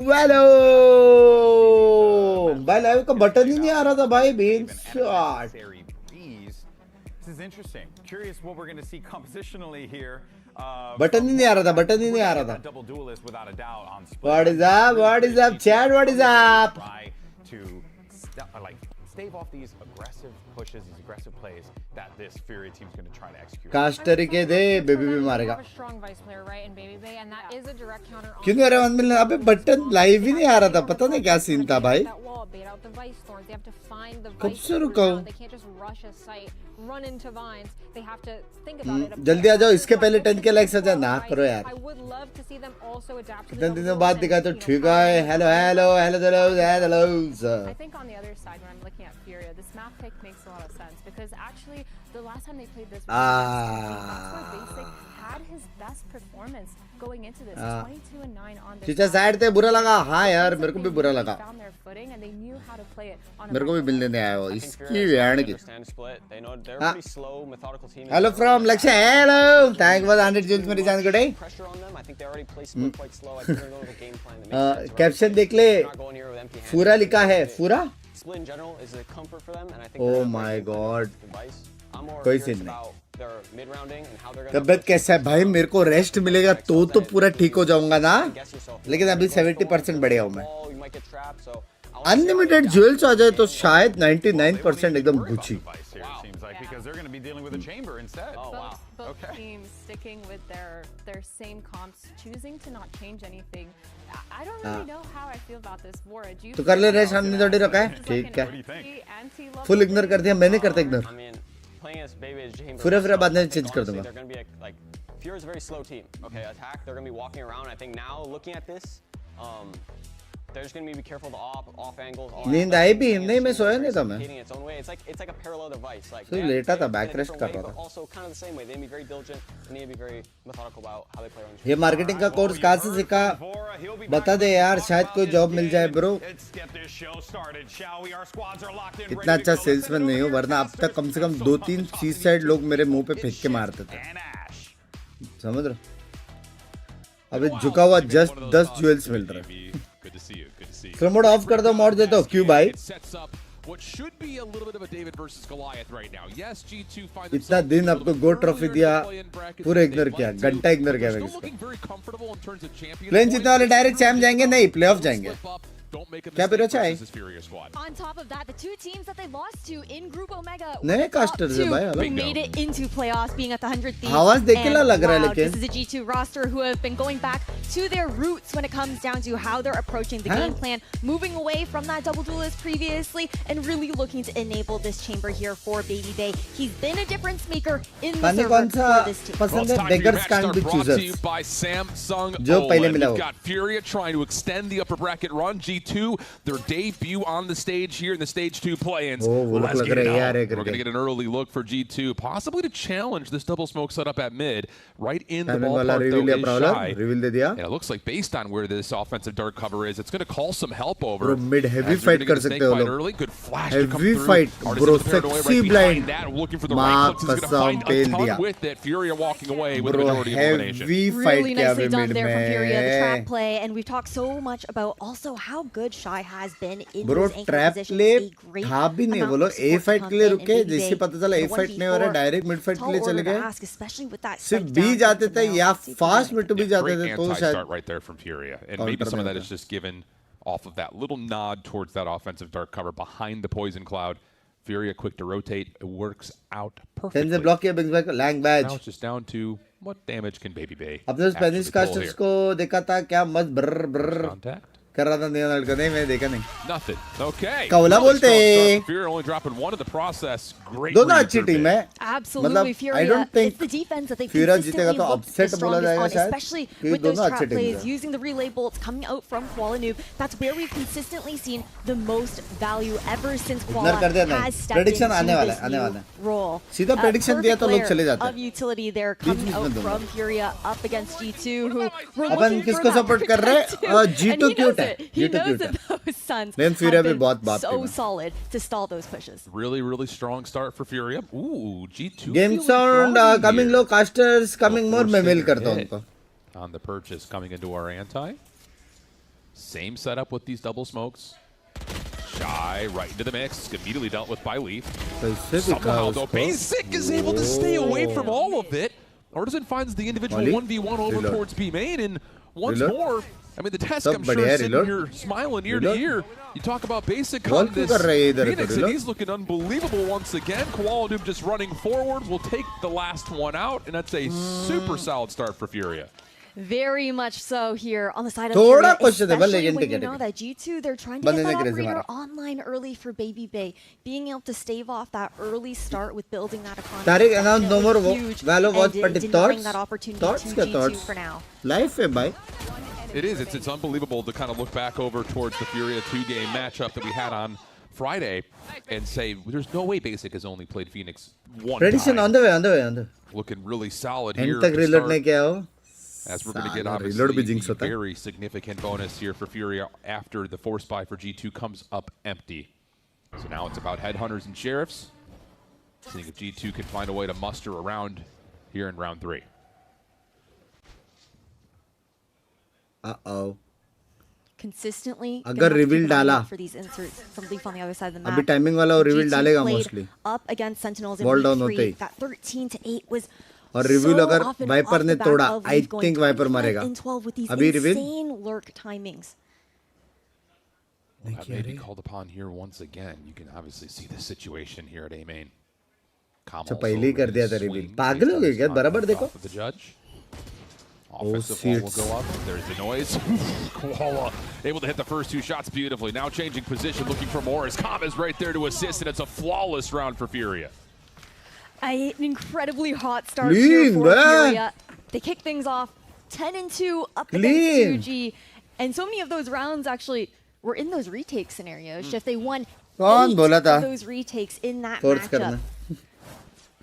Hello भाई, live का button ही नहीं आ रहा था भाई। बिंक्स बटन ही नहीं आ रहा था, बटन ही नहीं आ रहा था। What is up, what is up chat, what is up? Stave off these aggressive pushes, these aggressive plays that this Fury team's going to try to execute. काश तरीके दे, बेबी भी मारेगा। क्यों नहीं आ रहा 1 मिलियन? अबे बटन लाइव ही नहीं आ रहा था, पता नहीं क्या सीन था भाई। कब से रुका हूँ? जल्दी आ जाओ, इसके पहले 10 के लाइक्स आ जाए ना करो यार। कितने दिनों बाद दिखा तो ठीक है। Hello hello hello hello hello. This map pick makes a lot of sense because actually the last time they played this that's where Basic had his best performance going into this 22-9 on this. चीचा side थे, बुरा लगा। हाँ यार मेरे को भी बुरा लगा। मेरे को भी मिलने नहीं आया वो इसकी यार की। हेलो फ्रॉम लक्ष्य, हेलो थैंक फॉर 100 जूल्स मेरी जान गुड डे। कैप्शन देख ले, फूरा लिखा है। फूरा Oh my God, कोई सीन नहीं। तबियत कैसा है भाई? मेरे को रेस्ट मिलेगा तो पूरा ठीक हो जाऊंगा ना, लेकिन अभी 70% बढ़िया हूँ मैं। अनलिमिटेड ज्वेल्स आ जाए तो शायद 99% एकदम Gucci. Teams sticking with their same comps, choosing to not change anything. I don't really know how I feel about this FURA. तो कर ले रेस, हमने थोड़ी रखा है। ठीक है, फुल इग्नोर कर दिया मैंने, करते इग्नोर। FURA बाद में चेंज कर दूंगा। FURA is a very slow team. Okay, attack. They're going to be walking around. I think now looking at this, they're just going to be careful the off angles. नींद आई भी नहीं, मैं सोया नहीं था मैं। It's like a parallel device. Like so लेटा था, back rest कर रहा था। Also kind of the same way. They need to be very diligent. They need to be very methodical about how they play on. ये marketing का course कहाँ से सीखा? बता दे यार, शायद कोई जॉब मिल जाए ब्रो। इतना अच्छा सेल्समैन नहीं हूँ, वरना अब तक कम से कम 2-3 सी साइड लोग मेरे मुंह पे फेंक के मारते थे, समझ रहे? अभी झुका हुआ जस्ट 10 ज्वेल्स मिल रहा है। प्रमोट ऑफ कर दो, मोड देता हूँ। क्यों भाई? इतना दिन आपको गो ट्रॉफी दिया, पूरा इग्नोर किया, घंटा इग्नोर किया। प्लेन जीतने वाले डायरेक्ट चैम जाएंगे? नहीं, प्लेऑफ जाएंगे। क्या पीरो चाहे? नए कास्टर्स है भाई, हेलो। आवाज देख के लग रहा है, लेकिन this is a G2 roster who have been going back to their roots when it comes down to how they're approaching the game plan, moving away from that double duelist previously and really looking to enable this chamber here for Baby Bay. He's been a difference maker in the server for this team. पसंद है beggars can't be choosers जो पहले मिला हो। Got FURA trying to extend the upper bracket run. G2 their debut on the stage here in the stage 2 play-ins. Let's get it out. We're going to get an early look for G2, possibly to challenge this double smoke setup at mid. Right in the ballpark though is Shy. And it looks like based on where this offensive dark cover is, it's going to call some help over. Bro, mid heavy fight कर सकते हो लोग। Good flash to come through. Fight, bro, sexy blind. Looking for the right clicks. He's going to find a ton with it. FURA walking away with the majority of elimination. Really nicely done there from FURA, the trap play, and we've talked so much about also how good Shy has been in Bro, those anchor trap positions. play A great था भी नहीं, बोलो ए fight के लिए रुके, जैसे पता चला ए फाइट नहीं हो रहा, डायरेक्ट मिड फाइट के लिए चले गए। सिर्फ बी जाते थे या फास्ट मिड भी जाते थे, तो शायद right there from FURA, and maybe some of that is just given off of that little nod towards that offensive dark cover behind the poison cloud. FURA quick to rotate, it works out perfectly. से block किया बिंग्स बैक लैंग बैच। Now it's just down to what damage can Baby Bay अपने Spanish casters को देखा था, क्या मत ब्रर ब्रर कर रहा था नहीं लड़का? नहीं, मैं देखा नहीं। Nothing. Okay. कौला बोलते हैं। FURA only dropping one of the process. Great. दोनों अच्छी टीम है। Absolutely, FURA. I don't think it's the defense that they FURA जीतेगा तो looked the upset बोला strongest जाएगा on, शायद, especially क्योंकि with those दोनों अच्छी trap टीम plays, है। using the relay bolts coming out from Kuala Noob. That's where we've consistently seen the most value ever since Kuala has stepped into this new role. सीधा prediction दिया तो लोग चले जाते हैं। Of utility there coming out from FURA up against G2, who we're upon looking किसको for that support कर रहे हैं? G2 क्यूट है, He G2 knows cute that है। those sons लेकिन FURA have भी been बहुत बाप so solid to stall those pushes. Really strong start for FURA. Ooh, G2. Game sound coming low, casters coming मोर, मैं mail करता हूं उनको। On the purchase coming into our anti. Same setup with these double smokes. Shy right into the mix, immediately dealt with by Leaf. Somehow though, Basic is able to stay away from all of it. Artisan finds the individual 1v1 over towards B main, and once more, I mean the desk I'm sure is sitting here smiling ear to ear. You talk about Basic on this Phoenix, and he's looking unbelievable once again. Koala Noob just running forward, will take the last one out, and that's a super solid start for Furia. Very much so here on the side of Furia, especially when you know that G2, they're trying to get that operator online early for Baby Bay. Being able to stave off that early start with building that economy. Tariq announced no more Valo watch, but denying that opportunity to G2 for now. Life hai bhai. It is. It's unbelievable to kind of look back over towards the Furia 2-game matchup that we had on Friday and say there's no way Basic has only played Phoenix one Prediction time. On the way. Looking really solid here. As we're going to get obviously a very significant bonus here for Furia after the force buy for G2 comes up empty. So now it's about headhunters and sheriffs. Seeing if G2 can find a way to muster around here in round 3. Consistently अगर reveal डाला for these inserts from Leaf on the other side of the map. अभी timing वाला वो reveal डालेगा mostly. Up against Sentinels in Wall down week 3, होते ही. that 13-8 was और reveal अगर Viper ने तोड़ा, I think Viper मारेगा. अभी reveal. Insane lurk timings. Well, that may be called upon here once again. You can obviously see the situation here at A main. अच्छा पहले ही कर दिया था reveal. पागल हो गए क्या? बराबर देखो. The judge. Offensive wall will go up. There's the noise. Koala able to hit the first 2 shots beautifully. Now changing position, looking for more. As Kam is right there to assist, and it's a flawless round for Furia. An incredibly hot start here for Furia. They kick things off 10-2 up against 2G. And so many of those rounds actually were in those retake scenarios. If they won 8 of those retakes in that matchup,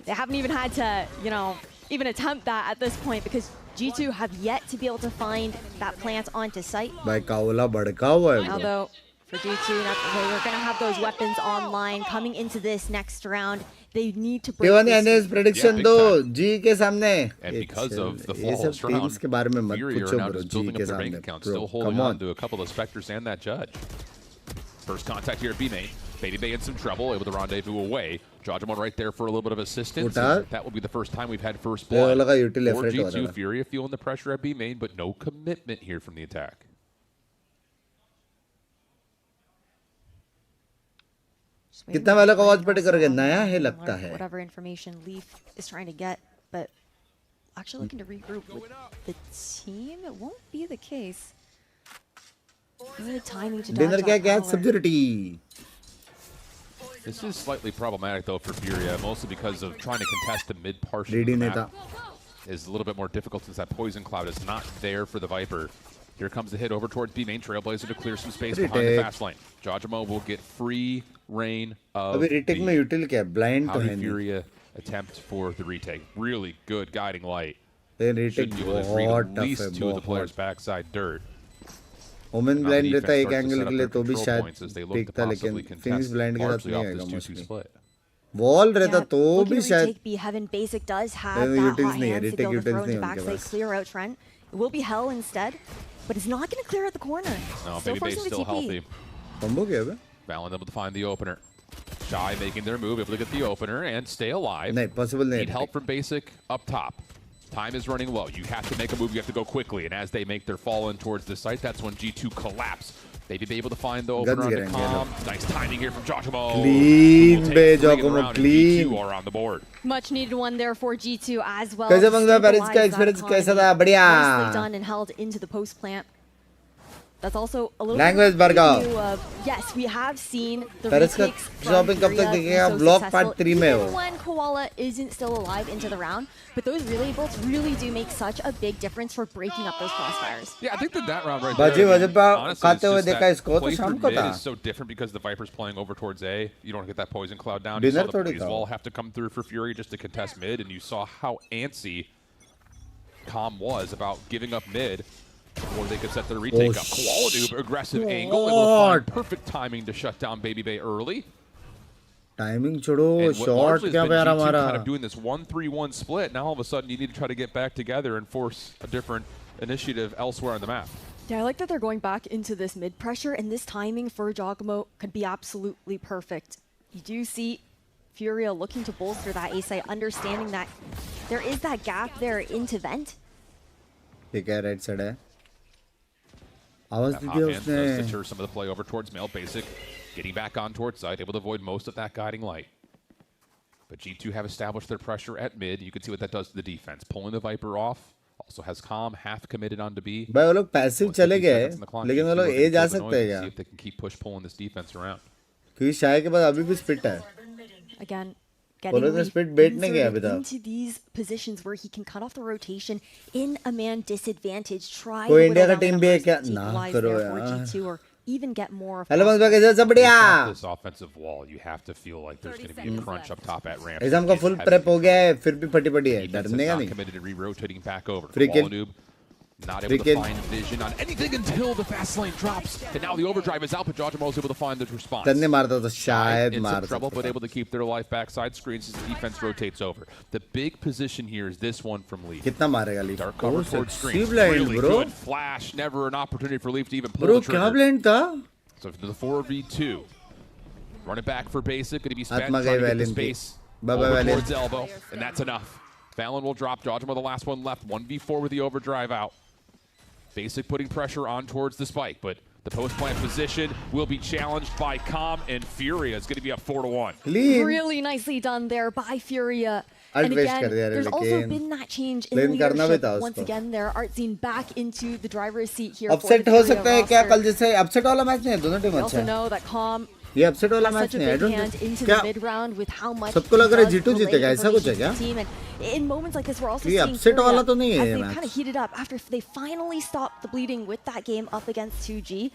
they haven't even had to, you know, even attempt that at this point because G2 have yet to be able to find that plant onto site. Although for G2, they're going to have those weapons online coming into this next round. They need to break this. prediction though, G के सामने. And because of the flawless round, Furia are now just building up their bank account, still holding on to a couple of Spectres and that Judge. First contact here at B main. Baby Bay in some trouble, able to rendezvous away. Jajamon right there for a little bit of assistance. That will be the first time we've had first blood. For G2, Furia feeling the pressure at B main, but no commitment here from the attack. कितना वाला का watch पट करके नया है लगता है. Whatever information Leaf is trying to get, but actually looking to regroup with the team, it won't be the case. Good timing to dinner क्या क्या subsidiarity. This is slightly problematic though for Furia, mostly because of trying to contest the mid portion of the map is a little bit more difficult since that poison cloud is not there for the Viper. Here comes the hit over towards B main. Trailblazer to clear some space behind the fast lane. Jajamo will get free reign of the retake में util क्या blind तो है नहीं. Furia attempt for the retake. Really good guiding light. Retake be able to read at least 2 of the players backside dirt. Omen blind रहता है एक angle के लिए तो भी शायद देखता लेकिन Phoenix blind के साथ नहीं आएगा mostly. Wall रहता तो भी शायद Heaven Basic does have that hot hands to be able to throw into backside, clear out Trent. It will be hell instead, but it's not going to clear out the corner. No, Baby Bay's still healthy. Combo क्या है? Valen able to find the opener. Shy making their move, able to get the opener and stay alive. नहीं, possible नहीं. Need help from Basic up top. Time is running low. You have to make a move. You have to go quickly. And as they make their fall in towards the site, that's when G2 collapse. They be able to find the opener on the comm. Nice timing here from Giacomo. Clean, Giacomo, clean. G2 are on the board. Much needed one there for G2 as well. कैसे बंदा Paris का experience कैसा था? बढ़िया. Nicely done and held into the post plant. That's also a little language barga. Yes, we have seen the retakes shopping कब तक दिखेगा? Block part 3 में हो. When Koala isn't still alive into the round, but those relay bolts really do make such a big difference for breaking up those crossfires. Yeah, I think that round right there. Honestly, खाते हुए देखा इसको तो शाम को था. It's so different because the Viper's playing over towards A. You don't get that poison cloud down. You saw the freeze wall have to come through for Fury just to contest mid, and you saw how antsy Comm was about giving up mid. Or they could set their retake up. Koala Noob, aggressive angle, able to find perfect timing to shut down Baby Bay early. Timing छोड़ो, short क्या प्यारा मारा. Kind of doing this 1-3-1 split. Now all of a sudden you need to try to get back together and force a different initiative elsewhere on the map. Yeah, I like that they're going back into this mid pressure, and this timing for Giacomo could be absolutely perfect. You do see Furia looking to bolster that A site, understanding that there is that gap there into vent. ठीक है, right side है. आवाज That the hop थी in उसने. does deter some of the play over towards male. Basic getting back on towards side, able to avoid most of that guiding light. But G2 have established their pressure at mid. You can see what that does to the defense. Pulling the Viper off. Also has Calm half committed onto B. भाई वो लोग passive चले गए, लेकिन वो लोग ए जा सकते हैं क्या? See if they can keep push pulling this defense around. क्योंकि शाय के बाद अभी भी स्पिट है. Again, वो लोग ने स्पिट बेट नहीं किया अभी तक. into these positions where he can cut off the rotation in a man disadvantage. Try कोई to इंडिया का whittle down टीम the भी है numbers क्या? to ना equalize करो there for यार. G2 or even get more of hello बंस भाई कैसे सब बढ़िया? This offensive wall, you have to feel like there's going to be a crunch up top at ramp. Exam का फुल प्रेप हो गया है, फिर भी फटी पड़ी है. डरने का नहीं. Committed to re-rotating back over. Free kill. Not able to find vision on anything until the fast lane drops. And now the overdrive is out, but Giacomo is able to find the response. तन्ने मारता तो शायद in मार some trouble, but सकता. able to keep their life backside screens as the defense rotates over. The big position here is this one from Leaf. कितना मारेगा leaf? Dark cover Oh, towards sexy screen. blind, Really bro. good flash. Never an opportunity for Leaf to even pull Bro, the क्या trigger. blind था? So to the 4v2. Run it back for Basic. Going to be spent Atma trying to gave get the Valiant. space Bye-bye, over Valiant. towards elbow, and that's enough. Fallon will drop. Giacomo the last one left. 1v4 with the overdrive out. Basic putting pressure on towards the spike, but the post-plant position will be challenged by Calm, and Furia is going to be up 4-1. Clean. Really nicely done there by Furia. Alt And waste again, कर दिया रे, there's also लेकिन been that change in lane करना भी leadership. था Once उसको. again, there Artzine back into the driver's seat here. Upset for हो the Furia सकता है क्या roster. कल जैसे अपसेट वाला मैच नहीं है, दोनों टीम We अच्छा also है. know that Calm ये अपसेट वाला has मैच such a नहीं है. I big don't hand think into क्या the mid round with how much सबको लग रहा है he G2 does जीतेगा, relay ऐसा कुछ है information क्या? to the team. And in moments like this, we're also ये seeing upset Furia, वाला तो नहीं है as ये they've match. kind of heated up after they finally stopped the bleeding with that game up against 2G.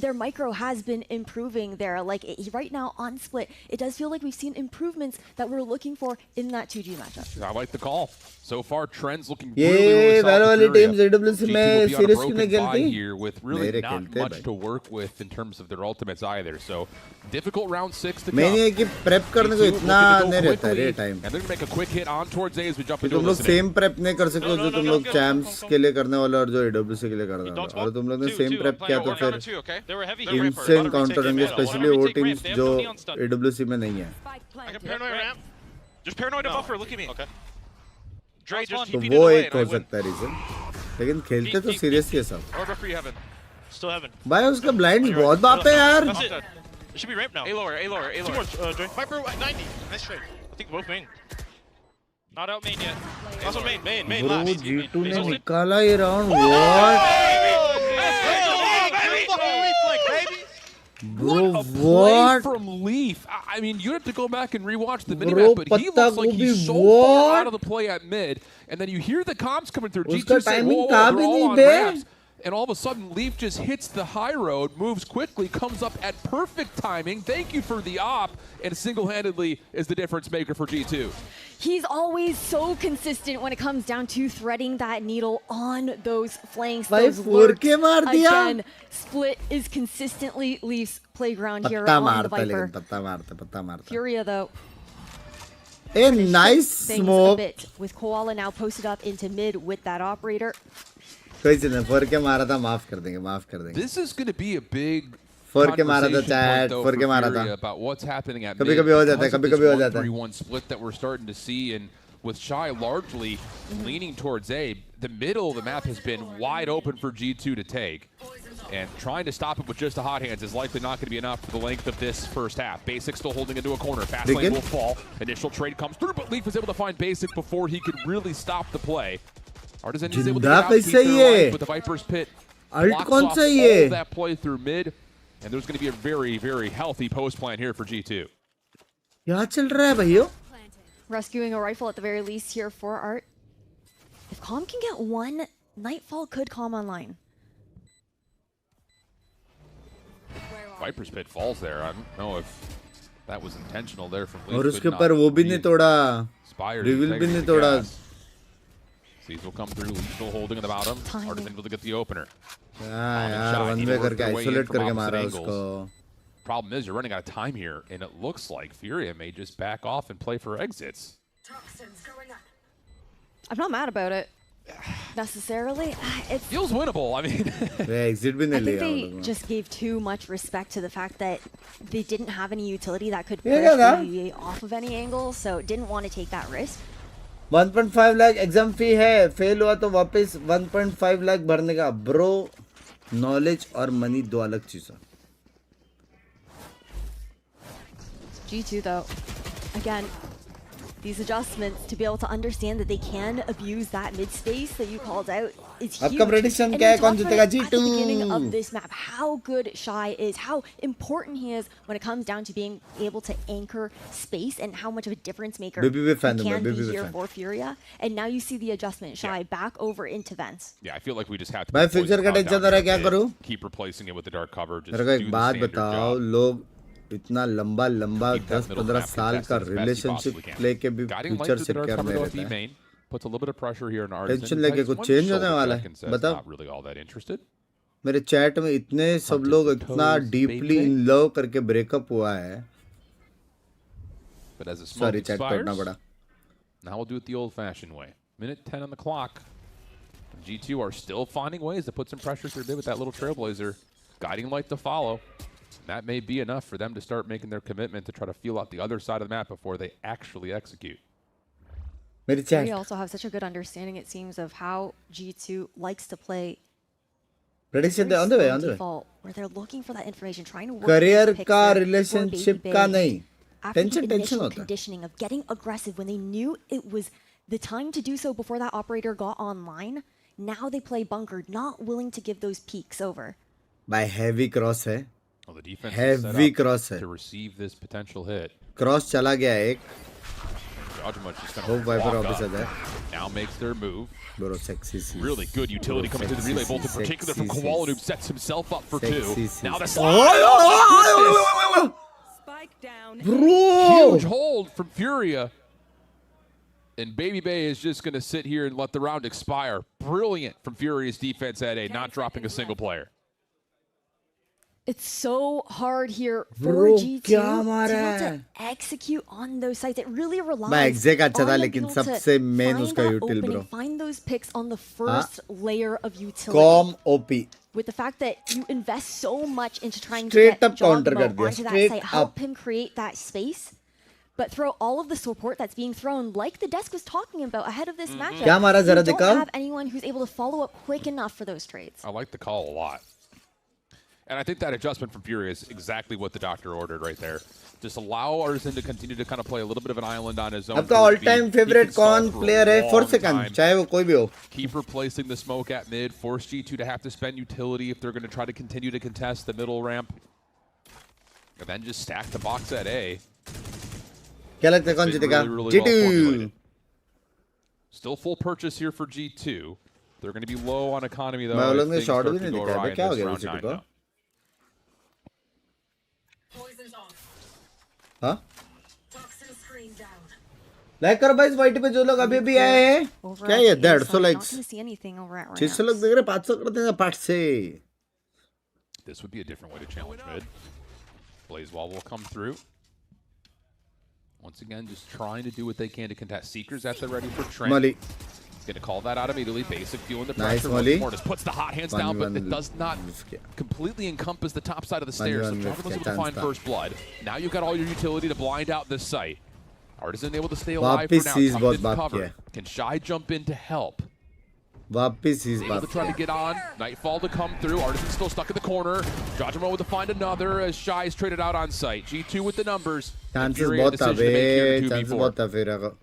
Their micro has been improving there. Like right now on split, it does feel like we've seen improvements that we're looking for in that 2G matchup. I like the call. So far, trends looking ये really, really वाले solid वाली for Furia. Team JWC G2 में will be on a series क्यों नहीं broken bye खेलती? here with really मेरे not खेलते much भाई. to work with in terms of their ultimates either. So difficult round 6 to मैंने come. ये कि प्रेप करने को G2 इतना looking to नहीं go रहता है रे quickly, time. and they're going to make a quick hit on towards A as we jump कि into तुम लोग listening. सेम प्रेप नहीं कर सकते जो तुम लोग चैम्प्स के लिए करने वाले और जो AWC के लिए करने वाले. और तुम लोग ने सेम प्रेप किया तो फिर इंसेन काउंटर होंगे, स्पेशली वो टीम्स जो AWC में नहीं है. I can paranoid ramp. Just paranoid a buffer. Look at me. Okay. Dre just तो TP'd वो away एक and I हो win. सकता है रीजन. लेकिन खेलते तो सीरियसली है सब. Order free heaven. Still heaven. भाई उसका ब्लाइंड बहुत बाप है यार. That's it. It should be ramp now. A lower, A lower, A lower. Two more, Dre. Viper 90. Nice trade. I think both main. Not out main yet. Also main, main bro last. G2 ने निकाला ये round. What? Bro, What a play what? from Leaf. I mean, you have to go back and rewatch the Bro, minimap, but he पत्ता looks like he's गोभी, so what? far out of the play at mid, and then you hear the comms coming through. उसका G2 saying, timing whoa, था they're भी all नहीं on bay. ramps. And all of a sudden, Leaf just hits the high road, moves quickly, comes up at perfect timing. Thank you for the op, and single-handedly is the difference maker for G2. He's always so consistent when it comes down to threading that needle on those flanks. भाई Those 4K lurks. मार दिया. Again, split is consistently Leaf's playground here पत्ता on the मारता Viper. लेकिन पत्ता मारता. Furia, though, A nice things a smoke. bit with Koala now posted up into mid with that operator. कोई चीज़ नहीं. 4K मारा था, माफ कर देंगे. This is going to be a big 4K मारा था conversation chat, point, though, 4K for मारा Furia था. about what's happening at कभी mid कभी हो जाता है, because of कभी this कभी हो जाता है. 1-3-1 split that we're starting to see, and with Shy largely leaning towards A, the middle of the map has been wide open for G2 to take. And trying to stop it with just the hot hands is likely not going to be enough for the length of this first half. Basic still holding into a corner. Fast lane will fall. Initial trade comes through, but Leaf was able to find Basic before he could really stop the play. Artisan is able to get out, keep their life with the Viper's Pit. Blocks off all that play through mid. And there's going to be a very, very healthy post plan here for G2. क्या चल रहा है भाइयों? Rescuing a rifle at the very least here for Art. If Calm can get one, Nightfall could come online. Viper's Pit falls there. I don't know if that was intentional there from Leaf. और उसके ऊपर वो भी नहीं तोड़ा. Reveal भी नहीं तोड़ा. Seas will come through. Leaf still holding in the bottom. Artisan able to get the opener. यार वन वे करके आइसोलेट करके मारा उसको. Problem is, you're running out of time here, and it looks like Furia may just back off and play for exits. I'm not mad about it. necessarily. It feels winnable. I mean, exit भी I नहीं think लिया they वो लोग। just gave too much respect to the fact that they didn't have any utility that could push Yeah, yeah. VVVVVV off of any angle, so didn't want to take that risk. 1.5 lakh exam फी है, fail हुआ तो वापस 1.5 लाख भरने का। Bro knowledge और money दो अलग चीज है। G2 though, again, these adjustments to be able to understand that they can abuse that mid space that you called out is huge. आपका prediction And क्या है? we कौन talked जीतेगा? about it at the beginning G2 of this map, how good Shy is, how important he is when it comes down to being able to anchor space and how much of a difference maker BBB fan he can BBB be here fan. for Furia. And now you see the adjustment, Shy back over into vents. yeah, I feel like we just have to. भाई future का tension हो रहा है, क्या करूं? Keep replacing it with the dark cover. Just मेरे को do एक the बात standard बताओ, job. लोग इतना लंबा 10-15 साल का रिलेशनशिप लेके भी Guiding light फ्यूचर to से the dark करने cover though, रहता है। main puts a little bit of pressure here in Artisan. Tension लेके Takes कुछ one चेंज होने shoulder वाला check है, and says, बताओ। not really all that interested. मेरे चैट में इतने सब लोग इतना डीपली इन लव करके ब्रेकअप हुआ है। But as the smoke sorry chat करना expires, पड़ा। now we'll do it the old-fashioned way. Minute 10 on the clock. G2 are still finding ways to put some pressure through a bit with that little trailblazer. Guiding light to follow. That may be enough for them to start making their commitment to try to feel out the other side of the map before they actually execute. मेरी We chat also have such a good understanding, it seems, of how G2 likes to play prediction very on the way slow on the way. default, where they're looking for that information, trying to work career those picks का there for relationship Baby का Bay. नहीं, After the tension initial होता है। conditioning of getting aggressive when they knew it was the time to do so before that operator got online, now they play bunkered, not willing to give those peaks over. भाई heavy cross है, Well, the defense is set heavy up cross है। to receive this potential hit. Cross चला गया एक। Judgment just hope gonna Viper walk वापस आ up. जाए। Now makes their move. Bro sexy सी। Really good utility coming through the relay bolt in particular from Koala, who sets himself up for two. Now the slide. Spike down. Bro! Huge hold from Furia. And Baby Bay is just going to sit here and let the round expire. Brilliant from Furia's defense at A, not dropping a single player. It's so hard here for Bro, G2 क्या to be मारा able है? to execute on those sites. It really relies मैं exec अच्छा था, on लेकिन being able to सबसे main find उसका that util, opening, bro। find those picks on the first layer of utility. Com OP With the fact that you invest so much into trying Straight to up get counter Jogmo कर दिया, onto that straight site, help up। him create that space, but throw all of the support that's being thrown, like the desk was talking about ahead of this matchup. क्या मारा You जरा don't दिखाओ। have anyone who's able to follow up quick enough for those trades. I like the call a lot. And I think that adjustment from Furia is exactly what the doctor ordered right there. Just allow Artisan to continue to kind of play a little bit of an island on his own. आपका all time favourite कौन player है? 4 second, चाहे वो कोई भी हो। Keep replacing the smoke at mid. Force G2 to have to spend utility if they're going to try to continue to contest the middle ramp. And then just stack the box at A. क्या लगता है कौन जीतेगा? G2। Still full purchase here for G2. They're going to be low on economy though. मैं as लोग ने things shot start भी to नहीं go दिखाया, awry in क्या हो this गया round VCT 9 को? now. हाँ? लाइक करो भाई इस वाइटी पे जो लोग अभी भी आए हैं। Over क्या at ये A, 150 so I'm not likes? gonna see anything over at 600 Rams. लोग देख रहे हैं, 500 कर देंगे 500। This would be a different way to challenge mid. Blazewall will come through. Once again, just trying to do what they can to contest. Seekers at the ready for Trent. Molly, Gonna call that out immediately. Basic feeling the Nice, pressure. Molly. Mortis puts the hot hands One, down, but one, it does not miss किया। completely encompass the top side of the stairs. So one, Jarvan was miss able किया, to find chance first blood. Now you've got all your utility to blind out this site. Artisan able to stay alive for वापिस now. Seize Tucked बहुत in बात cover. किया है। Can Shy jump in to help? वापिस seize Able बात to try to किया। get on. Nightfall to come through. Artisan still stuck in the corner. Jajamo with to find another as Shy is traded out on site. G2 with the numbers. Chances Fury a बहुत था decision to make here बे, in chances 2v4. बहुत था फिर अगर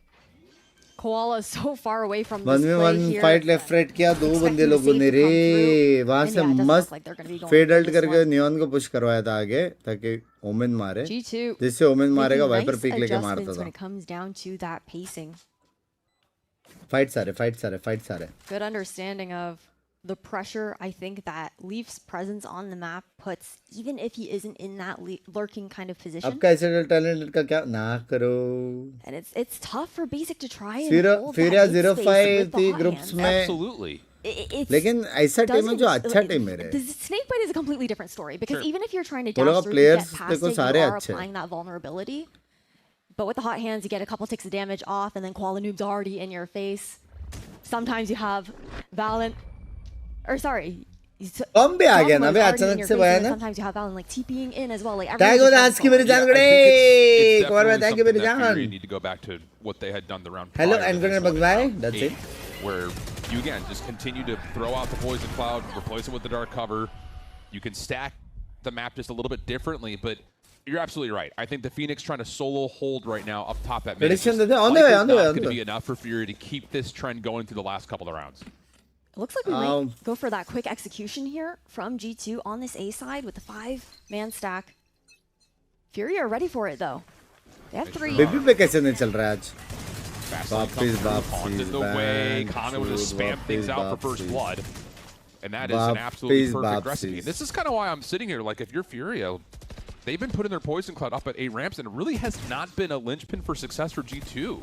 Koala is so far away from this 1v1 play here. Fight left right किया, दो Expecting बंदे the लोगों save ने to come रे through. वहां And से yeah, it doesn't मस्त look like they're gonna be going Fade for ult this करके one. नियॉन को पुश करवाया था आगे ताकि ओमेन मारे, G2 जिससे ओमेन मारेगा making वाइपर nice पिक लेके adjustments मारता when था। it comes down to that pacing. Fight सारे Good understanding of the pressure I think that Leaf's presence on the map puts, even if he isn't in that lurking kind of position. आपका ऐसे talent का क्या ना करो। And it's tough for Basic to try and Furia hold that mid space 05 with the थी hot groups hands. में, Absolutely. It's लेकिन ऐसा टीम है जो अच्छा टीम है रे। The Snakebite is a completely different story because Sure. even if you're trying to वो लोग dash through to players get past देखो it, सारे you are अच्छे हैं। applying that vulnerability. But with the hot hands, you get a couple ticks of damage off, and then Koala Noob's already in your face. sometimes you have Valorant, or sorry. कम भी आ गया ना बे अचानक से बया ना Sometimes you have Valorant like TPing in as well. Like Thank you आज की मेरी जान गड़े कौन में thank you मेरी जान You need to go back to what they had done the round Hello and good night bye that's it where you again just continue to throw out the poison cloud, replace it with the dark cover. You can stack the map just a little bit differently, but you're absolutely right. I think the Phoenix trying to solo hold right now up top at mid is on the way going to be enough for Fury to keep this trend going through the last couple of rounds. It looks like we might go for that quick execution here from G2 on this A side with the 5-man stack. Fury are ready for it though. They have 3. Baby पे कैसे नहीं चल रहा है आज? Waps in the way. Kana would have spammed things out for first blood. And that is an absolutely perfect recipe. And this is kind of why I'm sitting here. Like, if you're Furia, they've been putting their poison cloud up at 8 ramps, and it really has not been a linchpin for success for G2.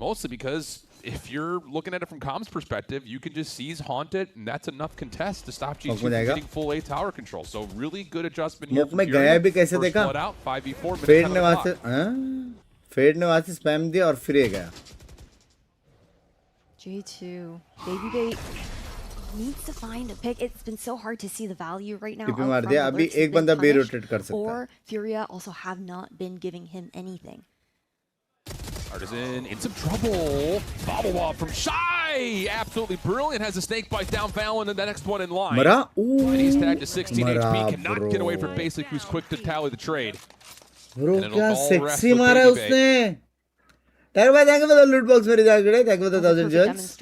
Mostly because if you're looking at it from Com's perspective, you can just seize, haunt it, and that's enough contest to stop G2 from getting full A tower control. So really good adjustment here from Furia. First blood out, 5v4. Fade ने वहाँ से spam दिया और फिर ये गया. J2, Baby Bait needs to find a pick. It's been so hard to see the value right now. TP मार दिया. अभी एक बंदा B rotate कर सकता है. Or Furia also have not been giving him anything. Artisan in some trouble. Bobble wall from Shy. Absolutely brilliant. Has a snake bite down Fallon and the next one in line. Mara? And he's tagged to 16 HP. Cannot get away from Basic, who's quick to tally the trade. Bro, क्या sexy मारा उसने. Thank you for the loot box मेरी जान गड़े. Thank you for the 1000 gems.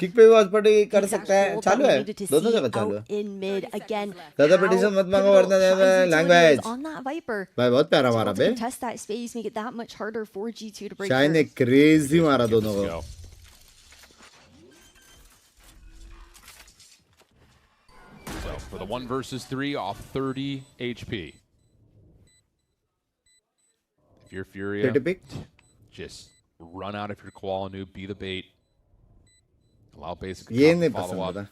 Kick पे watch party कर सकता है. चालू है. दोनों जगह चालू है. In mid again. ज़्यादा petition मत मांगो वरना language. On that Viper. भाई बहुत प्यारा मारा बे. Test that space, make it that much harder for G2 to break. Shine ने crazy मारा दोनों को. So for the 1 versus 3 off 30 HP. If you're Furia, just run out of your Koala Noob, be the bait. Allow Basic to follow up.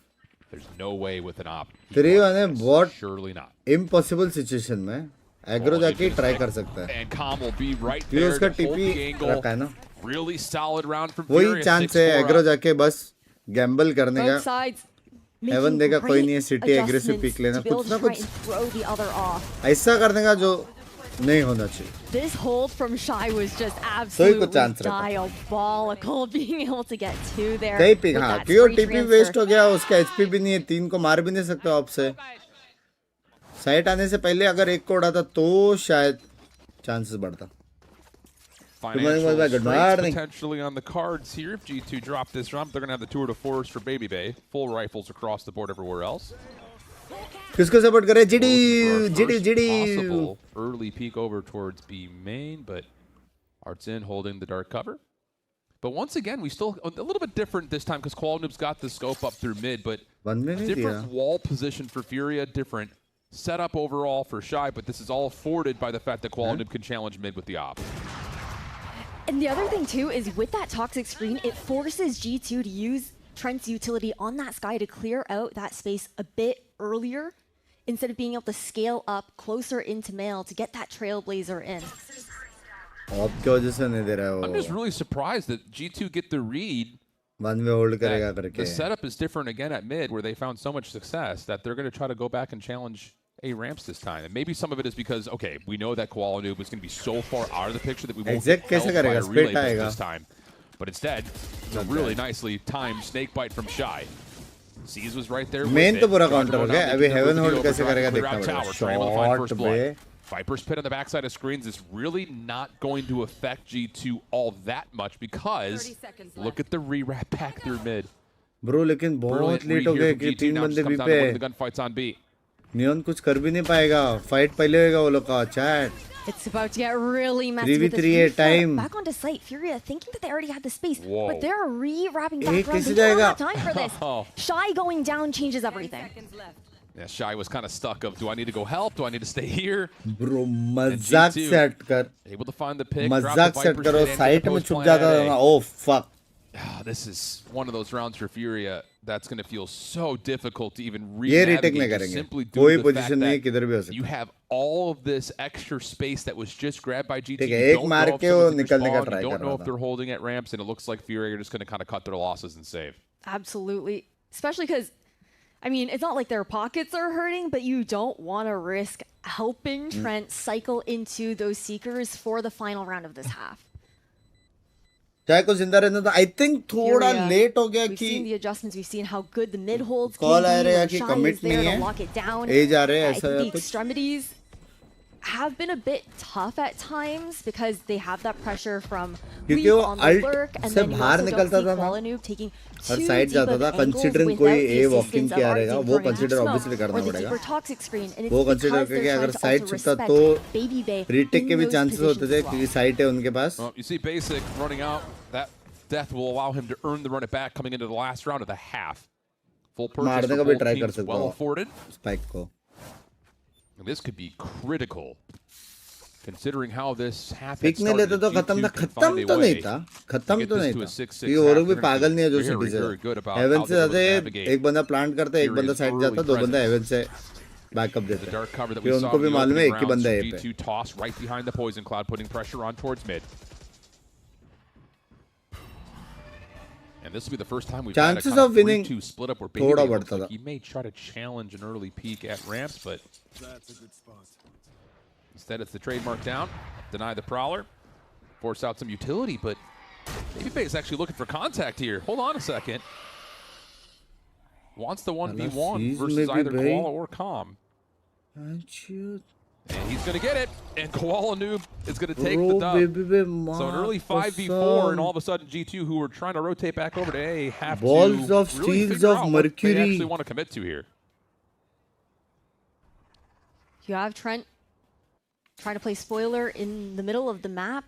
There's no way with an op. Surely not. Impossible situation में aggro जाके try कर सकता है. And Com will be right there to hold the angle. Really solid round from Furia. वही chance है aggro जाके बस gamble करने का. Heaven देगा कोई नहीं है city aggressive pick लेना कुछ ना कुछ ऐसा करने का जो नहीं होना चाहिए. This hold from Shy was just absolutely diabolical, being able to get 2 there. कई पिक हाँ क्यों TP waste हो गया उसका HP भी नहीं है 3 को मार भी नहीं सकते ऑफ से. साइट आने से पहले अगर एक को उड़ाता तो शायद चांसेस बढ़ता. Potentially on the cards here. If G2 drop this round, they're going to have the tour de force for Baby Bay. Full rifles across the board everywhere else. किसको सपोर्ट करे? GD. Possible early peek over towards B main, but Art's in holding the dark cover. But once again, we still a little bit different this time because Qualnoob's got the scope up through mid, but different wall position for Furia, different setup overall for Shy, but this is all afforded by the fact that Qualnoob can challenge mid with the op. And the other thing too is with that toxic screen, it forces G2 to use Trent's utility on that sky to clear out that space a bit earlier instead of being able to scale up closer into male to get that trailblazer in. I'm just really surprised that G2 get the read. The setup is different again at mid where they found so much success that they're going to try to go back and challenge A ramps this time. And maybe some of it is because, okay, we know that Koala Noob is going to be so far out of the picture that we won't get helped by a relay push this time. But instead, it's a really nicely timed snake bite from Shy. C's was right there. Main तो पूरा counter हो गया. अभी heaven hold कैसे करेगा देखना पड़ेगा. Short पे. Viper's pit on the backside of screens is really not going to affect G2 all that much because look at the re-wrap back through mid. Bro, लेकिन बहुत late हो गए कि 3 बंदे B पे. The gunfight's on B. Neon कुछ कर भी नहीं पाएगा. Fight पहले होगा वो लोग का. Chat. It's about to get really messy with this time. Back onto site. Furia thinking that they already had the space, but they're re-wrapping back around. कैसे They don't जाएगा? have time for this. Shy going down changes everything. Yeah, Shy was kind of stuck of, do I need to go help? Do I need to stay here? Bro, मजाक से हट कर. Able to find the pick. मजाक से हट करो. Site में छुप जाता था ना. Oh fuck. This is one of those rounds for Furia that's going to feel so difficult to even ये retake नहीं re-navigate करेंगे simply due कोई to the fact पोजीशन नहीं that किधर भी हो सकता you have all of this extra space that was just grabbed by GT. ठीक है You एक don't मार know if के वो someone's gonna निकलने का respond, ट्राई you कर don't know रहा if था they're holding at ramps, and it looks like Furia are just going to kind of cut their losses and save. Absolutely. Especially because, I mean, it's not like their pockets are hurting, but you don't want to risk helping Trent cycle into those Seekers for the final round of this half. चाहे को जिंदा रहना था I think थोड़ा Furia, late हो गया We've कि seen the adjustments. We've seen how good the mid holds Call can uh be. रहा है when कि Shy commit is there नहीं to है। lock it down. ए जा रहे हैं I ऐसा think या the कुछ extremities have been a bit tough at times because they have that pressure from क्योंकि Leaf वो on the alt lurk, and से then you बाहर also don't निकलता see था ना Qualanoob taking हर too साइड deep जाता of था angles considering without कोई the ए वॉकिंग assistance क्या of रहेगा Arctic वो throwing consider smoke obviously or करना the पड़ेगा deeper toxic screen, and वो it's कंसीडर because करके they're अगर trying to side also छुपता respect तो Baby Bay रीटेक in के भी those चांसेस positions होते थे as well. क्योंकि साइट है उनके पास Well, you see Basic running out. That death will allow him to earn the run it back coming into the last round of the half. Full purchase मारने for का भी both try कर teams, सकता well हो afforded. Spike को And this could be critical, considering how this half had pick नहीं started. लेते तो G2 खत्म था can खत्म find a तो नहीं way था to खत्म get तो this नहीं to था a 6-6 क्योंकि वो half. लोग भी They're gonna पागल be नहीं है जो very, सिटी से very good about Haven how से they're जाते able to हैं navigate एक बंदा प्लांट करता है एक बंदा Furia's साइड early जाता है दो बंदा presence. हेवन से बैकअप The देते हैं dark cover that फिर we saw उनको in भी the मालूम है opening एक ही rounds, बंदा है पे G2 toss right behind the poison cloud, putting pressure on towards mid. And this will be the first time we've Chances had a of kind of winning 3-2 split up where थोड़ा Baby looks बढ़ता like था he may try to challenge an early peek at ramps, but instead it's the trademark down, deny the prowler, force out some utility, but Babyface is actually looking for contact here. Hold on a second. Wants the 1v1 sees versus maybe either Bay. Koala or Calm. And he's going to get it. And Koala Noob is going to take the dub. So an early 5v4, and all of a sudden G2, who were trying to rotate back over to A, have Balls to of really steels figure of out what they Mercury. actually want to commit to here. You have Trent trying to play spoiler in the middle of the map.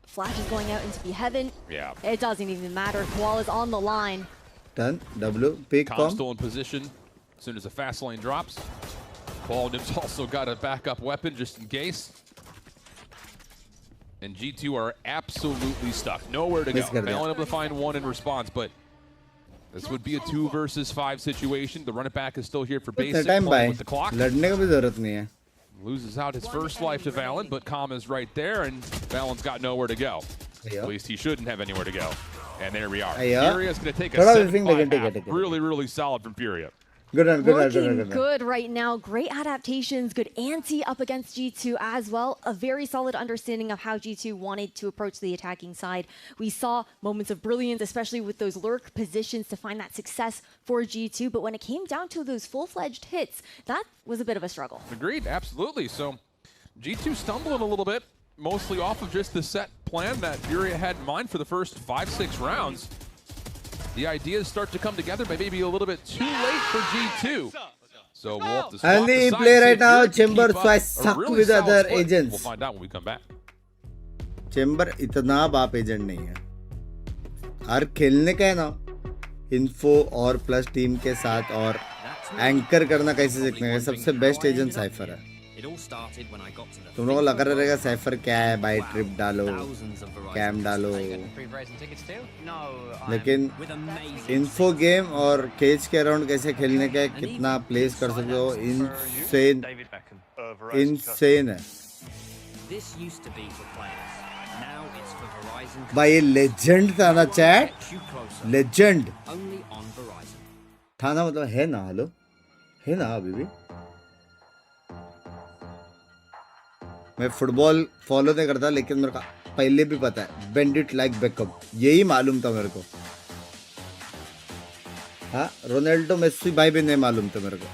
Flash is going out into the heaven. Yeah. It doesn't even matter. Koala's on the line. Done. W. Pick Calm com. still in position as soon as the fast lane drops. Koala Noob's also got a backup weapon just in case. And G2 are absolutely stuck. Nowhere to go. Miss कर दिया. Failing able to find one in response, but this would be a 2 versus 5 situation. The run it back is still here for इतना Basic, time playing बाय with the clock. लड़ने का भी जरूरत नहीं है Loses out his first life to Valen, but Calm is right there, and Valen's got nowhere to go. Yeah. At least he shouldn't have anywhere to go. And there we are. Yeah. Furia's going to take a Thoda 7-5 whiffing लेकिन ठीक है, half. ठीक है. Really, really solid from Furia. good run good run good Looking run good run good right now. Great adaptations, good ante up against G2 as well. A very solid understanding of how G2 wanted to approach the attacking side. We saw moments of brilliance, especially with those lurk positions to find that success for G2. But when it came down to those full-fledged hits, that was a bit of a struggle. Agreed, absolutely. So G2 stumbling a little bit, mostly off of just the set plan that Furia had in mind for the first 5-6 rounds. The ideas start to come together, but maybe a little bit too late for G2. So we'll have to swap And the they sides, play see right if now, Furia can Chamber, keep up so I a suck really with solid other split. agents. We'll find out when we come back. Chamber इतना बाप agent नहीं है और खेलने का है ना info और प्लस टीम के साथ और एंकर करना कैसे सीखने का सबसे बेस्ट एजेंट साइफर है तुम लोगों को लगा रहेगा साइफर क्या है बाई ट्रिप डालो कैम डालो लेकिन इन्फो गेम और केज के अराउंड कैसे खेलने का है कितना प्लेस कर सकते हो इनसेन इनसेन है भाई ये लेजेंड था ना चैट लेजेंड था ना मतलब है ना हेलो है ना अभी भी मैं फुटबॉल फॉलो नहीं करता लेकिन मेरे को पहले भी पता है बेंड इट लाइक बेकअप यही मालूम था मेरे को हाँ रोनाल्डो मेसी भाई भी नहीं मालूम था मेरे को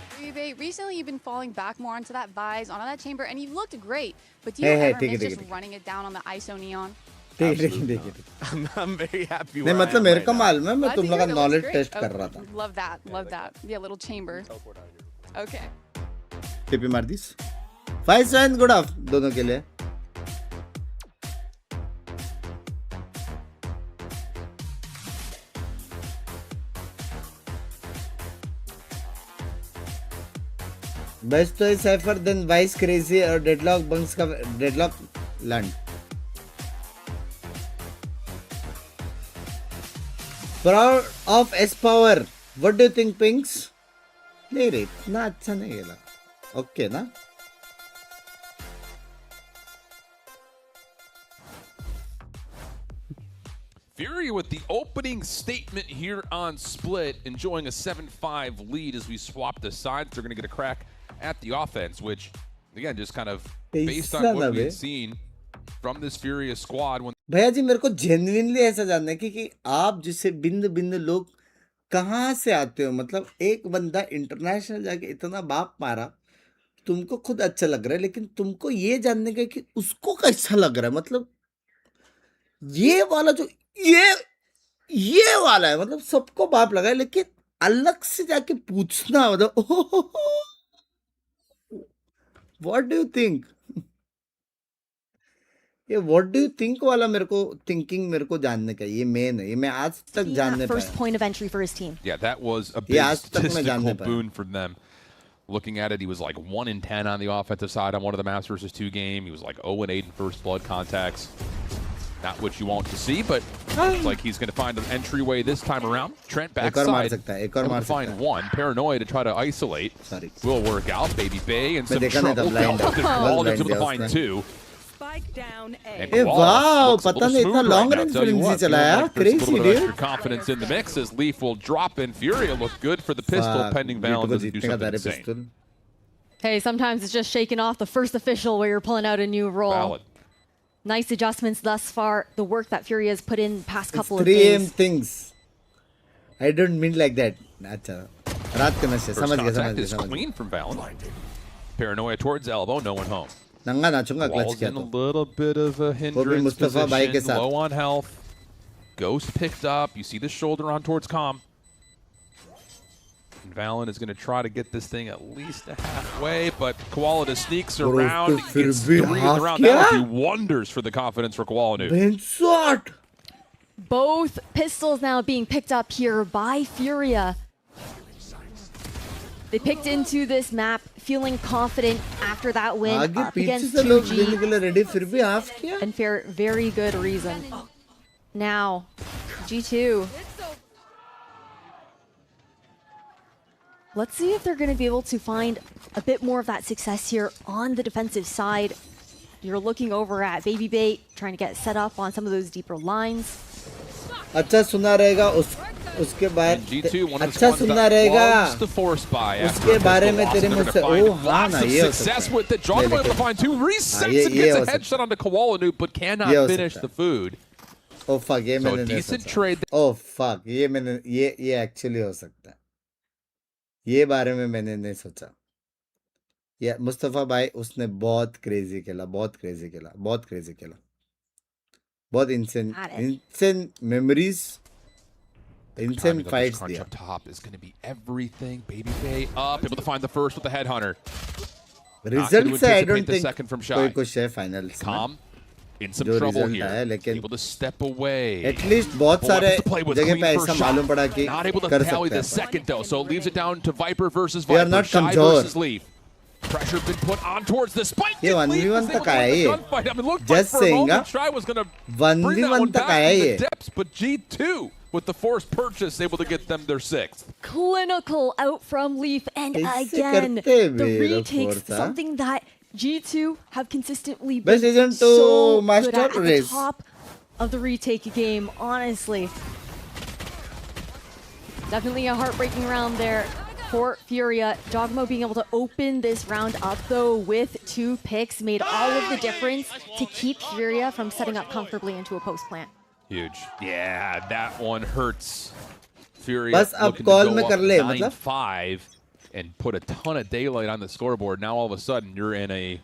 Recently, you've been falling back more onto that vise, onto that chamber, and you've looked great. But do you Hey, ever miss take just it. running it down on the ISO neon? ठीक I'm very happy. नहीं मतलब मेरे को मालूम है मैं तुम लोग का नॉलेज टेस्ट कर रहा था Love that. Love that. Yeah, little chamber. Okay. TP मार दिस 5 गुड ऑफ दोनों के लिए बेस्ट तो साइफर देन वाइस क्रेजी और डेडलॉक बंक्स का deadlock land Proud of S Power. What do you think, Binks? नहीं रे इतना अच्छा नहीं खेला. Okay ना? Furia with the opening statement here on Split, enjoying a 7-5 lead as we swap the sides. They're going to get a crack at the offense, which, again, just kind of based on what we've seen from this Furia squad. भैया जी मेरे को genuinely ऐसा जानना है कि आप जिसे बिंद बिंद लोग कहाँ से आते हो. मतलब एक बंदा इंटरनेशनल जाके इतना बाप मारा, तुमको खुद अच्छा लग रहा है, लेकिन तुमको ये जानने का कि उसको कैसा लग रहा है. मतलब ये वाला जो ये वाला है, मतलब सबको बाप लगा है, लेकिन अलग से जाके पूछना, मतलब व्हाट डू यू थिंक. ये व्हाट डू यू थिंक वाला मेरे को थिंकिंग मेरे को जानने का, ये मेन है. ये मैं आज तक जानने First पाया. point of entry for his team. Yeah, that was a big statistical boon for them. Looking at it, he was like 1-10 on the offensive side on one of the Maps vs. 2 game. He was like 0-8 in first blood contacts. Not what you want to see, but looks like he's going to find an entryway this time around. Trent backside. Able to find one. Paranoia to try to isolate. Will work out. Baby Bay and some trouble. Walled able to find two. Spike down A. And wow, looks a पता little नहीं इतना smooth long right now. range Tell you frenzy what, चलाया. feeling like there's a Crazy, little bit dude. extra confidence in the mix as Leaf will drop in. Furia look good for the pistol, pending Valen doesn't do something insane. Hey, sometimes it's just shaking off the first official where you're pulling out a new role. Valid. Nice adjustments thus far. The work that Furia has put in past couple of 3 AM days. things. I don't mean like that. अच्छा. रात के नशे. First समझ गया, contact समझ is गया. clean from Valen. Paranoia towards elbow, no one home. नंगा नाचूंगा clutch Walls किया in a तो. little bit of a hindrance Mustafa भाई के position, साथ. low on health. Ghost picked up. You see the shoulder on towards Com. And Valen is going to try to get this thing at least halfway, but Koala sneaks around. Gets 3 in the round. That would do wonders for the confidence for Koala. Benshot. Both pistols now being picked up here by Furia. They picked into this map feeling confident after that win आगे up पीछे against से लोग लेने 2G. के लिए ready, फिर भी half किया. And for very good reason. Now, G2. Let's see if they're going to be able to find a bit more of that success here on the defensive side. You're looking over at Baby Bait, trying to get set up on some of those deeper lines. अच्छा सुना रहेगा उसके बारे G2, one of the अच्छा squads सुनना that रहेगा loves to force buy उसके बारे में तेरे मुंह से. ओ हाँ ना, ये हो success सकता with the John able to find two resets and gets a headshot onto Koala but cannot finish the food. Oh fuck, ये So मैंने नहीं decent सोचा. trade. Oh fuck, ये actually हो सकता है. ये बारे में मैंने नहीं सोचा. ये मुस्तफा भाई उसने बहुत crazy खेला, बहुत crazy खेला. बहुत insane memories, insane fights दिया. Up top is going to be everything. Baby Bay up, able to find the first with the headhunter. Result से I don't the think second from कोई Shy. कुछ है finals में. Com in some जो trouble result here. आया, लेकिन Able to step away. at least बहुत सारे जगह पे ऐसा मालूम पड़ा कि Not able to कर tally सकते the हैं. second though, so it leaves it down to Viper versus We are Viper. not Shy कमजोर. versus Leaf. Pressure been put on towards the spike. ये Leaf 1v1 is able तक to आया win the ये. gunfight. I mean, looked Just like for a saying, moment Shy was going to 1v1 bring that one तक back आया from the ये. depths, but G2 with the forced purchase able to get them their 6th. Clinical out from Leaf, and ऐसे again, करते हैं the वे लोग retakes, force, हाँ? something that G2 have consistently Best been season so two good master at the race. top of the retake game, honestly. Definitely a heartbreaking round there for Furia. Dogmo being able to open this round up though with 2 picks made all of the difference to keep Furia from setting up comfortably into a post plant. Huge. Yeah, that one hurts. Furia बस अब looking to call go में up कर ले, मतलब 9-5 and put a ton of daylight on the scoreboard. Now all of a sudden you're in a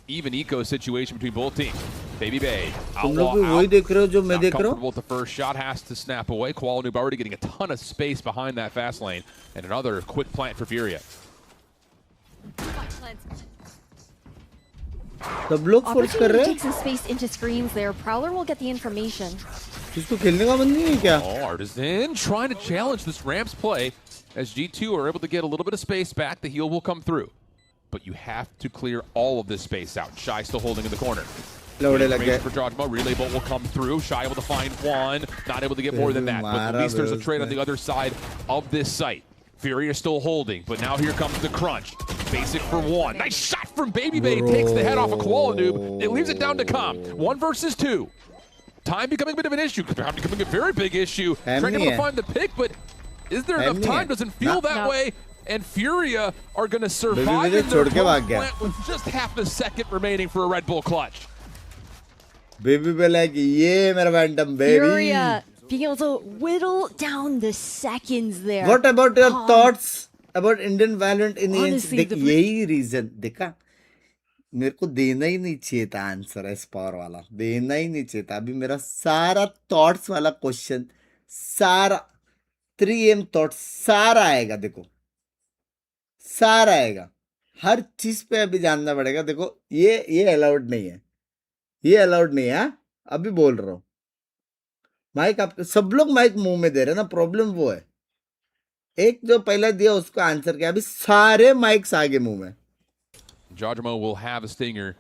even eco situation between both teams. Baby Bay, तुम लोग भी वही देख रहे हो जो मैं देख रहा हूँ. comfortable with the first shot, has to snap away. Koala Noob already getting a ton of space behind that fast lane, and another quick plant for Furia. सब लोग force कर रहे Opportunity to हैं. take some space into screens there. Prowler will get the information. इसको खेलने का मन नहीं है क्या? Oh, Artisan trying to challenge this ramps play as G2 are able to get a little bit of space back. The heal will come through. But you have to clear all of this space out. Shy still holding in the corner. लौड़े लग गए. For Jojmo, relay bolt will come through. Shy able to find one, not able to get more than that. But at least there's a trade on the other side of this site. Fury is still holding, but now here comes the crunch. Basic for one. Nice shot from Baby Bay. Takes the head off of Koalanoob. It leaves it down to Com. 1 versus 2. Time becoming a bit of an issue. Time becoming a very big issue. Trying to find the pick, but is there enough time? Doesn't feel that way. And Furia are going to survive in their plant with just half a second remaining for a Red Bull clutch. Baby be like, yeah, mera Phantom, baby. Furia being able to whittle down the seconds there. What about your thoughts about Indian Valorant in the end? Honestly, यही reason देखा मेरे को देना ही नहीं चाहिए था answer S power वाला देना ही नहीं चाहिए था अभी मेरा सारा थॉट्स वाला क्वेश्चन सारा 3M थॉट्स सारा आएगा देखो सारा आएगा हर चीज पे अभी जानना पड़ेगा देखो ये अलाउड नहीं है ये अलाउड नहीं है अभी बोल रहा हूँ माइक आप सब लोग माइक मुंह में दे रहे हैं ना प्रॉब्लम वो है एक जो पहला दिया उसको आंसर किया अभी सारे माइक्स आगे मुंह में Jojmo will have a stinger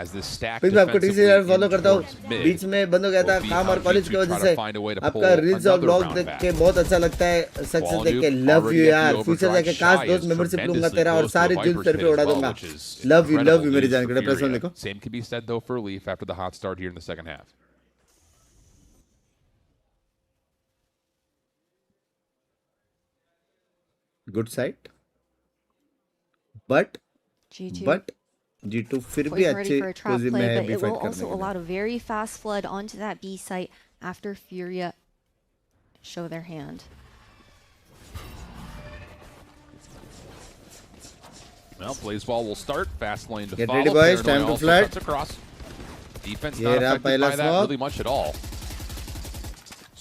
as this stack फिर मैं आपको टीसी यार फॉलो करता हूँ बीच में बंद हो गया था काम और कॉलेज की वजह से आपका रील्स और ब्लॉग देख के बहुत अच्छा लगता है सक्सेस देख के लव यू यार फ्यूचर जाके काश दोस्त मेंबरशिप लूंगा तेरा और सारे जुल्म तेरे पे उड़ा दूंगा लव यू मेरी जान के प्रेस लिखो Same can be said though for Leaf after the hot start here in the second half. Good side, but G2 फिर भी अच्छे पोजीशन में है बी फाइट करने के लिए. Allow a very fast flood onto that B site after Furia show their hand. Well, Blazeball will start. Fast lane to Get follow. ready, boys. Time to flood. Across. Defense not affected by that really much at all.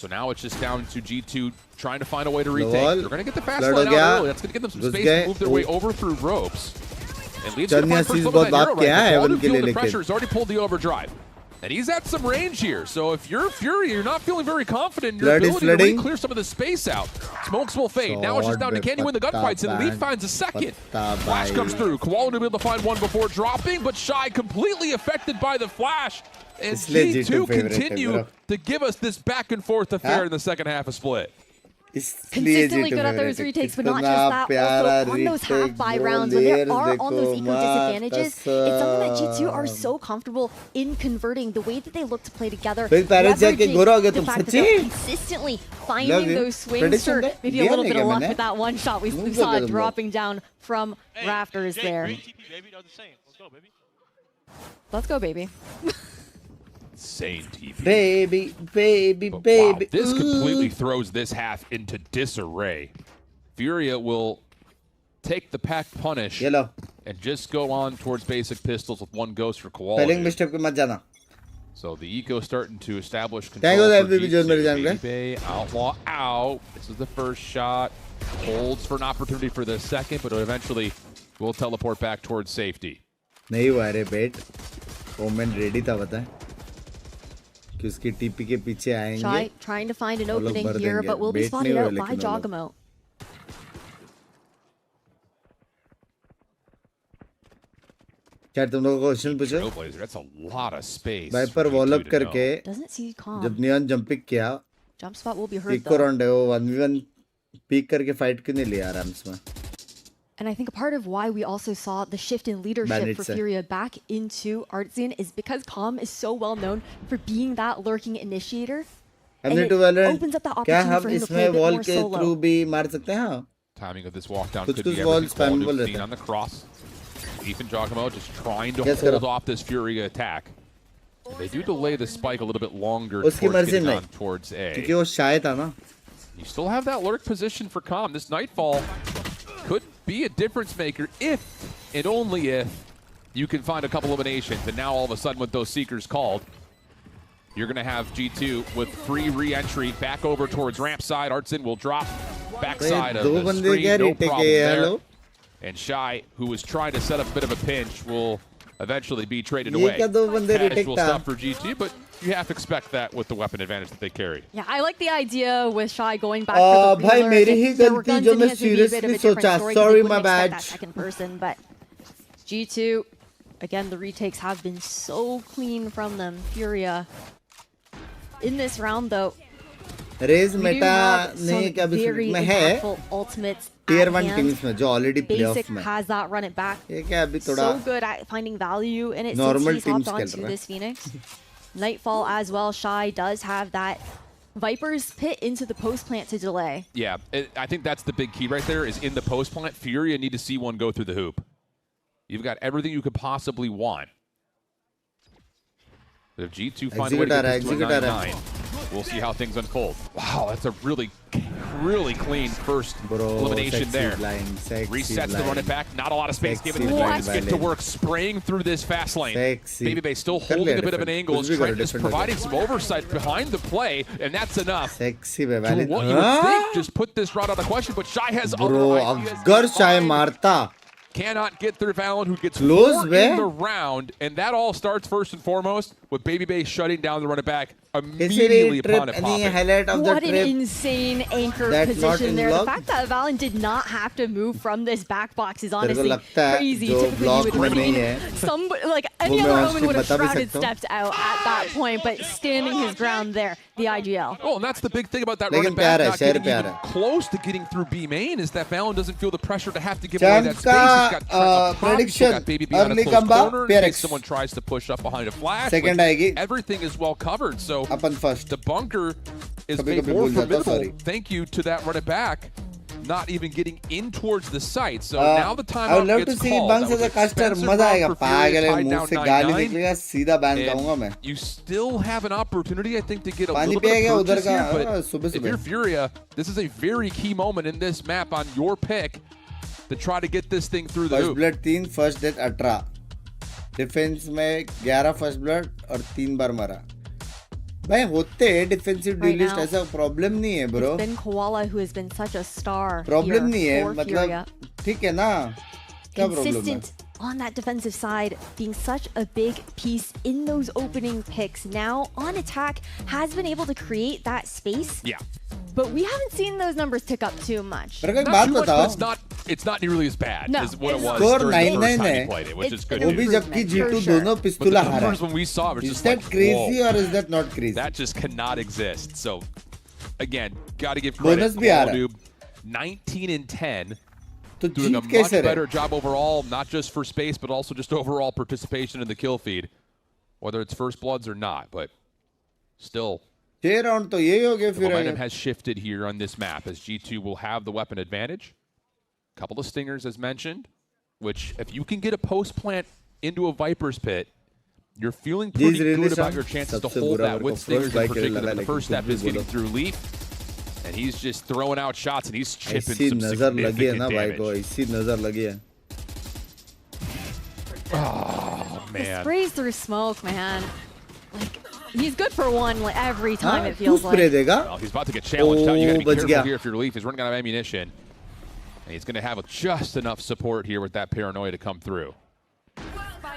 So now it's just down to G2 trying to find a way to retake. They're going to get the fast lane out early. That's going to give them some space to move their way over through ropes. And Leaf's going to find first look at that hero right. The pressure has already pulled the overdrive. And he's at some range here. So if you're Fury, you're not feeling very confident in your ability to really clear some of the space out. Smokes will fade. Now it's just down to can you win the gunfights, and Leaf finds a second. Flash comes through. Koala able to find one before dropping, but Shy completely affected by the flash. And G2 continue to give us this back and forth affair in the second half of Split. Consistently good at those retakes, but not just that, also on those half-buy rounds, when they are on those eco disadvantages, it's something that G2 are so comfortable in converting, the way that they look to play together, leveraging the fact that they're consistently finding those swings, or maybe a little bit of luck with that one shot we saw dropping down from rafters there. Let's go, baby. Insane TV. Baby. Wow, this completely throws this half into disarray. Furia will take the pack punish and just go on towards basic pistols with one ghost for Koala. So the eco starting to establish control for G2. Outlaw out. This is the first shot. Holds for an opportunity for the second, but eventually will teleport back towards safety. नहीं हुआ रे बेट women ready था पता है कि उसकी TP के पीछे आएंगे. Shy trying to find an opening here, but will be spotted out by Jogamo. क्या तुम लोगों को क्वेश्चन पूछो? That's a lot of space. Viper wall up करके जब नियॉन जंप पिक किया, jump spot will be heard. एक round है वो 1v1 पिक करके फाइट क्यों नहीं लिया आराम्स में? And I think a part of why we also saw the shift in leadership for Furia back into Artisan is because Calm is so well known for being that lurking initiator. And it opens up the opportunity for him to play a bit more solo. through भी मार सकते हैं? Timing of this walk down could be everything. Seen on the cross. Leaf and Jogamo just trying to hold off this Furia attack. And they do delay the spike a little bit longer towards getting on towards A. क्योंकि वो शाय था ना. You still have that lurk position for Calm. This Nightfall could be a difference maker if and only if you can find a couple eliminations. And now all of a sudden with those Seekers called, you're going to have G2 with free re-entry back over towards ramp side. Artsin will drop backside of the screen, no problem there. And Shy, who was trying to set up a bit of a pinch, will eventually be traded away. Casual stuff for G2, but you have to expect that with the weapon advantage that they carry. Yeah, I like the idea with Shy going back for the भाई मेरी ही गलती जो मैं seriously सोचा. Sorry, my bad. Second person, but G2 Again, the retakes have been so clean from them. FURA. In this round, though, Raze we do meta have ने some क्या very में है impactful ultimates Tier at 1 hand. teams में जो already playoff Basic में has that run it back. ये क्या अभी थोड़ा So good at finding value in it normal since he's hopped teams खेल onto रहा है this Phoenix. Nightfall as well. Shy does have that Viper's pit into the post plant to delay. Yeah, I think that's the big key right there is in the post plant, FURA need to see one go through the hoop. You've got everything you could possibly want. But if G2 find a way to get this to a 9-9, we'll see how things unfold. Wow, that's a really clean first elimination there. Resets to run it back. Not a lot of space given to the Binks. Get to work spraying through this fast lane. BabyBay still holding a bit of an angle as Trent is providing some oversight behind the play, and that's enough. Sexy To what you would think just put this route out of question, but Shy has other ideas. अगर Shy मारता Cannot get through Valen, who gets Close, 4 in the round, and that all starts first and foremost with BabyBay shutting down the run it back immediately upon it popping. highlight of What the an trip insane anchor That's not position there. The unlocked. fact that Valen did not have to move from this back box is तेरे को honestly लगता है crazy. जो Typically, block you में would नहीं have है seen somebody, like any वो मैं other honestly Omen would have बता भी shrouded सकता हूँ stepped out at that point, but standing his ground there, the IGL. Oh, and that's the big thing about that लेकिन running प्यार back है, not शेर getting प्यार even है। close to getting through B main is that Valen doesn't feel the pressure to have to give away that Champ space. He's got का Trent up top, he's prediction got BabyBay on a early close comeback corner in case PRX someone tries to push up behind a flash. Second but आएगी everything is well covered, so upon first the bunker is कभी made कभी more भूल जाता हूँ, formidable. sorry Thank you to that run it back. Not even getting in towards the site. So now the I would timeout love to gets see called. Binks That as was a caster expensive मजा round आएगा for FURA, पागल है tied मुंह down से गाली 9-9. निकलेगा सीधा ban करूंगा मैं You still have an opportunity, I think, to get a पानी little bit पिएगा of उधर purchase का here, but सुबह if you're सुबह FURA, this is a very key moment in this map on your pick to try to get this thing through the first hoop. Blood 3 first death 18 defence में 11 first blood और 3 बार मरा भाई होते हैं defensive dualist ऐसा problem नहीं है bro It's been Koala who has been such a star problem नहीं here है for मतलब FURA. ठीक है ना क्या प्रॉब्लम है Consistent on that defensive side, being such a big piece in those opening picks. Now on attack, has been able to create that space. Yeah. But we haven't seen those numbers tick up too much. मेरे को एक Not बात too much, बताओ but it's not nearly as bad No, as what it it's was Score during the first 9-9 time है। he played it, which is It's good been वो भी news. जबकि improvement, G2 for sure. दोनों But पिस्तूला the हारा numbers है when we saw it was is just that like, crazy whoa. or is that not crazy That just cannot exist. So, again, got to give Bonus credit. भी आ Koala रहा है। Noob, 19 and 10, तो doing a Jeet much कैसे रहे better job overall, not just for space, but also just overall participation in the kill feed, whether it's first bloods or not. But still, 6 round तो यही हो गए the फिर momentum has shifted here on this map as G2 will have the weapon advantage. Couple of stingers as mentioned, which if you can get a post plant into a Viper's pit, you're feeling pretty good about your chances to hold that with stingers in particular. The first step is getting through Leaf, and he's just throwing out shots and he's chipping ऐसी some नजर लगी है significant ना भाई को damage. ऐसी नजर लगी है Oh man. Sprays through smoke, man. Like, he's good for one like, every time हाँ it तू feels स्प्रे like. देगा Well, he's about to get challenged out. You got to be बच careful गया here if you're Leaf. He's running out of ammunition. And he's going to have just enough support here with that paranoia to come through.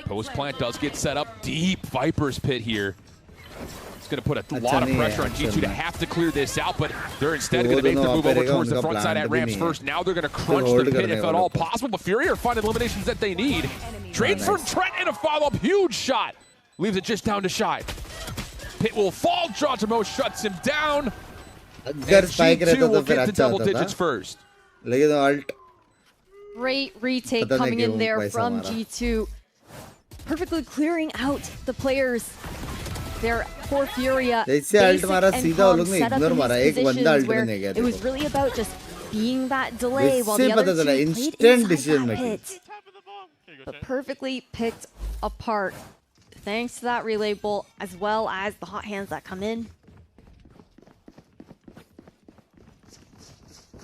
Post plant does get set up. Deep Viper's pit here. It's going to put a lot of pressure on G2 to have to clear this out, but they're instead going to make the move over towards the front side at ramps first. Now they're going to crunch the pit if at all possible, but FURA are finding eliminations that they need. Trades from Trent and a follow-up. Huge shot. Leaves it just down to Shy. Pit will fall. Jotamo shuts him down. And अगर spike G2 रहता तो will फिर get to अच्छा double होता digits था first. लेकिन alt Great retake पता नहीं coming in क्यों there वैसा from मारा। G2. Perfectly clearing out the players. They're for FURA. जैसे अल्ट Basic मारा and सीधा वो calm लोग ने set up इग्नोर in मारा these एक बंदा positions अल्ट where में नहीं गया it was देखो really about just being that delay while इससे the other पता चला team played instant inside decision that making pit. But perfectly picked apart. Thanks to that relay bolt as well as the hot hands that come in.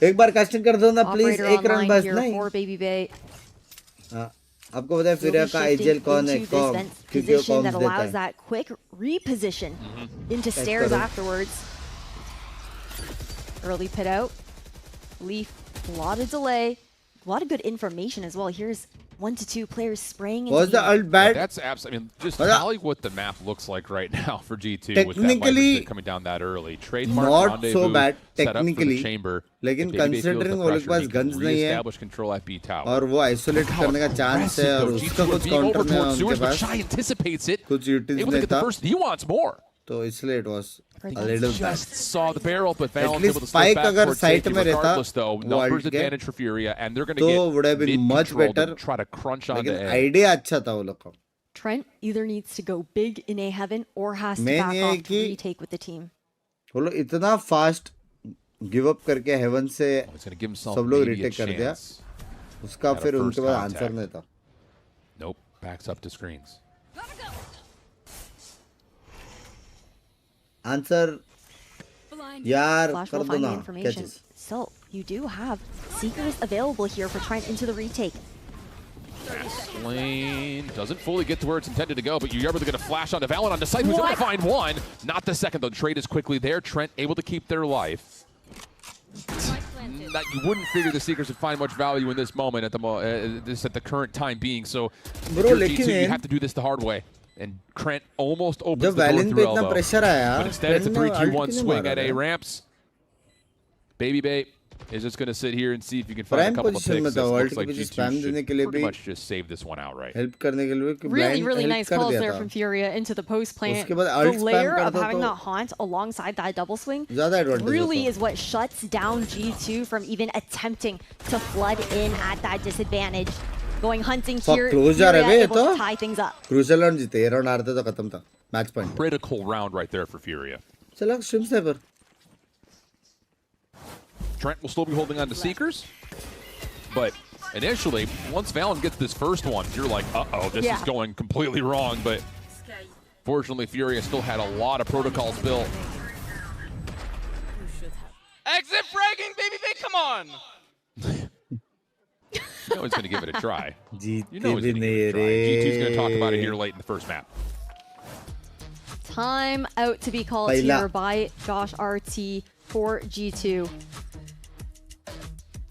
एक बार casting कर दो ना please Operator एक run online बस here नहीं for BabyBay. हाँ, आपको पता है Will फिर be का shifting आईजीएल कौन है into this कॉम vent क्योंकि वो position कॉम्स that देता allows है that quick reposition into stairs करो। afterwards. Early pit out. Leaf, a lot of delay, a lot of good information as well. Here's 1 to 2 players spraying into Was the ult bad? That's absolutely. I mean, just tally what the map looks like right now for G2 with that Technically, Viper coming down that early. Trademark not rendezvous so bad set up for the technically. chamber. लेकिन If Baby feels the considering वो लोग के pressure, pass he can guns नहीं है reestablish control at B tower. और वो isolate करने का chance है और उसका कुछ counter नहीं है उनके पास. Shy anticipates it. कुछ utils Able to नहीं get the था. first. He wants more. तो इसलिए it was a little bad. Just saw the barrel, but At Val's least able to Spike slip back अगर towards site safety में रहता, regardless though. वो Numbers ult के, advantage for Furia, and they're going to तो would have get been much mid-control better. to try to crunch on लेकिन the edge. idea अच्छा था वो लोग का. Trent either needs to go big in A heaven or has to Main back ये है off to कि retake with the team. वो लोग इतना fast give up करके heaven से He's going to give himself सब लोग maybe a retake कर दिया. chance. उसका at a फिर first उनके पास contact. आंसर नहीं था. Nope, backs up to screens. Answer यार Flash कर will दो find the ना. क्या information. चीज? So you do have Seekers available here for Trent into the retake. Lane doesn't fully get to where it's intended to go, but you're able to get a flash onto Valorant on the side, who's going to find one. Not the second, though. Trade is quickly there. Trent able to keep their life. That you wouldn't figure the Seekers would find much value in this moment at the current time being. So, if Bro, you're लेकिन G2, you have to do this the hard way. And Trent almost opens जब the door Valen पे through इतना elbow. pressure आया, But instead, it's a Trent ने 3-2-1 ult क्यों swing नहीं at मारा A था? ramps. Baby Bait is just going to sit here and see if you can find Prime a couple of position picks. में This था, ult looks के like पीछे G2 spam देने के लिए should pretty भी much just save this one outright. help करने के लिए कि Really, blind really help nice कर calls दिया there था. from Furia into the post plant. उसके बाद The ult spam layer of करता having तो that haunt alongside that double swing ज़्यादा advantage really होता. is what shuts down G2 from even attempting to flood in at that disadvantage. Going hunting Fuck, here, close जा रहे Furia बे able तो. to tie things up. Crucial round जीते, round हारते तो खत्म था. Match point. Critical round right there for Furia. चला stream sniper. Trent will still be holding on to Seekers, but initially, once Valen gets this first one, you're like, uh-oh, this is going completely wrong, but fortunately, Furia still had a lot of protocols built. Exit fragging, baby, come on! You know he's going to give it a try. जीते You know he's भी going to नहीं give it a try. G2's going to talk about it रे. here late in the first map. Time out to be called Baila. here by Josh RT for G2.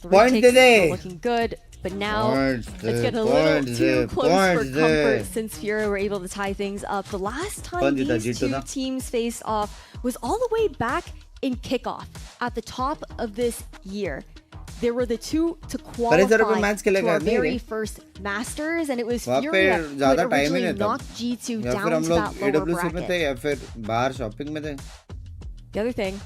The Point retakes today. are looking good, but now Points it's getting a there, little points too there, close for points there. comfort since Fury were able to tie things up. The last time Kौन जीता? these G2 two ना? teams faced off was all the way back in kickoff at the top of this year. There were the two to qualify match to खेलेगा our नहीं very रे? first Masters, and it was वहाँ पे Furia who had ज़्यादा time ही originally नहीं था. knocked G2 या फिर down हम to लोग that lower AWC में bracket. थे या फिर बाहर shopping में थे. The other thing,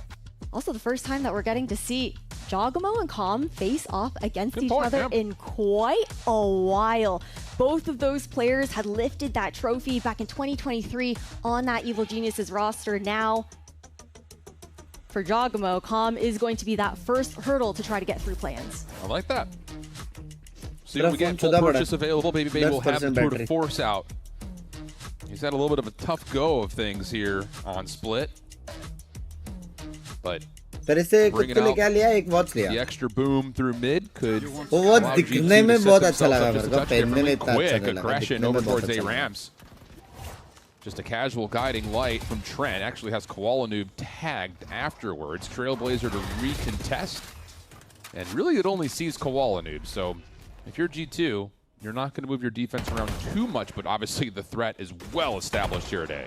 also the first time that we're getting to see Jogamo and Calm face off against each other in quite a while. Both of those players had lifted that trophy back in 2023 on that Evil Geniuses roster. Now, for Jogamo, Calm is going to be that first hurdle to try to get through plans. I like that. See what we get. Full purchase available. Baby Baby will have the tour de force out. He's had a little bit of a tough go of things here on Split. But फिर इसे bring it कुत्ते ने out. क्या लिया? एक watch लिया. The extra boom through mid could वो watch allow दिखने G2 में to set बहुत अच्छा themselves लगा up मेरे just a को. touch पहनने में differently. इतना अच्छा Quick नहीं लगा. aggression दिखने over में बहुत towards अच्छा A लगा. Rams. Just a casual guiding light from Trent. Actually has Koala Noob tagged afterwards. Trailblazer to recontest. And really it only sees Koala Noob. So if you're G2, you're not going to move your defense around too much, but obviously the threat is well established here at A.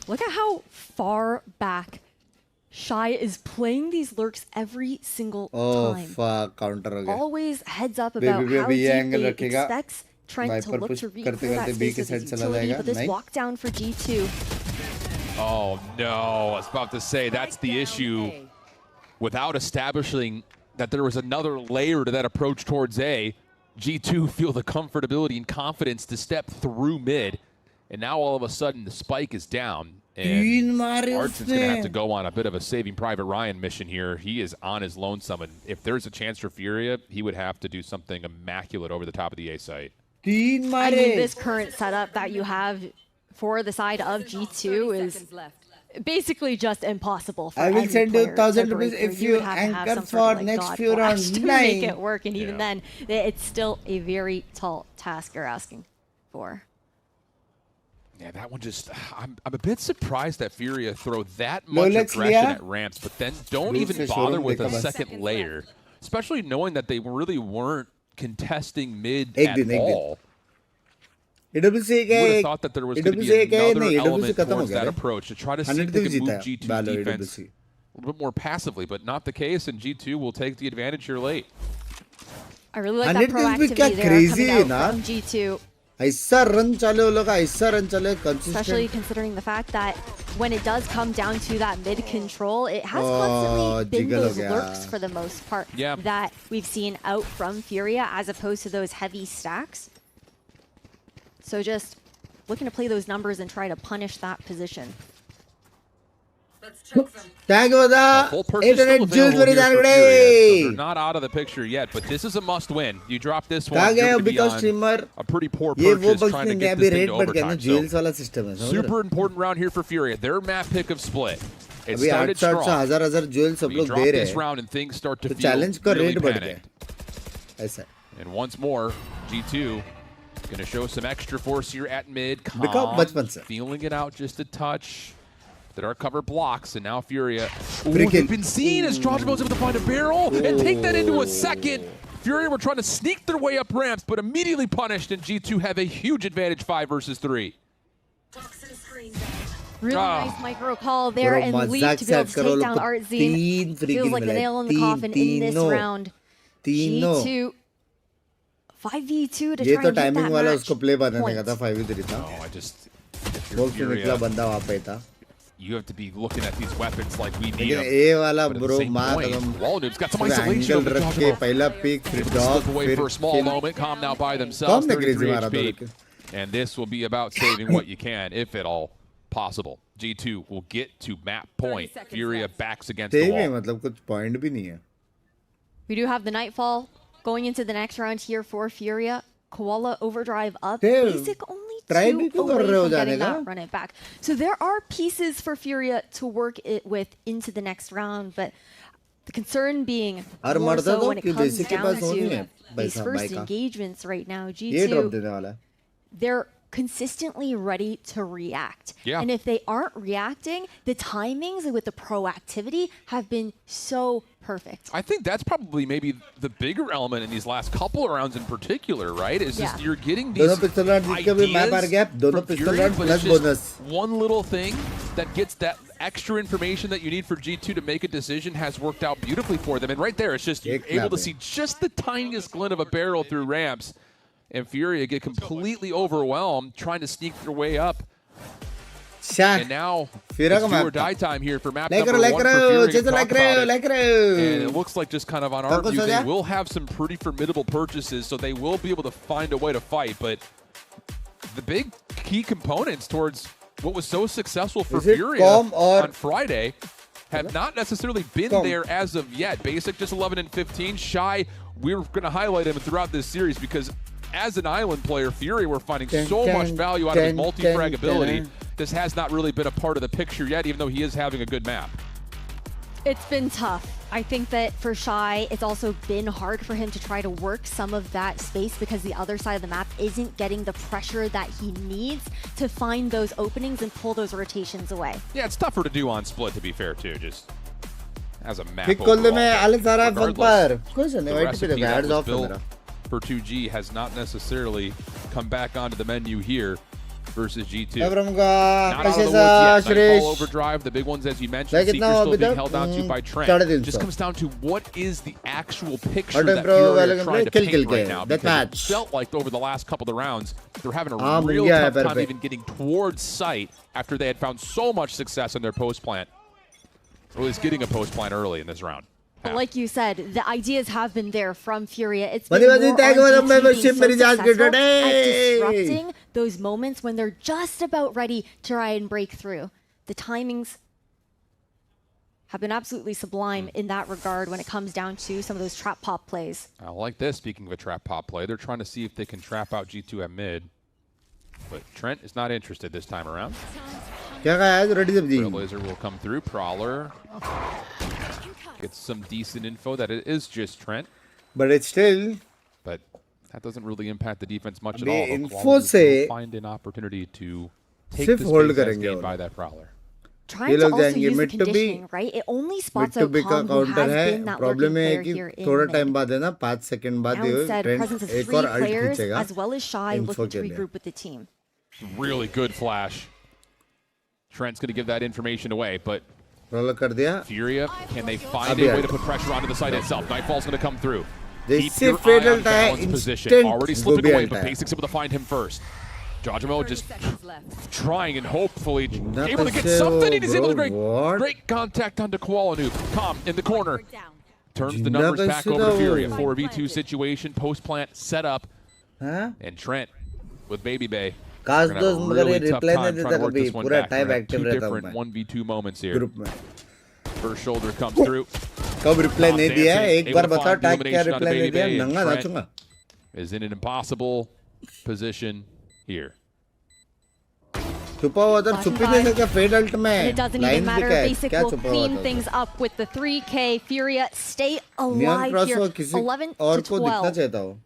Look at how far back Shy is playing these lurks every single Oh time. fuck, counter हो गया. Always heads up Baby about Baby how ये deep angle they रखेगा. expects Trent to Viper look push to read करते through that करते B space के with his side चला utility, जाएगा. but this Nice. walk down for G2. Oh no, I was about to say that's the issue. Without establishing that there was another layer to that approach towards A, G2 feel the comfortability and confidence to step through mid. And now all of a sudden the spike is down. And Archon's going to have to go on a bit of a Saving Private Ryan mission here. He is on his lonesome. And if there's a chance for Furia, he would have to do something immaculate over the top of the A site. I mean, this current setup that you have for the side of G2 is basically just impossible for I will any send you player 1,000 to break rupees through. if You you would have to have anchor some sort of, for like, next God few flash rounds. to Nine. make it work, and even then, it's still a very tall task you're asking for. Yeah, that one just, I'm a bit surprised that Furia throw that much Rolex aggression Leah? at ramps, but then don't Blue even fish bother showroom with a देखा बस. second layer. Especially knowing that they really weren't contesting mid at all. AWC You would have thought that there was going to be another element towards that approach to try to see if they can move G2's defense a little bit more passively, but not the case, and G2 will take the advantage here late. I really like that proactivity there coming out from G2. Especially considering the fact that when it does come down to that mid control, it has constantly been those lurks for the most part that we've seen out from Furia as opposed to those heavy stacks. So just looking to play those numbers and try to punish that position. Thank you, the full purchase still available here for Furia, so they're not out of the picture yet, but this is a must-win. You drop this one, you're going to be on a pretty poor purchase trying to get this thing to overtime. So, super important round here for Furia. Their map pick of Split. It started strong. You drop this round and things start to feel really panicked. And once more, G2 going to show some extra force here at mid. Calm, feeling it out just a touch. That our cover blocks, and now Furia. They've been seen as Strasbourg's able to find a barrel and take that into a second. Furia were trying to sneak their way up ramps, but immediately punished, and G2 have a huge advantage 5 versus 3. Really nice micro call there, and Leap to be able to take down Artzine. Feels like the nail in the coffin in this round. G2 5v2 to try and get that match point. No, I just... Furia, you have to be looking at these weapons like we need them. But at the same point, Walnoob's got some isolation over Slip away for a small moment. Calm now by themselves, 33 HP. And this will be about saving what you can, if at all possible. G2 will get to map point. Furia backs against the wall. We do have the Nightfall going into the next round here for Furia. Koala overdrive up. Basic only 2 away from getting that run it back. So there are pieces for Furia to work it with into the next round, but the concern being more so when it comes down to these first engagements right now. G2, they're consistently ready to react. And if they aren't reacting, the timings with the proactivity have been so perfect. I think that's probably maybe the bigger element in these last couple of rounds in particular, right? Is just you're getting these ideas from Furia, but it's just one little thing that gets that extra information that you need for G2 to make a decision has worked out beautifully for them. And right there, it's just you're able to see just the tiniest glint of a barrel through ramps. And Furia get completely overwhelmed trying to sneak their way up. And now it's do or die time here for map number 1 for Furia. And it looks like just kind of on our view, they will have some pretty formidable purchases, so they will be able to find a way to fight. But the big key components towards what was so successful for Furia on Friday have not necessarily been there as of yet. Basic just 11 and 15. Shy, we're going to highlight him throughout this series because as an island player, Furia were finding so much value out of his multi-frag ability. This has not really been a part of the picture yet, even though he is having a good map. It's been tough. I think that for Shy, it's also been hard for him to try to work some of that space because the other side of the map isn't getting the pressure that he needs to find those openings and pull those rotations away. Yeah, it's tougher to do on Split, to be fair, too. Just as a map overall. The recipe that was built for 2G has not necessarily come back onto the menu here versus G2. Not out of the woods yet. Nightfall overdrive, the big ones as you mentioned. Seeker still being held down to by Trent. Just comes down to what is the actual picture that Furia are trying to paint right now. Because it felt like over the last couple of rounds, they're having a real tough time even getting towards sight after they had found so much success in their post plant. Or at least getting a post plant early in this round. But like you said, the ideas have been there from Furia. It's been more on being so successful at disrupting those moments when they're just about ready to try and break through. The timings have been absolutely sublime in that regard when it comes down to some of those trap pop plays. I like this. Speaking of a trap pop play, they're trying to see if they can trap out G2 at mid. But Trent is not interested this time around. Trailblazer will come through. Prowler gets some decent info that it is just Trent. But it's still... But that doesn't really impact the defense much at all. Info से find an opportunity to take the space gained by that Prowler. trying to also use the conditioning, right? It only spots out Calm, who has been that lurking player here in थोड़ा mid. Time बाद है ना 5 second बाद Now ये instead, trend presence of एक 3 और alt players खींचेगा as well as Shy info looking to के लिए। regroup with the team. Really good flash. Trent's going to give that information away, but roll कर दिया Furia, can they find अभी a way आया। to put pressure onto the site itself? Nightfall's going to come through. Keep जैसे your eye फेडल on था Balance position. Instant Already वो slipping भी away, alt but है Basics able to find him first. Jajamo 30 just seconds left. trying and hopefully That able to get is something. so, And he's able to bro, what? great contact onto Koala Noob. Calm in the corner. Down. Turns the Jinda numbers back kaise over to tha Furia. wo? 4v2 situation, post plant set up, हाँ and Trent with Baby Bay. काश We're gonna दोस्त have a मगर ये really tough reply time नहीं trying देता to work कभी this one पूरा back. Time We're gonna have active two रहता हूँ different मैं 1v2 moments here. ग्रुप में First shoulder comes through. कब रिप्लाई नहीं दिया है एक Able बार to बता find the टैग क्या elimination on रिप्लाई नहीं Baby दिया Bay, and नंगा Trent नाचूंगा is in an impossible position here. छुपा हुआ था छुप ही नहीं सकता फेड अल्ट And में it doesn't लाइन even भी matter. क्या है Basic क्या will छुपा हुआ clean था things up with the 3K. Furia stay neon alive cross here. हुआ किसी 11 और to को दिखना 12. चाहिए था वो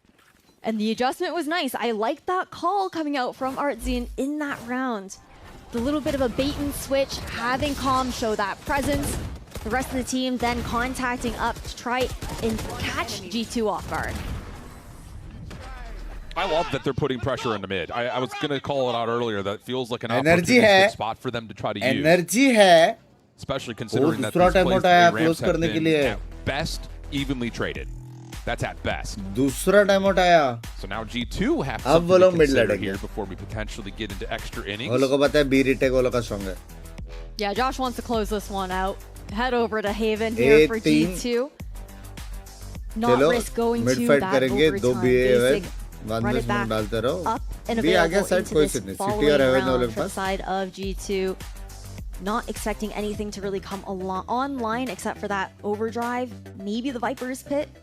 And the adjustment was nice. I like that call coming out from Artzine in that round. The little bit of a bait and switch, having Calm show that presence. The rest of the team then contacting up to try and catch G2 off guard. I love that they're putting pressure in the mid. I was going to call it out earlier. That feels like an Energy opportunistic है spot for them to try to use. Energy है Especially considering that दूसरा these time plays, उठाया the close ramps have करने के been लिए at best evenly traded. That's at best. दूसरा time उठाया So now G2 have अब वो something to लोग मिड consider लड़ेंगे here before we potentially get into extra innings. वो लोग को पता है बी रिटेक वो लोग का स्ट्रांग है Yeah, Josh wants to close this one out. Head over to Haven here for 18. G2. Not चलो risk going mid to fight that करेंगे दो overtime. बी Basic बाद run में it स्मोक back डालते रहो up and भी आ गया available side into कोई this सिट नहीं following सिटी और हेवन वाले round के from pass side of G2. Not expecting anything to really come online except for that overdrive. Maybe the Viper's pit.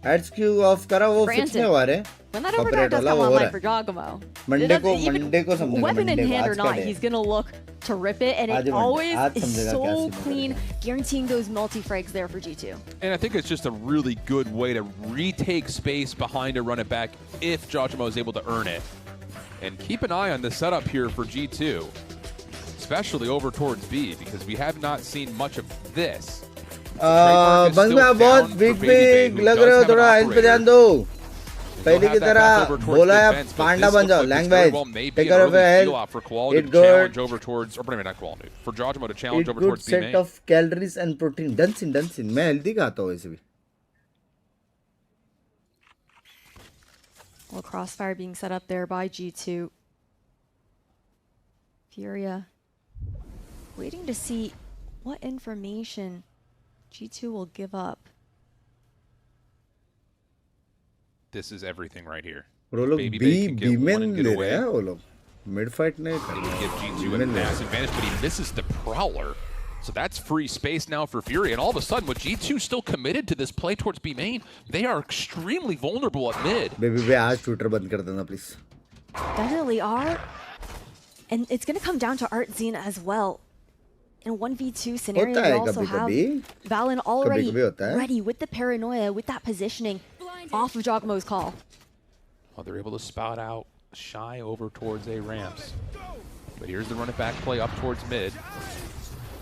एड्स क्यू ऑफ करा वो फिक्स Granted. नहीं हुआ रे When that Copyright overdrive does वाला come वो हो online रहा for है Giacomo, मंडे को समझेगा weapon in मंडे को hand or आज का not, day he's gonna look to rip it, and आज it मंडे, always आज is समझेगा क्या so सीन है clean, करेगा। guaranteeing those multi-frags there for G2. And I think it's just a really good way to retake space behind a run it back if Jajamo is able to earn it. And keep an eye on the setup here for G2, especially over towards B, because we have not seen much of this. बंद में आप बहुत big big लग रहे हो थोड़ा health पे ध्यान दो पहले की तरह बोला है पांडा बन जाओ language take care of health it good over towards, or not Koala, for Jajamo to challenge it over good towards B set main. Of calories and protein डंसिन मैं हेल्दी खाता हूँ वैसे भी Well, crossfire being set up there by G2. Furia waiting to see what information G2 will give up. This is everything right here. वो लोग Baby B Bay can B get में one and get ले away. रहे हैं वो लोग mid fight नहीं He कर can give G2 a Win there. massive advantage, but he misses the Prowler. So that's free space now for Fury. And all of a sudden, with G2 still committed to this play towards B main, they are extremely vulnerable at mid. Baby bay आज Twitter बंद कर देना please Definitely are. And it's going to come down to Artzine as well. In a 1v2 scenario, होता you है also have कभी-कभी Valen already कभी-कभी होता है ready with the paranoia, with that positioning off of Giacomo's call. Well, they're able to spout out Shy over towards A ramps. But here's the run it back play up towards mid.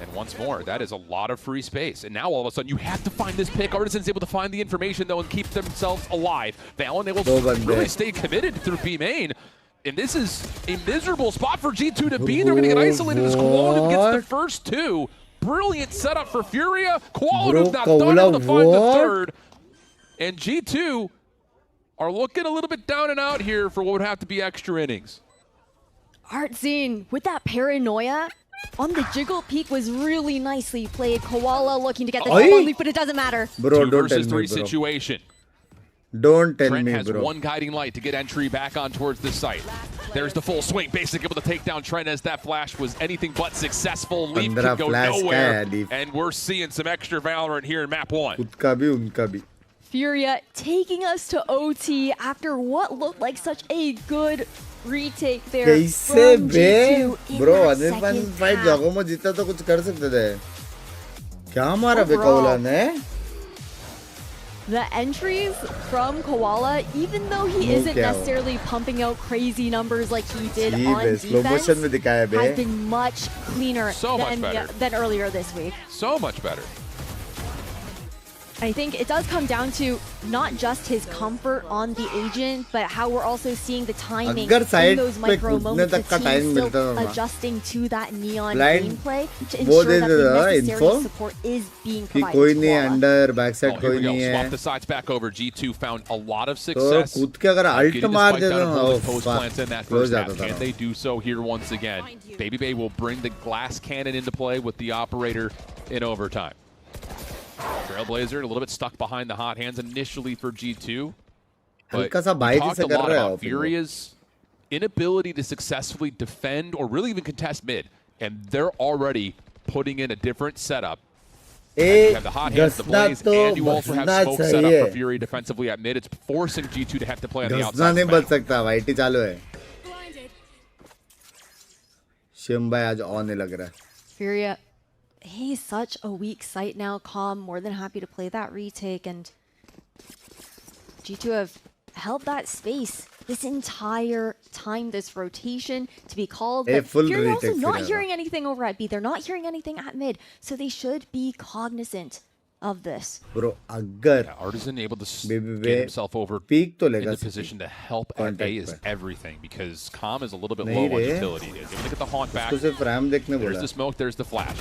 And once more, that is a lot of free space. And now all of a sudden, you have to find this pick. Artisan's able to find the information, though, and keep themselves alive. Valen able to really stay committed through B main. And this is a miserable spot for G2 to be. They're going to get isolated as Koala gets the first two. Brilliant setup for Furia. Koala not done able to find the third. And G2 are looking a little bit down and out here for what would have to be extra innings. Artzine with that paranoia on the jiggle peak was really nicely played. Koala looking to get the top on leaf, but it doesn't matter. Bro, 2 don't tell versus 3 me, bro. situation. Don't tell Trent me, has bro. one guiding light to get entry back on towards this site. There's the full swing. Basic able to take down Trent as that flash was anything but successful. Leap could go nowhere. And we're seeing some extra Valorant here in map 1. उसका भी उनका भी Furia taking us to OT after what looked like such a good retake there कैसे from Bay G2 in bro that Anirban second fight half. जगह में जीता तो कुछ कर सकते थे क्या मारा बे Overall, कौला ने The entries from Koala, even though he isn't necessarily pumping out crazy numbers like he did on defense, has been much cleaner than earlier this week. So much better. I think it does come down to not just his comfort on the agent, but how we're also seeing the timing in those micro moments. The team still adjusting to that neon gameplay to ensure that the necessary support is being provided to Koala. Here we go. Swap the sides back over. G2 found a lot of success. Post plants in that first half. Can they do so here once again? Baby Bay will bring the glass cannon into play with the operator in overtime. Trailblazer a little bit stuck behind the hot hands initially for G2. But we talked a lot about Furia's inability to successfully defend or really even contest mid. And they're already putting in a different setup. You have the hot hands, the blaze, and you also have smoke set up for Fury defensively at mid. It's forcing G2 to have to play on the outside. Furia, he's such a weak site now. Calm, more than happy to play that retake, and G2 have held that space this entire time, this rotation to be called. But Furia also not hearing anything over at B. They're not hearing anything at mid, so they should be cognizant of this. Bro, agar Artisan able to get himself over in the position to help at A is everything, because Calm is a little bit low on utility. He's able to get the haunt back. There's the smoke, there's the flash.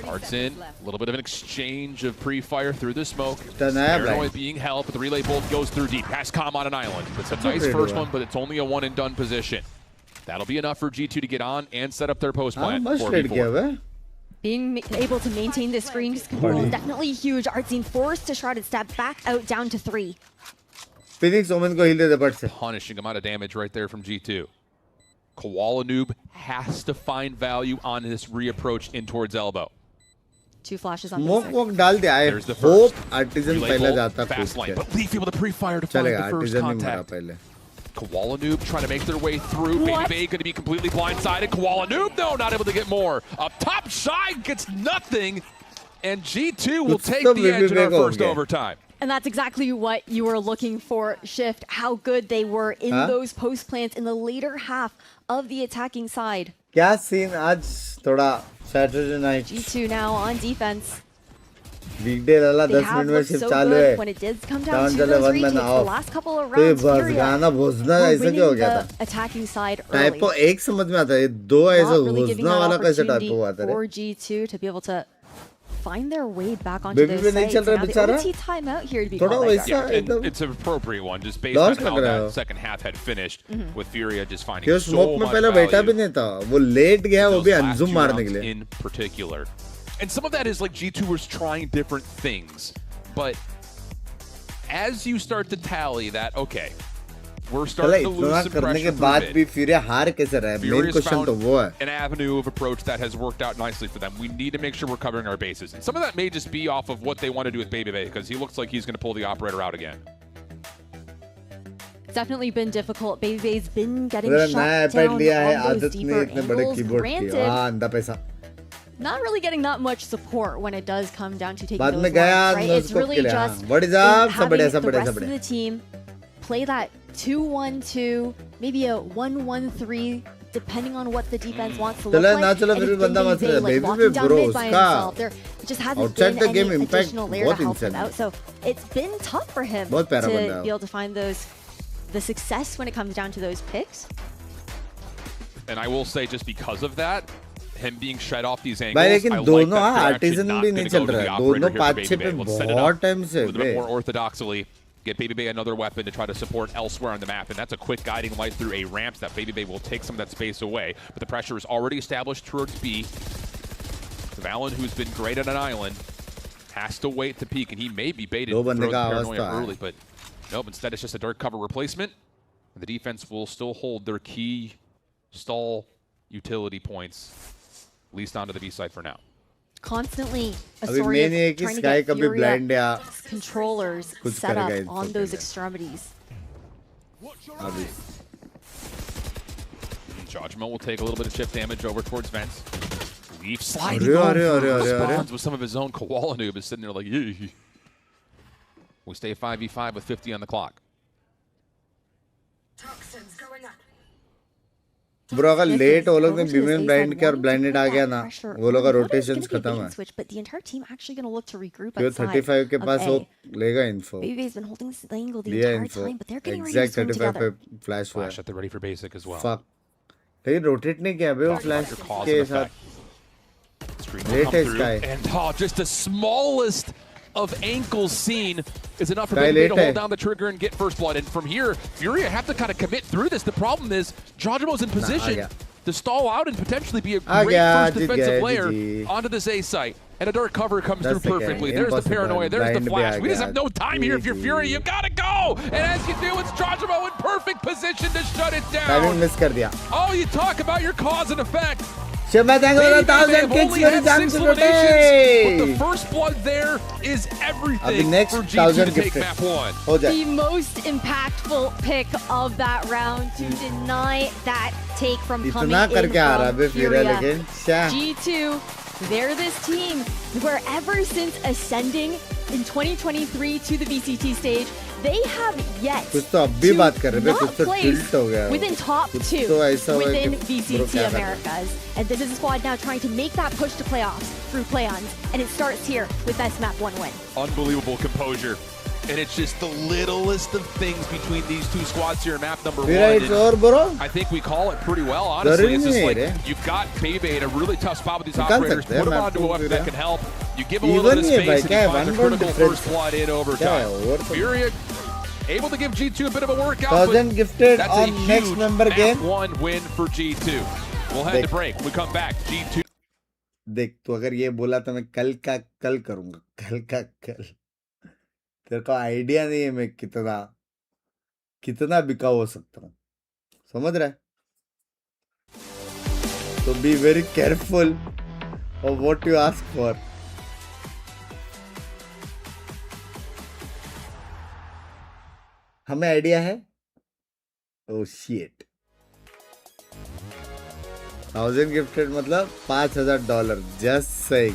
Artisan, a little bit of an exchange of pre-fire through the smoke. Paranoid being held, but the relay bolt goes through deep. Has Calm on an island. It's a nice first one, but it's only a one and done position. That'll be enough for G2 to get on and set up their post plan. Being able to maintain this screen control is definitely huge. Artsine forced to Shrouded step back out down to 3. Phoenix Omen ko heal de but punishing amount of damage right there from G2. Koala Noob has to find value on this reapproach in towards elbow. 2 flashes on smoke walk dal de. I hope Artisan pehla jata fast lane, but Leaf able to pre-fire to find the first contact. Koala Noob trying to make their way through. Baby Bay going to be completely blindsided. Koala Noob, no, not able to get more. Up top, Shy gets nothing. And G2 will take the edge in our first overtime. And that's exactly what you were looking for, Shift. How good they were in those post plants in the later half of the attacking side. Kya scene aaj thoda Saturday night. G2 now on defense. Weekday lala 10 minute mein shift chalu hai. When it did come down to those retakes, the last couple of rounds, Furia were winning the attacking side early. Typo ek samajh mein aata hai, do aisa ghusna wala kaise typo hua tha for G2 to be able to find their way back onto those sites. Now the OT timeout here to be called by yeah, it's an appropriate one, just based on how that second half had finished, with Furia just finding so much value in particular. And some of that is like G2 was trying different things, but as you start to tally that, okay, we're starting to lose some pressure through mid. Furia's found an avenue of approach that has worked out nicely for them. We need to make sure we're covering our bases. And some of that may just be off of what they want to do with Baby Bay, because he looks like he's going to pull the operator out again. It's definitely been difficult. Baby Bay's been getting shot down on those deeper angles. Granted, not really getting that much support when it does come down to taking those lines, right? It's really just having the rest of the team play that 2-1-2, maybe a 1-1-3, depending on what the defense wants to look like. And it's been like walking down mid by himself. There just hasn't been any additional layer to help him out. So it's been tough for him to be able to find the success when it comes down to those picks. And I will say, just because of that, him being shut off these angles, I like that Artisan not going to go to the operator here for Baby Bay. Let's set it up a little bit more orthodoxly. Get Baby Bay another weapon to try to support elsewhere on the map, and that's a quick guiding light through a ramp that Baby Bay will take some of that space away. But the pressure is already established towards B. Valen, who's been great at an island, has to wait to peek, and he may be baited throw the paranoia early, but nope, instead it's just a dark cover replacement. And the defense will still hold their key stall utility points, at least onto the B side for now. Constantly a story of trying to get Furia controllers set up on those extremities. Judgment will take a little bit of chip damage over towards Vents. Leaf sliding over spawns with some of his own. Koala Noob is sitting there like, yee. We stay 5v5 with 50 on the clock. Bro अगर late वो लोग ने बीमेन blind किया और blinded आ गया ना वो लोग का रोटेशंस खत्म है क्यों 35 के पास वो लेगा इन्फो लिया इन्फो एग्जैक्ट 35 पे फ्लैश हुआ Flash at the ready for basic as well. Fuck लेकिन रोटेट नहीं किया बे वो फ्लैश के साथ लेट है इसका And just the smallest of ankles seen is enough for them to hold down the trigger and get first blood. And from here, FURA have to kind of commit through this. The problem is, Jajimo's in position to stall out and potentially be a great first defensive player onto this A site. And a dark cover comes through perfectly. There's the paranoia, there's the flash. We just have no time here if you're FURA. You gotta go! And as you do, it's Jajimo in perfect position to shut it down. Miss कर दिया. Oh, you talk about your cause and effect. But the first blood there is everything next for G2 to take map 1. The most impactful pick of that round to deny that take from coming in from FURA. G2, they're this team where ever since ascending in 2023 to the VCT stage, they have yet to not place within top 2 within VCT Americas. And this is a squad now trying to make that push to playoffs through play-ons. And it starts here with best map 1 win. Unbelievable composure. And it's just the littlest of things between these two squads here in map number 1. I think we call it pretty well, honestly. It's just like, you've got Bebe in a really tough spot with these operators. Put them onto a weapon that can help. You give them a little bit of space and you find the critical first blood in overtime. FURA able to give G2 a bit of a workout. 1000 gifted on next member game. 1 win for G2. We'll head to break. We come back. G2. देख तो अगर ये बोला तो मैं कल का कल करूंगा कल का कल तेरे को आइडिया नहीं है मैं कितना बिका हो सकता हूँ समझ रहा है तो be very careful of what you ask for हमें आइडिया है ओह शिट 1000 गिफ्टेड मतलब $5000 जस्ट सही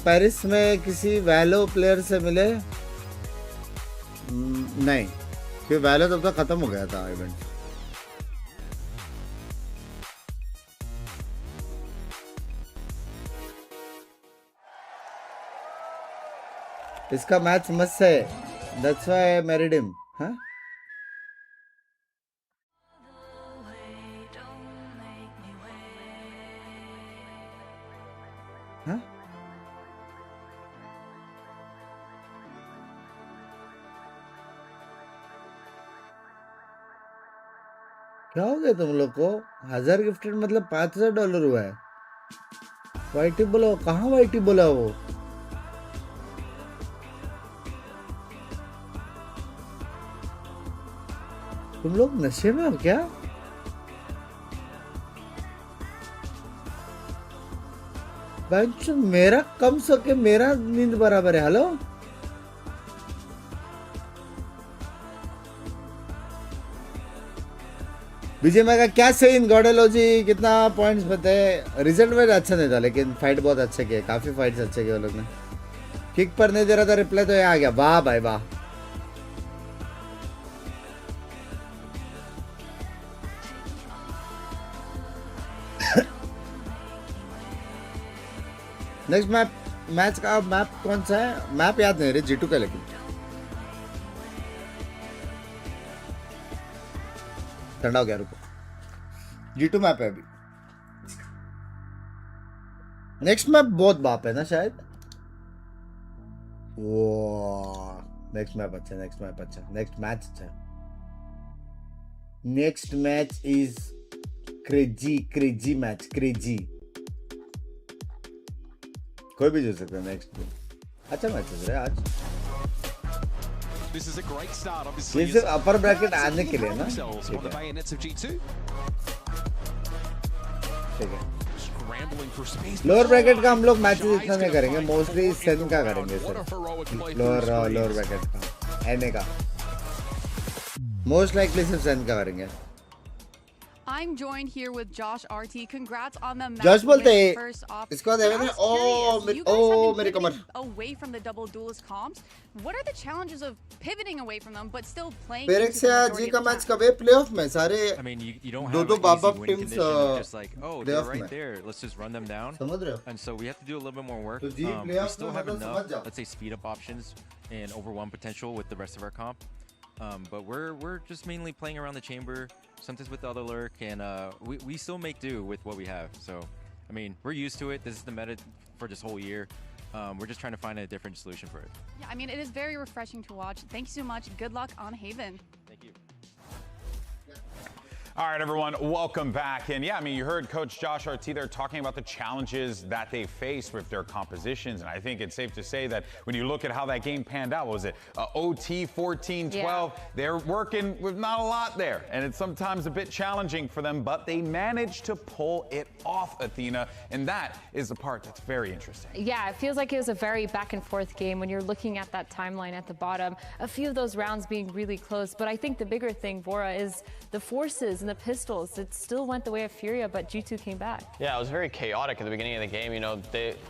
पेरिस में किसी वैलो प्लेयर से मिले नहीं क्योंकि वैलो तब तक खत्म हो गया था इवेंट इसका मैच मस्त है that's why I married him हाँ हाँ क्या हो गया तुम लोग को 1000 गिफ्टेड मतलब $5000 हुआ है वाईटी बोला कहाँ वाईटी बोला वो तुम लोग नशे में हो क्या मेरा कम सके मेरा नींद बराबर है हेलो विजय मैं का क्या सही इन गॉडेलॉजी कितना पॉइंट्स बताए रिजल्ट में अच्छा नहीं था लेकिन फाइट बहुत अच्छे किए काफी फाइट्स अच्छे किए वो लोग ने किक पर नहीं दे रहा था रिप्लाई तो ये आ गया वाह भाई वाह नेक्स्ट मैच का मैप कौन सा है मैप याद नहीं रे G2 का लेकिन ठंडा हो गया रुको G2 मैप है अभी नेक्स्ट मैप बहुत बाप है ना शायद वो नेक्स्ट मैप अच्छा next match is crazy match crazy कोई भी जीत सकता है नेक्स्ट में अच्छा मैच है आज ये सिर्फ अपर ब्रैकेट आने के लिए ना ठीक है लोअर ब्रैकेट का हम लोग मैचेस इतना नहीं करेंगे मोस्टली सेन का करेंगे सर लोअर ब्रैकेट का एनए का मोस्ट लाइकली सिर्फ सेन का करेंगे I'm joined here with Josh RT. Congrats on the match. Josh बोलते हैं first off. इसको देवे ना मेरी कमर away from the double duelist comps. What are the challenges of pivoting away from them but still playing? पेरेक्स या जी का match कब है प्लेऑफ में सारे I mean, you don't दो have दो an Baba easy win teams condition of just like, oh, they're playoff right में there. Let's just run them down. समझ रहे हो And so we have to do a little bit more work. तो जी We playoff still में have मतलब enough, समझ जाओ let's say, speed up options and overwhelm potential with the rest of our comp. But we're just mainly playing around the chamber, sometimes with the other lurk, and we still make do with what we have. So, I mean, we're used to it. This is the meta for this whole year. We're just trying to find a different solution for it. Yeah, I mean, it is very refreshing to watch. Thank you so much. Good luck on Haven. Thank you. All right, everyone, welcome back. And yeah, I mean, you heard Coach Josh RT there talking about the challenges that they face with their compositions. And I think it's safe to say that when you look at how that game panned out, what was it? OT 14-12. Yeah. They're working with not a lot there. And it's sometimes a bit challenging for them, but they managed to pull it off, Athena. And that is the part that's very interesting. Yeah, it feels like it was a very back and forth game when you're looking at that timeline at the bottom. A few of those rounds being really close. But I think the bigger thing, Vora, is the forces and the pistols. It still went the way of FURA, but G2 came back. Yeah, it was very chaotic at the beginning of the game. You know,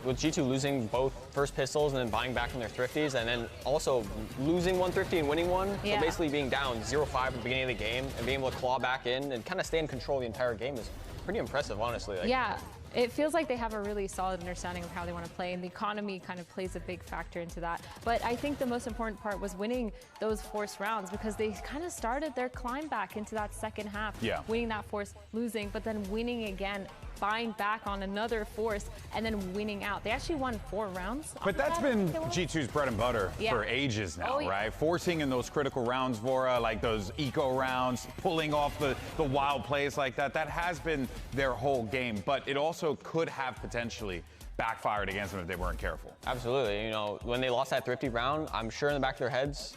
with G2 losing both first pistols and then buying back from their thrifties, and then also losing one thrifty and winning one. Yeah. So basically being down 0-5 at the beginning of the game and being able to claw back in and kind of stay in control the entire game is pretty impressive, honestly. Like, yeah. It feels like they have a really solid understanding of how they want to play, and the economy kind of plays a big factor into that. But I think the most important part was winning those forced rounds, because they kind of started their climb back into that second half, winning that force, losing, but then winning again, buying back on another force, and then winning out. They actually won 4 rounds. But that's been G2's bread and butter for ages now, right? Forcing in those critical rounds, Vora, like those eco rounds, pulling off the wild plays like that. That has been their whole game, but it also could have potentially backfired against them if they weren't careful. Absolutely. You know, when they lost that thrifty round, I'm sure in the back of their heads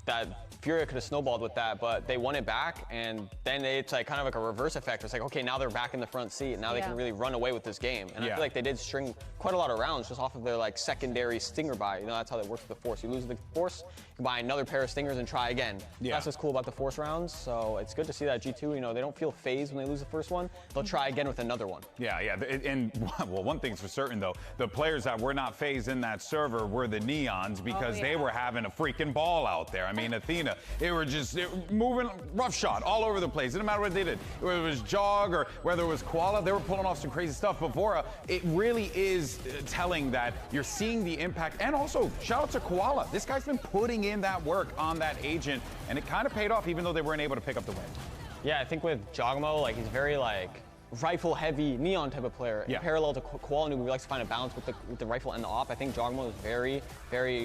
that FURA could have snowballed with that, but they won it back, and then it's like kind of like a reverse effect. It's like, okay, now they're back in the front seat, and now they can really run away with this game. And I feel like they did string quite a lot of rounds just off of their like secondary stinger buy. You know, that's how they work with the force. You lose the force, you buy another pair of stingers and try again. That's what's cool about the force rounds. So it's good to see that G2, you know, they don't feel phased when they lose the first one. They'll try again with another one. Yeah. And well, one thing's for certain though, the players that were not phased in that server were the Neons, because they were having a freaking ball out there. I mean, Athena, they were just moving roughshod all over the place. It didn't matter what they did. Whether it was Jog or whether it was Koala, they were pulling off some crazy stuff. But Vora, it really is telling that you're seeing the impact. And also, shout out to Koala. This guy's been putting in that work on that agent, and it kind of paid off even though they weren't able to pick up the win. Yeah, I think with Jogmo, like he's very like rifle heavy Neon type of player. In parallel to Koala, who likes to find a balance with the rifle and the op. I think Jogmo is very,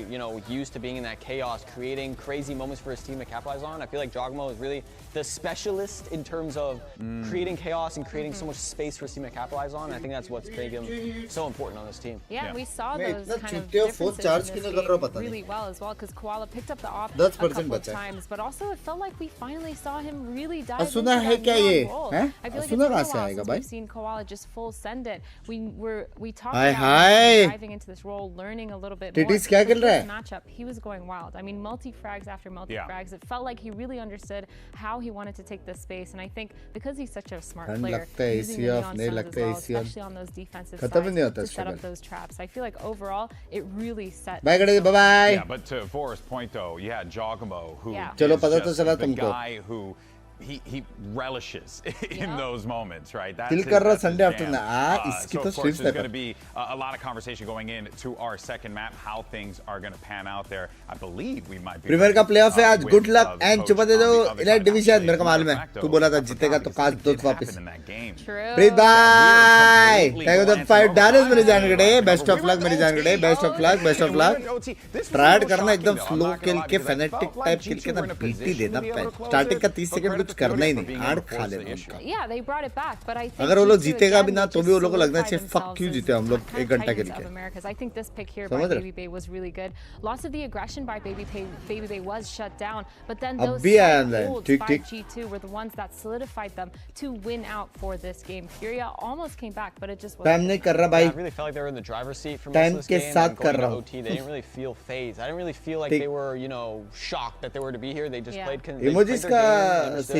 you know, used to being in that chaos, creating crazy moments for his team to capitalize on. I feel like Jogmo is really the specialist in terms of creating chaos and creating so much space for his team to capitalize on. I think that's what's made him so important on this team. Yeah, we saw those kind of differences in this game really well as well, because Koala picked up the op a couple of times, but also it felt like we finally saw him really dive into that Neon role. I feel like it's been a while since we've seen Koala just full send it. We talked about diving into this role, learning a little bit more. This matchup, he was going wild. I mean, multi-frags after multi-frags. It felt like he really understood how he wanted to take the space, and I think because he's such a smart player, using the Neon stuns as well, especially on those defensive sides, to set up those traps. I feel like overall, it really set. Bye-bye. Yeah, but to Vora's point though, you had Jogamo, who is just the guy who he relishes in those moments, right? That's Sunday afternoon. So of course there's going to be a lot of conversation going into our second map, how things are going to pan out there. I believe we might be premier का playoff है आज. Good luck and चुपा दे दो elite division. मेरे को मालूम है तू बोला था जीतेगा तो काश दोस्त वापस. प्रीत भाई थैंक यू $5 मेरी जान गड़े. बेस्ट ऑफ लक मेरी जान गड़े. Best of luck. ट्राई करना एकदम स्लो किल के फेनेटिक टाइप किल के ना पीटी देना. स्टार्टिंग का 30 सेकंड करना ही नहीं. आड़ खा लेना उनका. Yeah, they brought it back, but I think अगर वो लोग जीतेगा भी ना तो भी वो लोग को लगना चाहिए fuck क्यों जीते हम लोग 1 घंटा के लिए. I think this pick here by Baby Bay was really good. Lots of the aggression by Baby Bay was shut down, but then those holds by G2 were the ones that solidified them to win out for this game. FURA almost came back, but it just wasn't. Time नहीं कर रहा भाई. I really felt like they were in the driver's seat for most of this game. साथ कर रहा हूं. They didn't really feel phased. I didn't really feel like they were, you know, shocked that they were to be here. They just played. Emojis का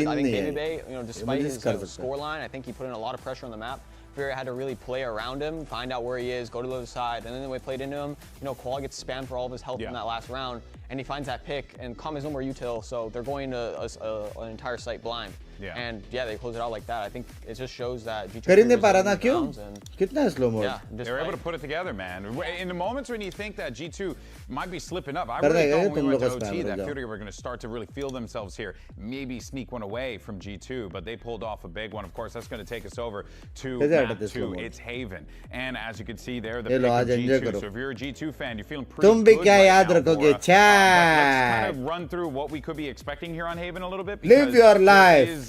good. I think नहीं Baby है। Bay, you know, despite ये his मदद कर सकता है। scoreline, I think he put in a lot of pressure on the map. FURA had to really play around him, find out where he is, go to the other side, and then we played into him. You know, Koala gets spammed for all of his health in that last round, and he finds that pick, and Calm is no more util, so they're going to an entire site blind. Yeah. And yeah, they close it out like that. I think it just shows that G2 कर ही नहीं पा रहा ना rounds क्यों? and कितना है slow mode? yeah, They were able to put it together, man. In the moments when you think that G2 might be slipping up, I कर really देगा thought ये when we तुम went लोग to का OT spam that हो जाओ। FURA were going to start to really feel themselves here, maybe sneak one away from G2, but they pulled off a big one. Of course, that's going to take us over to कैसे map हटाते slow 2. mode? It's Haven. And as you can see there, the ये pick low, of आज enjoy G2. करो। So if you're a G2 fan, you're feeling pretty तुम भी good क्या right याद now, रखोगे? Fora. But let's kind Chat. of run through what we could be expecting here on Haven a little bit. Live because your there life.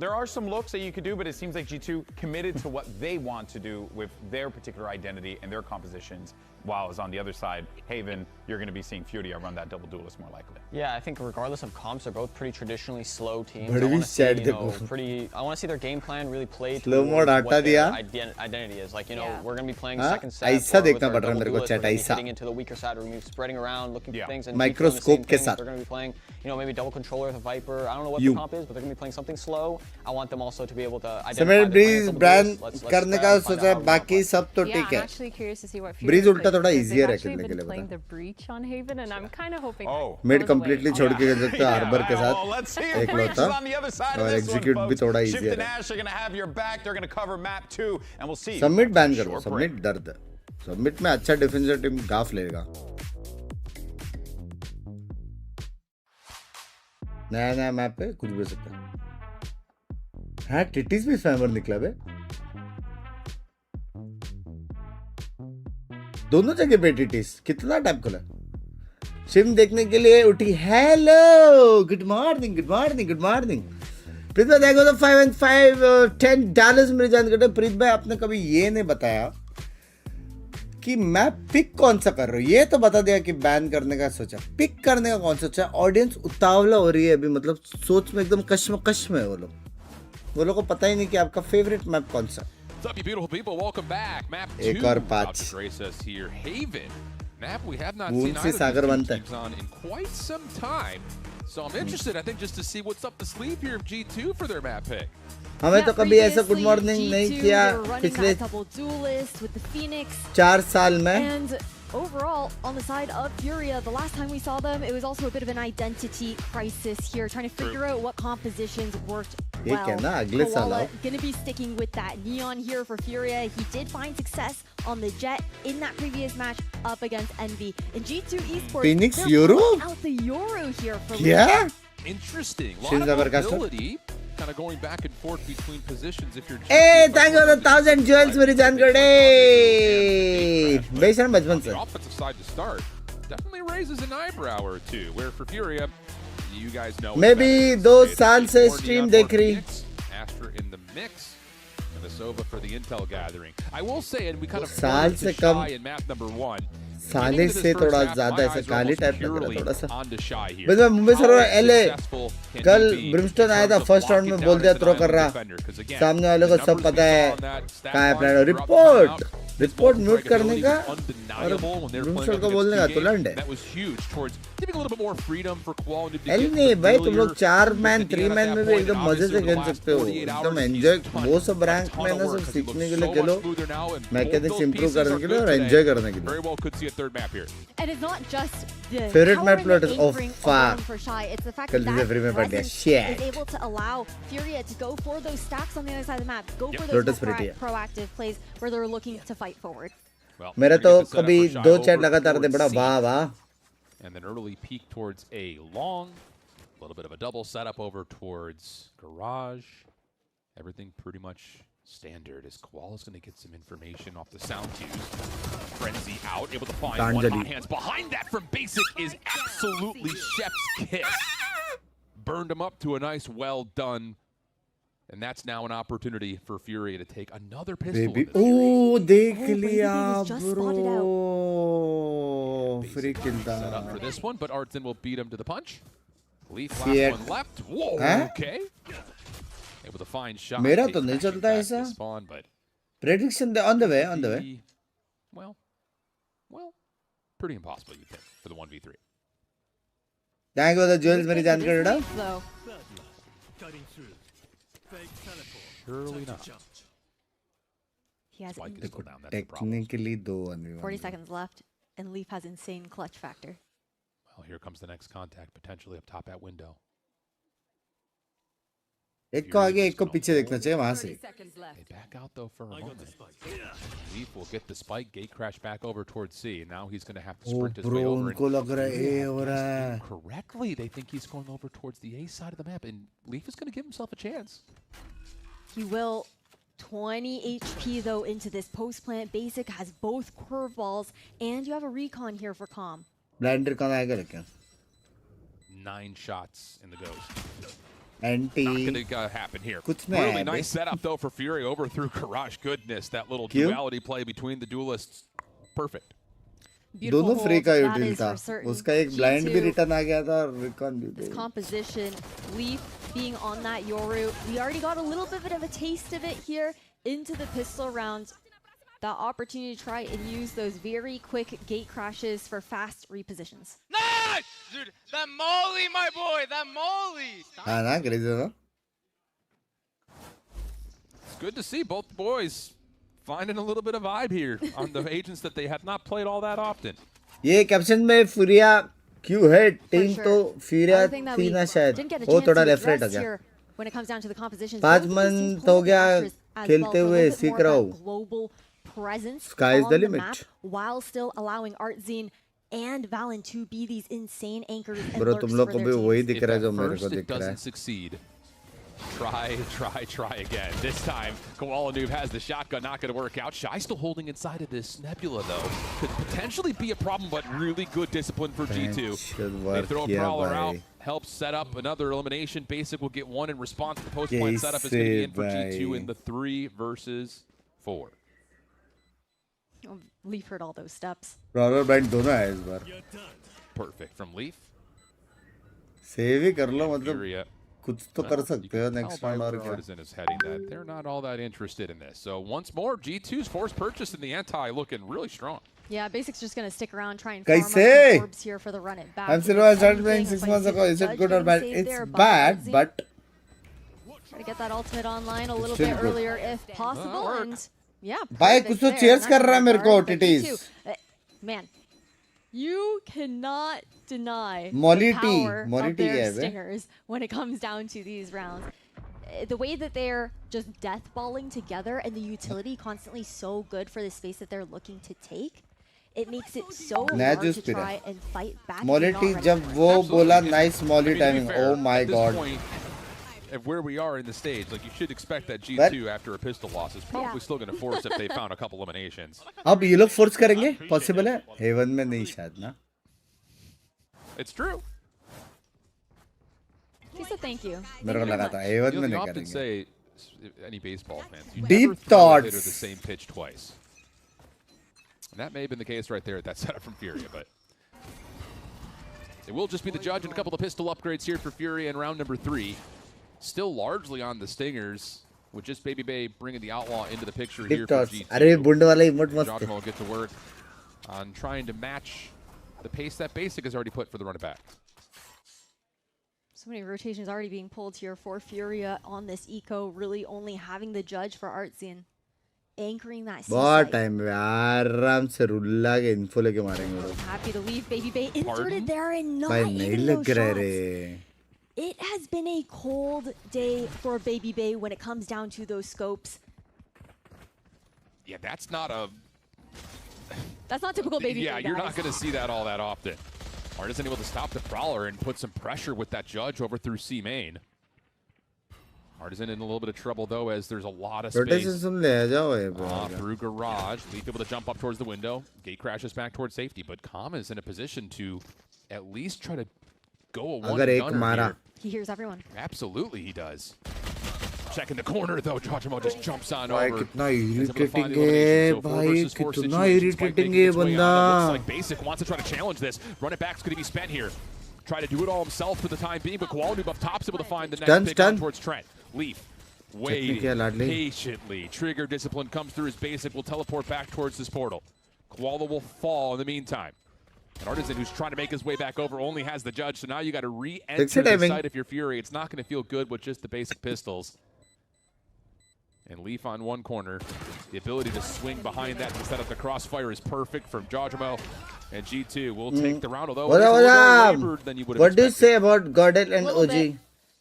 there are some looks that you could do, but it seems like G2 committed to what they want to do with their particular identity and their compositions. While it's on the other side, Haven, you're going to be seeing FURA run that double duelist more likely. yeah, I think regardless of comps, they're both pretty traditionally slow teams. बड़ी I भी want to see, sad you know, देखो। I want to see their game plan really play Slow towards mode हटा what दिया। their identity is. Like, you know, Yeah. we're going to be playing हाँ, second set. ऐसा with देखना our पड़ रहा है double मेरे को, duelist, we're chat, gonna be ऐसा। hitting into the weaker side, we're going to be spreading around, looking for things. And Microscope के साथ। they're going to be playing, you know, maybe double controller with a Viper. I don't know what You. the comp is, but they're going to be playing something slow. I want them also to be able to identify समय the Breeze double ब्रांड duelist. Let's करने grab का and find सोचा out how we wanna बाकी play. सब तो Yeah, ठीक I'm है। actually curious to see what Breeze Fury उल्टा plays, थोड़ा because easier है they've actually खेलने के been लिए playing बता। the breach on Haven, and I'm kind of hoping Oh. Mid goes away. Completely छोड़ के खेल सकते हो आर्बर के Well, साथ let's see if एक Breach लौता is on the other side of और this one, एग्जीक्यूट भी folks. थोड़ा Shift इजियर and है। Ash are going to have your back. They're going to cover map 2, and we'll see. Submit ban after a कर दो, short break. Submit दर्द है। Submit में अच्छा डिफेंसिव टीम गाफ लेगा। नया नया मैप पे कुछ भी हो सकता है। हाँ, टिटीज भी स्पैमर निकला बे। दोनों जगह पे टिटीज कितना टाइप खुला। सिम देखने के लिए उठी। Hello, good morning, good morning, good morning. Preet भाई देखो तो 5 and 5 $10 मेरी जान कटे। प्रीत भाई आपने कभी ये नहीं बताया कि मैं पिक कौन सा कर रहा हूँ। ये तो बता दिया कि बैन करने का सोचा, पिक करने का कौन सोचा। ऑडियंस उतावला हो रही है अभी, मतलब सोच में एकदम कश्मकश में है वो लोग को पता ही नहीं कि आपका फेवरेट मैप कौन सा। What's up, you beautiful people? Welcome back. Map 2 एक और about patch। to grace us here. Haven. Map we have not Moon seen से either सागर of these बनता है। teams on in quite some time. So I'm interested, I think, just to see what's up the sleeve here of G2 for their map pick. हमें तो कभी ऐसा good Previously, morning नहीं G2, किया they were running पिछले that double duelist with the Phoenix. 4 साल में। And overall, on the side of FURA, the last time we saw them, it was also a bit of an identity crisis here, trying to figure out what compositions worked ये well. क्या ना अगले साल Koala आओ। gonna be sticking with that neon here for FURA. He did find success on the Jet in that previous match up against Envy. In G2 Esports, Phoenix they're Euro? pulling out the Euro here for क्या? Interesting. A Shin lot of Zabarkasov? mobility, kind of going back and forth between positions if you're A thank you for 1000 jewels मेरी जान कटे। बेशरम बचपन से। The offensive side to start definitely raises an eyebrow or two. Where for FURA, you guys know. मैं भी 2 साल से स्ट्रीम देख रही। Astra in the mix, and the Sova for the intel gathering. I will say, and we kind of साल flirted से to come- Shy in map number 1. साले से थोड़ा ज्यादा ऐसा काली टाइप लग रहा थोड़ा सा। On to Shy here. बस मैं मुंबई से रहा How एलए successful can कल he be ब्रिमस्टोन in आया था terms of first round locking में down बोल दिया as an थ्रो कर island रहा। defender? 'Cause again, सामने वाले को the सब numbers पता we है saw on that stat कहाँ है line plan. were up and report out. Report His mute करने का breakability was और undeniable when they were Brimstone playing को up बोलने का against तो T-Game. लंड है। That was huge towards giving a little bit more freedom for Quality to L get नहीं भाई, तुम familiar लोग 4 with man the 3 DM man at में that भी point. एकदम And मजे से obviously खेल over the सकते हो। last 48 एकदम hours, एंजॉय he's done वो सब a रैंक ton में of ना work सब 'cause he सीखने looks के लिए so Khelo, much smoother now, and both mechanics those improve pieces करने are के लिए good और today. एंजॉय करने के लिए। Very well could see a third map here. And it's not just the Favorite power map and plot the is- oh, anchoring fuck. alone for Shy. It's the fact कल that से free में that पड़ गया। presence Shit. is able to allow FURA to go for those stacks on the other side of the map, go Yep. for those Lotus more pretty है। proactive plays where they're looking to fight forward. Well, मेरा we're तो gonna get the setup कभी for Shy 2 over chat लगातार थे towards बड़ा C. वाह वाह। And then early peek towards A long. A little bit of a double setup over towards Garage. Everything pretty much standard as Koala's going to get some information off the sound cues. Frenzy out, able to find one hot hands. Behind that from Basic is absolutely Chef's kiss. Burned him up to a nice, well done. And that's now an opportunity for FURA to take another pistol. Baby in this series. ओ देख Oh, लिया Baby was just spotted bro. Free kill था। Set up for this one, but Artson will beat him to the punch. Leaf Shit. last one left. Whoa, Huh? okay. Able to find shot. मेरा Take तो नहीं action चलता back ऐसा। to spawn, but prediction on the way on the way. well, pretty impossible you think for the 1v3. Thank you for the jewels मेरी जान कटे। Though, Surely not. He has Spike is still down. That's the problem. Technically, 2-1v1. 40 seconds left, and Leaf has insane clutch factor. Well, here comes the next contact, potentially up top at window. एक को आगे एक को पीछे देखना चाहिए वहां से. They back out though for a moment. Leaf will get the spike, gate crash back over towards C. Now he's going to have to sprint his way over. उनको लग रहा है A हो रहा है. Correctly, they think he's going over towards the A side of the map, and Leaf is going to give himself a chance. He will. 20 HP though into this post plant. Basic has both curveballs, and you have a recon here for Calm. Blind recon आएगा लेकिन. 9 shots in the ghost. Anti. Not going to happen here. कुछ नहीं Really nice setup though for Fury. Overthrew Courage. Goodness, that little duality play between the duelists. Perfect. दोनों free का यूटिल था. उसका एक blind भी रिटर्न आ गया था और रिकॉन भी. This composition, Leaf being on that Yoru, we already got a little bit of a taste of it here into the pistol rounds. That opportunity to try and use those very quick gate crashes for fast repositions. Nice! Dude, that molly, my boy, that molly! हाँ ना crazy ना. It's good to see both boys finding a little bit of vibe here on the agents that they have not played all that often. ये caption में फुरिया क्यों है? Team तो फुरिया थी ना शायद. वो थोड़ा लेफ्ट राइट हो गया. When it comes down to the compositions, 5 month हो गया खेलते हुए सीख रहा हूँ. Sky is the limit. While still allowing ArtZine and Valen to be these insane anchors and Bro, lurks तुम लोग for को their भी वही teams. दिख रहा है जो मेरे को दिख रहा है. Doesn't succeed. Try again. This time, Koala Noob has the shotgun, not going to work out. Shy still holding inside of this Nebula, though. Could potentially be a problem, but really good discipline for G2. They throw a Prowler out, helps set up another elimination. Basic will get one in response. The post-point setup is going to be in for G2 in the 3 versus 4. Oh, Leaf heard all those steps. Prowler blind दोनों है इस बार. Perfect from Leaf. Save ही कर लो मतलब. कुछ तो कर सकते हो next round और क्या. Artisan is heading that. They're not all that interested in this. So once more, G2's forced purchase in the anti looking really strong. Yeah, Basic's just going to stick around, try and farm up some orbs here for the run it back. I'm still I started playing 6 months ago. Is it good or bad? It's bad, but try to get that ultimate online a little bit earlier if possible. And yeah, भाई कुछ तो cheers कर रहा है मेरे को TTs. Man, you cannot deny Molly the power Molly of their stingers when it comes down to these rounds. The way that they're just death balling together and the utility constantly so good for the space that they're looking to take, it makes it so hard to try and fight back. Molly जब वो बोला nice Molly timing. Oh my god. Of where we are in the stage, like you should expect that G2 after a pistol loss is probably still going to force if they found a couple eliminations. अब ये लोग force करेंगे? Possible है? Heaven में नहीं शायद ना. It's true. He said thank you. मेरे को लगा था Heaven में नहीं often करेंगे. say any baseball fans, you Deep never throw a hitter thoughts. the same pitch twice. And that may have been the case right there at that setup from Furia, but it will just be the judge and a couple of pistol upgrades here for Furia in round number 3. Still largely on the Stingers, with just Baby Bay bringing the Outlaw into the picture here for G2. अरे बुंड वाला emote मस्त है. Joshua will get to work on trying to match the pace that Basic has already put for the run it back. So many rotations already being pulled here for Furia on this eco, really only having the judge for ArtZine. Anchoring that बहुत time है आराम से रुल्ला के info लेके मारेंगे लोग. Happy to leave Baby Bay inserted there and not भाई नहीं even लग those रहा shots. रे. It has been a cold day for Baby Bay when it comes down to those scopes. Yeah, that's not a... That's not typical Baby Bay, Yeah, you're not going to see that all that often. Artisan able to stop the Prowler and put some pressure with that judge over through C main. Artisan in a little bit of trouble, though, as there's a lot of space. Through Garage. Leaf able to jump up towards the window. Gate crashes back towards safety, but Kama is in a position to at least try to go a one-gunner here. He hears everyone. Absolutely he does. Checking the corner, though. Jajamo just jumps on over. कितना irritating है भाई, कितना irritating है बंदा. Looks like Basic wants to try to challenge this. Run it back's going to be spent here. Try to do it all himself for the time being, but Koala Noob up top's able to find the next pick on towards Trent. Leaf waiting patiently. Trigger discipline comes through his Basic. Will teleport back towards this portal. Koala will fall in the meantime. And Artisan, who's trying to make his way back over, only has the judge. So now you got to re-enter the site if you're Fury. It's not going to feel good with just the basic pistols. And Leaf on one corner. The ability to swing behind that to set up the crossfire is perfect from Jojimo. And G2 will take the round, although it's a little more labored than you would have What do you expected. say about Godel and OG?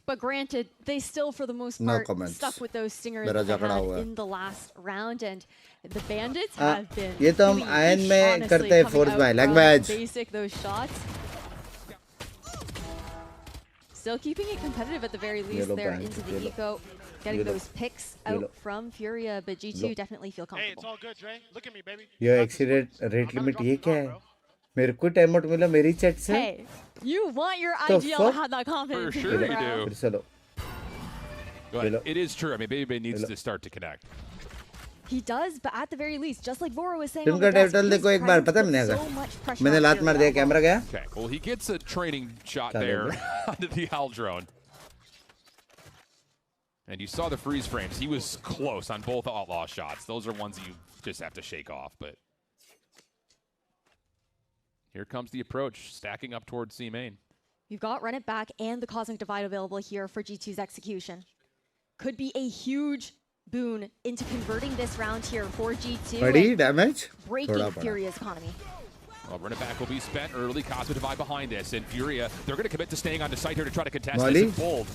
But granted, they still, for the most part, stuck with those stingers that they had in the last round, and the Bandits have been ये तो हम ion में करते हैं force by lag match. Basic those shots. Still keeping it competitive at the very least there into the eco, getting those picks out from Furia, but G2 definitely feel comfortable. Hey, it's all good, Dre. Look at me, baby. ये accident rate limit ये क्या है? मेरे को time out मिला मेरी chat से. Hey, you want your IGL to have that confidence. For sure you do. फिर चलो. But it is true. I mean, Baby needs to start to connect. He does, but at the very least, just like Vora was saying, तुमका title देखो एक बार पता है मैंने अगर मैंने लात मार दिया कैमरा गया. Okay, well he gets a training shot there onto the Hal drone. And you saw the freeze frames. He was close on both outlaw shots. Those are ones you just have to shake off, but here comes the approach, stacking up towards C main. You've got Run It Back and the Cosmic Divide available here for G2's execution. Could be a huge boon into converting this round here for G2. Body damage. Breaking Furia's economy. Well, Run It Back will be spent early. Cosmic Divide behind this, and Furia, they're going to commit to staying on the site here to try to contest this and fold.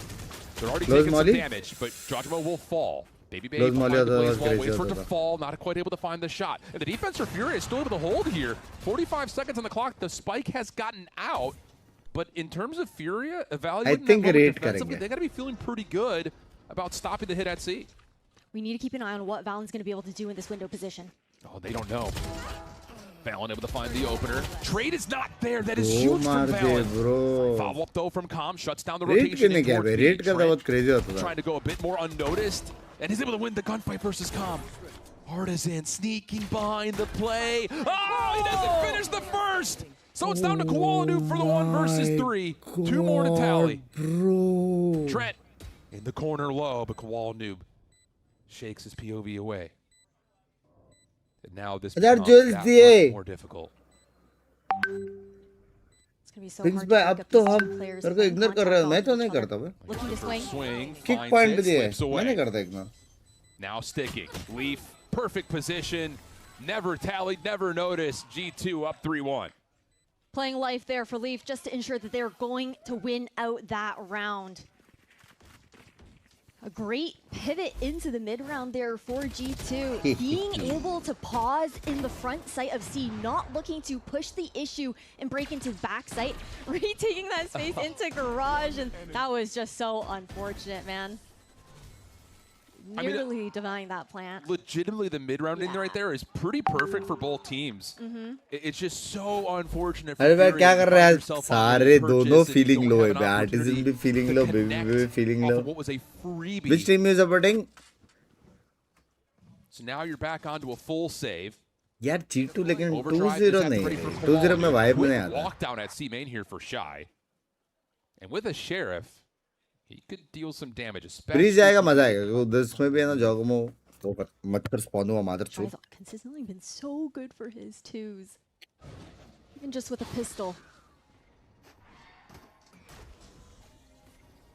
They're already taking some damage, but Jojimo will fall. Baby waits for it to fall, not quite able to find the shot. And the defense for Furia is still able to hold here. 45 seconds on the clock. The spike has gotten out, but in terms of Furia, evaluating defensively, they got to be feeling pretty good about stopping the hit at C. We need to keep an eye on what Valen's going to be able to do in this window position. Oh, they don't know. Valen able to find the opener. Trade is not there. That is huge from Valen. Follow up though from Com, shuts down the rotation. Trying to go a bit more unnoticed, and he's able to win the gunfight versus Com. Artisan sneaking behind the play. Oh, he doesn't finish the first. So it's down to Koala Noob for the 1 versus 3. 2 more to tally. Trent in the corner low, but Koala Noob shakes his POV away. And now this becomes much more difficult. It's gonna be so hard to अब तो हम तेरे को ignore कर रहे हो. मैं तो नहीं करता बे. Looking to swing. Kick point पे दिए. मैं नहीं करता ignore. Now sticking. Leaf, perfect position. Never tallied, never noticed. G2 up 3-1. Playing life there for Leaf just to ensure that they're going to win out that round. A great pivot into the mid-round there for G2. Being able to pause in the front site of C, not looking to push the issue and break into back site, retaking that space into garage, and that was just so unfortunate, man. Nearly denying that plant. Legitimately, the mid-round in right there is pretty perfect for both teams. It's just so unfortunate for Fury. क्या कर रहा है? सारे दोनों feeling low है. Artisan भी feeling low, Baby भी feeling low. What was a freebie. Which team is supporting? So now you're back onto a full save. यार G2 लेकिन 2-0 नहीं है. 2-0 में vibe नहीं आता. Walk down at C main here for Shy. And with a Sheriff, he could deal some damage, especially. Breeze जाएगा मजा आएगा. उधर में भी है ना जॉगमो वो मत कर spawn हुआ मादर चो. Consistently been so good for his twos, even just with a pistol.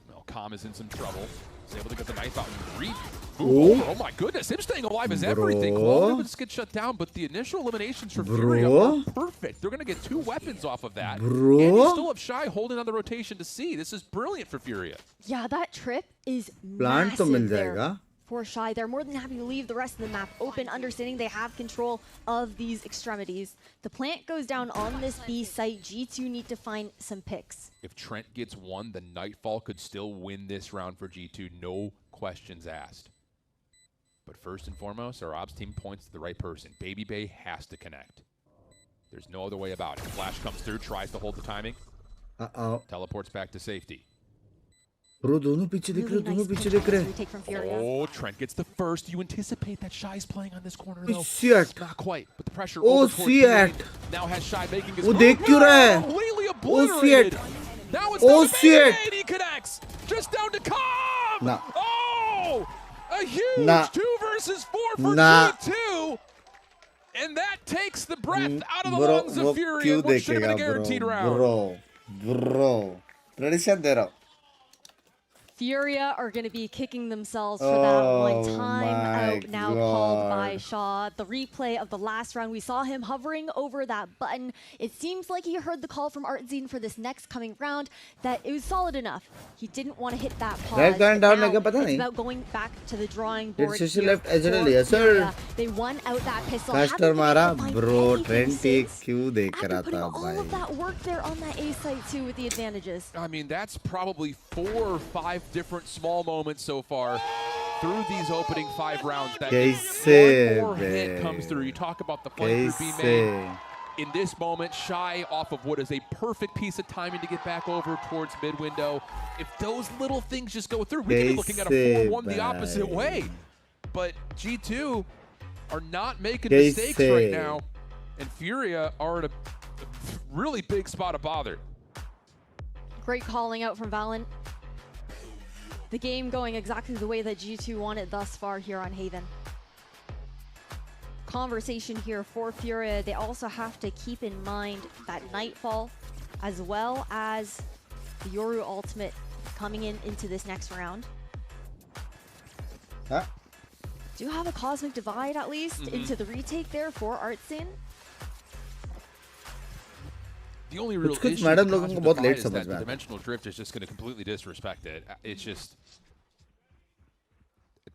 Well, Com is in some trouble. He's able to get the knife out and read. Oh my goodness, him staying alive is everything. Koala just gets shut down, but the initial eliminations for Fury are perfect. They're going to get 2 weapons off of that. And you still have Shy holding on the rotation to C. This is brilliant for Furia. Yeah, that trip is massive there for Shy. They're more than happy to leave the rest of the map open, understanding they have control of these extremities. The plant goes down on this B site. G2 need to find some picks. If Trent gets 1, the Nightfall could still win this round for G2. No questions asked. But first and foremost, our ops team points to the right person. Baby Bay has to connect. There's no other way about it. Flash comes through, tries to hold the timing. Teleports back to safety. Bro, दोनों पीछे दिख रहे, दोनों पीछे दिख रहे. Oh, Trent gets the first. You anticipate that Shy's playing on this corner though. Shit. Not quite, but the pressure. Oh shit. Now has Shy making his move. देख क्यों रहा है? Completely obliterated. Now it's oh shit. He connects. Just down to Com. Nah. Oh! A huge 2 versus 4 for G2. And that takes the breath out of the lungs of Fury in what should have been a guaranteed round. Bro. Prediction दे रहा हूँ. Furia are going to be kicking themselves for that one. Time out now called by Shaw. The replay of the last round, we saw him hovering over that button. It seems like he heard the call from Artzine for this next coming round, that it was solid enough. He didn't want to hit that pause. Right going down, now it's about going back to the drawing board. It's left edge yes sir. They won out that pistol. Faster mara, bro. Trent क्यों देख रहा था all of that work there on that A site too with the advantages. I mean, that's probably 4 or 5 different small moments so far through these opening 5 rounds that one more hit comes through. You talk about the flanker being made. In this moment, Shy off of what is a perfect piece of timing to get back over towards mid-window. If those little things just go through, we could be looking at a 4-1 the opposite way. But G2 are not making mistakes right now, and Furia are in a really big spot of bother. Great calling out from Valen. The game going exactly the way that G2 wanted thus far here on Haven. Conversation here for Furia. They also have to keep in mind that Nightfall, as well as the Yoru ultimate coming into this next round. Huh? Do have a Cosmic Divide at least into the retake there for Artzine. The only real issue is that the dimensional drift is just going to completely disrespect it. It's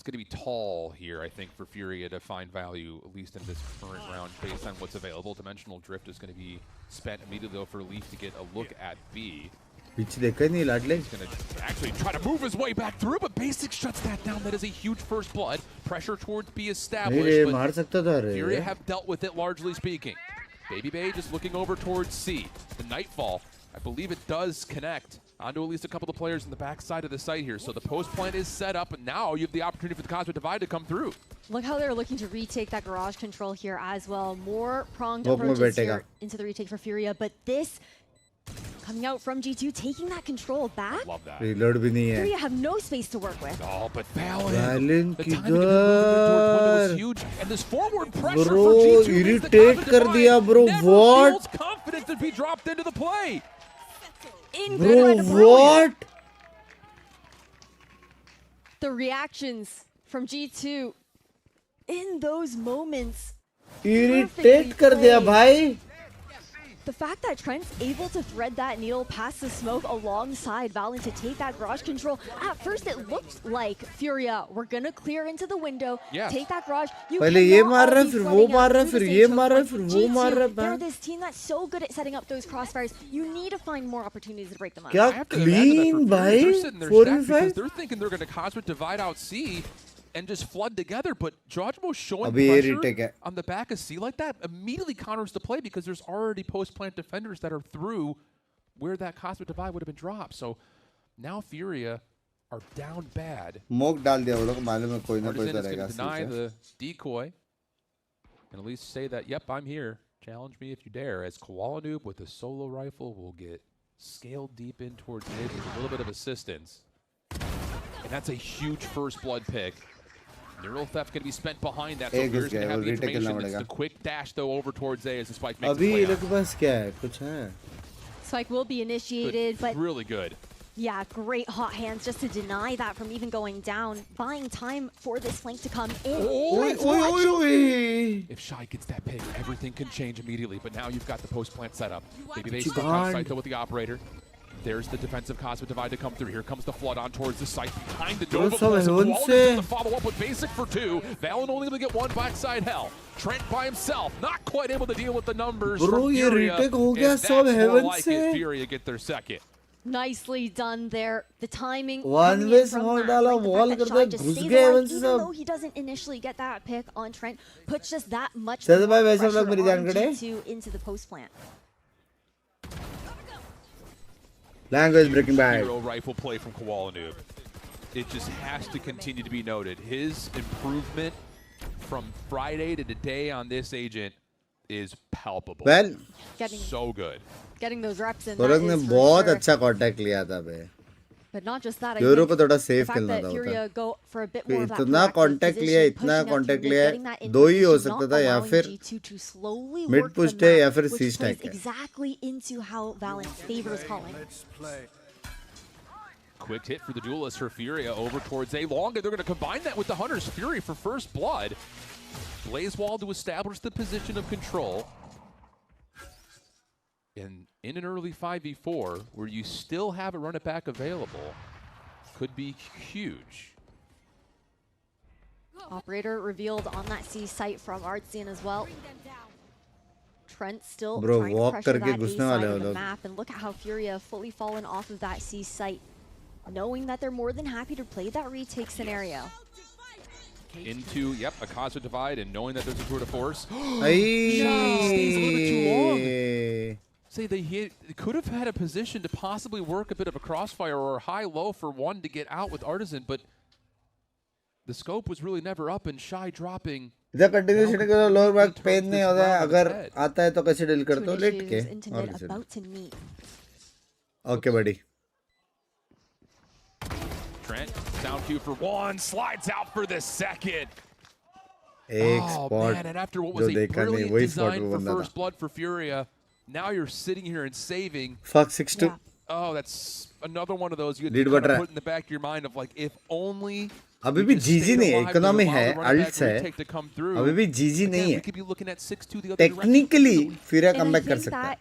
going to be tall here, I think, for Furia to find value, at least in this current round, based on what's available. Dimensional drift is going to be spent immediately, though, for Leaf to get a look at B. He's going to actually try to move his way back through, but Basic shuts that down. That is a huge first blood. Pressure towards B established, but Furia have dealt with it, largely speaking. Baby Bay just looking over towards C. The Nightfall, I believe it does connect onto at least a couple of players in the back side of the site here. So the post plant is set up, and now you have the opportunity for the Cosmic Divide to come through. Look how they're looking to retake that garage control here as well. More pronged approaches here into the retake for Furia, but this coming out from G2, taking that control back. Love that. Furia have no space to work with. Oh, but Valen, the timing of was huge, and this forward pressure for G2 irritate kar diya, bro. What? Feels confident to be dropped into the play. Bro, what? The reactions from G2 in those moments. Irritate kar diya, bhai. The fact that Trent's able to thread that needle past the smoke alongside Valen to take that garage control. At first, it looked like Furia were gonna clear into the window, take that garage. They're this team that's so good at setting up those crossfires. You need to find more opportunities to break them up. Clean, bhai. Because they're thinking they're gonna Cosmic Divide out C and just flood together, but Jojmo showing pressure on the back of C like that immediately counters the play because there's already post-plant defenders that are through where that Cosmic Divide would have been dropped. So now Furia are down bad. Artisan is going to deny the decoy and at least say that, yep, I'm here. Challenge me if you dare, as Koala Noob with a solo rifle will get scaled deep in towards mid with a little bit of assistance. And that's a huge first blood pick. Neural Theft going to be spent behind that, so Fear's going to have the information. It's the quick dash, though, over towards A as the Spike makes the play. Spike will be initiated, but really good. Yeah, great hot hands just to deny that from even going down, buying time for this flank to come in. If Shy gets that pick, everything can change immediately, but now you've got the post-plant setup. Maybe they stuck on site, though, with the operator. There's the defensive Cosmic Divide to come through. Here comes the flood on towards the site behind the Nova. To follow up with Basic for 2. Valen only able to get 1 backside hell. Trent by himself, not quite able to deal with the numbers from Furia. And that's more like it. Furia get their second. Nicely done there. The timing. One way small dala wall karta ghus gaye even though he doesn't initially get that pick on Trent, puts just that much pressure on G2 into the post plant. Language breaking bad. Hero rifle play from Koala Noob. It just has to continue to be noted. His improvement from Friday to today on this agent is palpable. Well, so good. Getting those reps in. ने बहुत अच्छा contact लिया था बे. But not just that, I Euro think को थोड़ा the safe fact खेलना that था Furia उधर। go for a bit more of that इतना proactive कांटेक्ट लिया, position, इतना pushing up कांटेक्ट through लिया, mid, getting that in दो ही हो position, सकता not था, या allowing फिर G2 to slowly mid work push the थे, या map, फिर which C plays stack है। exactly into how Valorant favors calling. Quick hit for the duelist for Furia over towards A long, and they're going to combine that with the Hunter's Fury for first blood. Blaze Wall to establish the position of control. And in an early 5v4, where you still have a run it back available, could be huge. Operator revealed on that C site from Artsian as well. Trent still Bro, trying to walk pressure करके that A घुसने side वाले of वो the लोग। map, and look at how Furia have fully fallen off of that C site, knowing that they're more than happy to play that retake scenario. Into, yep, a Casa divide, and knowing that there's a tour de force. Stays a little bit too long. Say they could have had a position to possibly work a bit of a crossfire or a high-low for one to get out with Artisan, but the scope was really never up, and Shy dropping. इधर continuation के lower back pain नहीं होता है, अगर आता है तो कैसे डील करते हो लेट के और ओके बड़ी Trent down 2 for 1, slides out for the second. एक Oh spot man, and after what जो was a देखा नहीं brilliant वही स्पॉट design पे for बंदा first था। blood for Furia, now you're sitting here and saving. Fuck 6-2 Oh, that's another one of those you Lead kind बढ़ of रहा put in the back of your mind of like, if only अभी भी जीजी नहीं है, economy है, अल्ट्स है, अभी भी जीजी नहीं है। टेक्निकली फ्यूरिया कमबैक कर सकता है।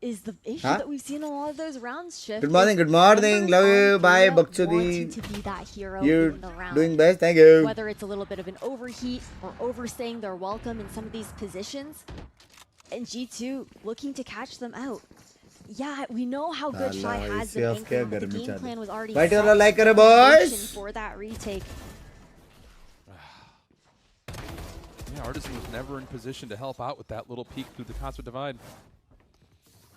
Is the issue that we've seen a lot of those rounds shift. Good morning, love you, bye, Bakchudi. To be that hero You're in the round. doing best, thank you. Whether it's a little bit of an overheat or overstaying their welcome in some of these positions, and G2 looking to catch them out. Yeah, we know how good Shy has been anchoring, but the game plan was already Right, set like it, boys. for that retake. Yeah, Artisan was never in position to help out with that little peek through the Casa divide.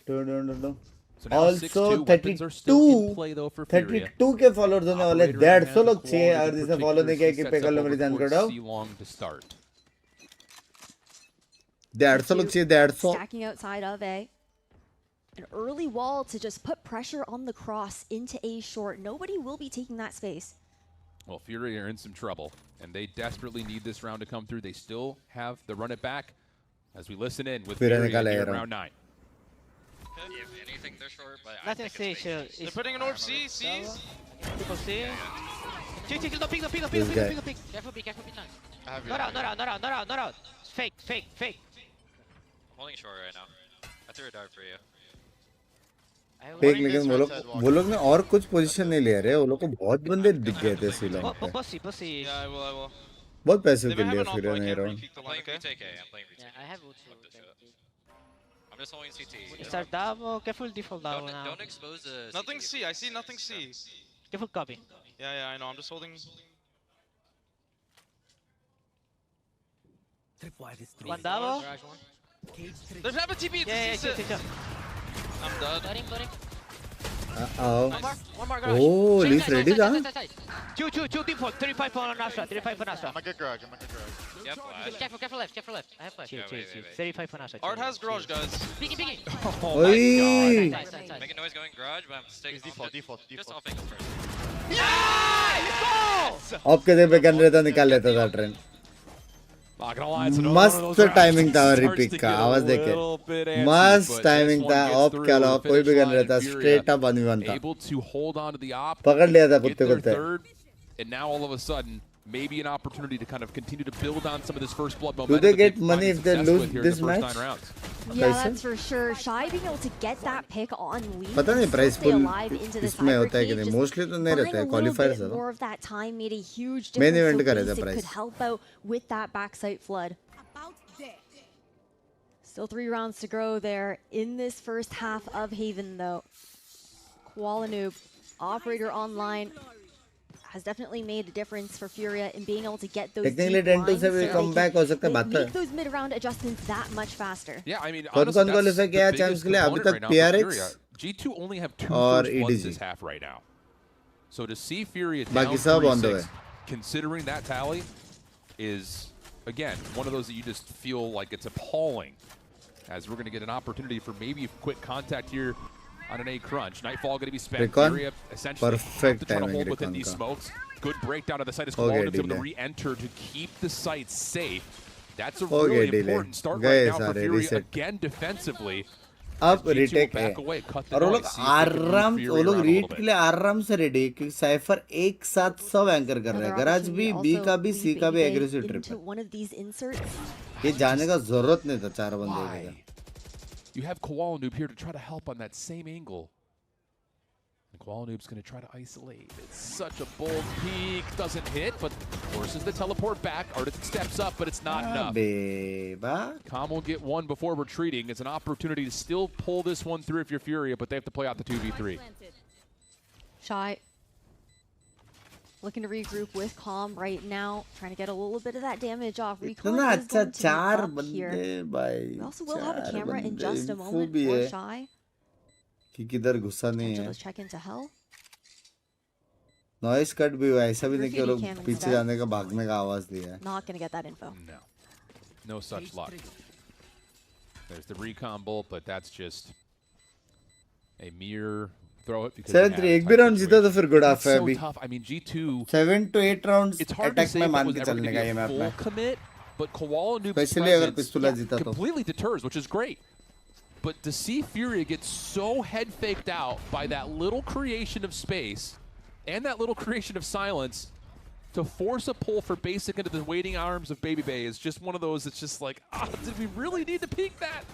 No. So now Also 6-2 weapons are still in play though for Furia. 32 के followers होने वाले, 150 लोग चाहिए, Quality और जिसे follow नहीं किया कि पे कर लो मेरी जान करो। long to start. 150 लोग चाहिए, 150। Stacking outside of A. An early wall to just put pressure on the cross into A short. Nobody will be taking that space. Well, Fury are in some trouble, and they desperately need this round to come through. They still have the run it back as we listen in with Fury here in round 9. If anything, they're short, but nothing C. They're putting an orb C. C's. People C. Chill. Pick. Careful, B. Not out. Fake. I'm holding short right now. I threw a dart for you. Fake, लेकिन वो लोग ने और कुछ position नहीं ले रहे, वो लोग को बहुत बंदे दिख गए थे सीलों पे। Pussy. Yeah, I will. बहुत पैसे के लिए फिर नहीं रहा। I'm playing retake. I have ult. I'm just holding CT. Start Davo, careful default Davo now. Don't expose the Nothing C, I see nothing C. Careful copy. Yeah, I know, I'm just holding. One Davo. There's never TP, yeah. I'm dead. Loading. Uh-oh. One more garage. Oh, Lee's ready now? Two default, 35 on Astra. I'm a good garage. Yep, careful left. I have flash. Chill. 35 on Astra. Art has garage, guys. Peeking. Oh my God. Making noise going garage, but I'm staying default. Just off angle first. Yeah! Of के पे gun रहता निकाल लेता था train. मस्त timing था रिपिक का, आवाज देखे मस्त टाइमिंग था। ऑफ के अलावा कोई भी गन रहता स्ट्रेट अप अनवन था, पकड़ लिया था कुत्ते। And now all of a sudden, maybe an opportunity to kind of continue to build on some of this first blood momentum. Do they get money if they lose this match? Yeah, that's for sure. Shy being able to get that pick on lead. पता नहीं price पुल इसमें होता है कि नहीं, mostly तो नहीं रहता है, क्वालिफायर्स है। More of that time made a huge Main difference. event का रहता है So price. could help out with that backside flood. Still 3 rounds to go there in this first half of Haven though. Koala Noob, operator online, has definitely made a difference for Furia in being able to get those technically 10-2 से भी come back हो सकता है, बात है। Make those mid-round adjustments that much faster. Yeah, I mean, कौन qualify किया champs के लिए अभी तक? PRX G2 only have 2 और first bloods EDG this half right now. So to see Furia down बाकी सब on the 3-6, way. considering that tally, is again one of those that you just feel like it's appalling. As we're going to get an opportunity for maybe quick contact here on an A crunch. Nightfall going to be spent. Recon. Furia essentially Perfect to try to timing hold within Recon these ka. smokes. Good breakdown of the site as Okay, Koala able to delay. re-enter to keep the site safe. That's a Okay, really delay. important start Gए right now for सारे, Furia reset. again defensively. अब G2 will retake back है away, cut the और वो noise, लोग see if they can move आराम Furia वो लोग around a read little के bit. लिए आराम से रेडी क्योंकि साइफर एक साथ सब एंकर कर रहा है गराज भी बी का भी सी का भी एग्रेसिव ट्रिप है one of these inserts. ये जाने का जरूरत नहीं था चार बंदे Why? का You have Koala Noob here to try to help on that same angle. And Koala Noob's going to try to isolate. It's such a bold peek. Doesn't hit, but forces the teleport back. Artist steps up, but it's not enough. बेबा Com will get one before retreating. It's an opportunity to still pull this one through if you're Furia, but they have to play out the 2v3. Shy. Looking to regroup with Calm right now, trying to get a little bit of that damage off. Recon इतना is अच्छा going to be चार up बंदे here. भाई We also will have a चार camera in बंदे just a info moment भी for है Shy. कि किधर घुसा नहीं है Let's check into hell. Noise cut भी हुआ है ऐसा भी नहीं कि वो लोग Graffiti cam पीछे instead. जाने का भागने का आवाज दिया है Not going to get that info. No. No such luck. There's the recon bolt, but that's just a mere throw it because 7-3 एक भी राउंड जीता तो फिर गुड ऑफ है so अभी tough. I mean, G2 7 to 8 rounds it's hard to attack say में if that मान was के ever going चलने to का be ये a मैप full में commit, but Koala Noob's Especially अगर presence पिस्तूला जीता तो completely deters, which is great. But to see Furia get so head faked out by that little creation of space and that little creation of silence to force a pull for basic into the waiting arms of Baby Bay is just one of those that's just like, ah, did we really need to peek that?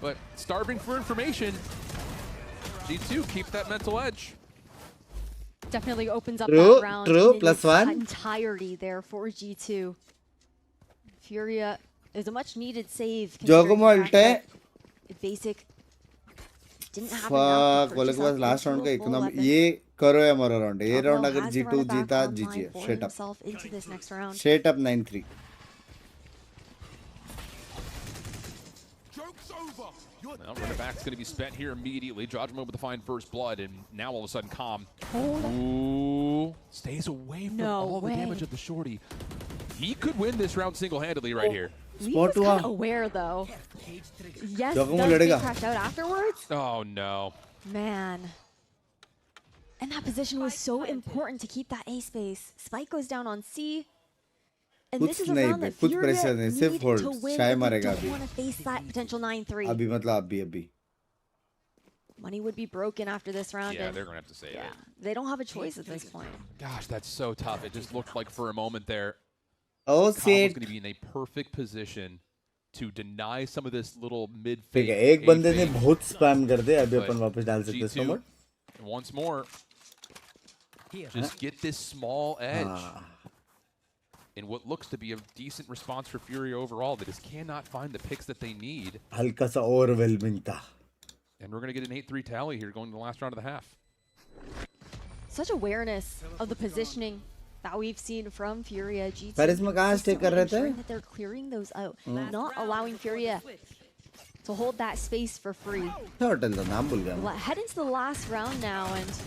But starving for information, G2 keep that mental edge. Definitely opens up True, that round true, in plus its one. entirety there for G2. Furia is a much needed save. जोको considering the fact मोल्टे that Basic didn't have फक enough बोले to के पास purchase last a round का full economy weapon. ये करो या मरो राउंड ये Pablo राउंड अगर has to G2 run it back जीता online जीजिए for straight up himself into this next round. Straight up 9-3 Well, running back's going to be spent here immediately. Jodgment able to find first blood, and now all of a sudden, Calm. Ooh, stays away from all the damage of the shorty. He could win this round single-handedly right here. Lee was kind of aware though. Yes, Jogamo does ladega. get crashed out afterwards. Oh no. Man. And that position was so important to keep that A space. Spike goes down on C. And this is a नहीं round bay that कुछ Furia pressure नहीं need सिर्फ to hold win. Shy They मारेगा don't अभी want to face that potential 9-3. अभी मतलब अभी Money would be broken after this round. Yeah, and they're going to have to save it. they don't have a choice at this point. Gosh, that's so tough. It just looked like for a moment there, Oh Calm was shit going to be in a perfect position to deny some of this little ठीक mid-fake. है एक बंदे ने बहुत spam कर दिया अभी अपन वापस डाल सकते हैं G2, somewhat once more, just get this small edge. In what looks to be a decent response for Fury overall, they just cannot find the picks that they need. हल्का सा ओवरवेलमिंग था And we're going to get an 8-3 tally here going to the last round of the half. Such awareness of the positioning that we've seen from Furia. G2 Paris में कहाँ stay कर रहे थे? ensuring that they're clearing those out, not allowing Furia to hold that space for free. Hotel का नाम भूल गया मैं Head into the last round now, and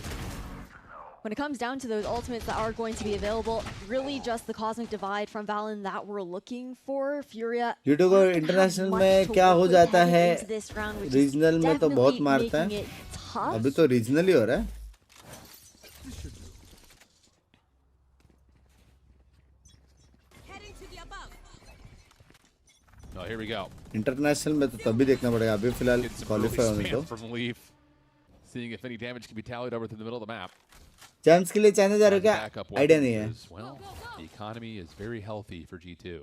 when it comes down to those ultimates that are going to be available, really just the cosmic divide from Valen that we're looking for. Furia YouTube को international में क्या हो जाता है regional में तो बहुत मारता है अभी तो रीजनल ही हो रहा है Oh, here we go. International में तो तभी देखना पड़ेगा अभी फिलहाल Get some early क्वालिफाई होने spam दो from Leaf. Seeing if any damage can be tallied over through the middle of the map. Champs के लिए चाहने जा रहे हो क्या Backup आइडिया weapons नहीं है is, well, the economy is very healthy for G2.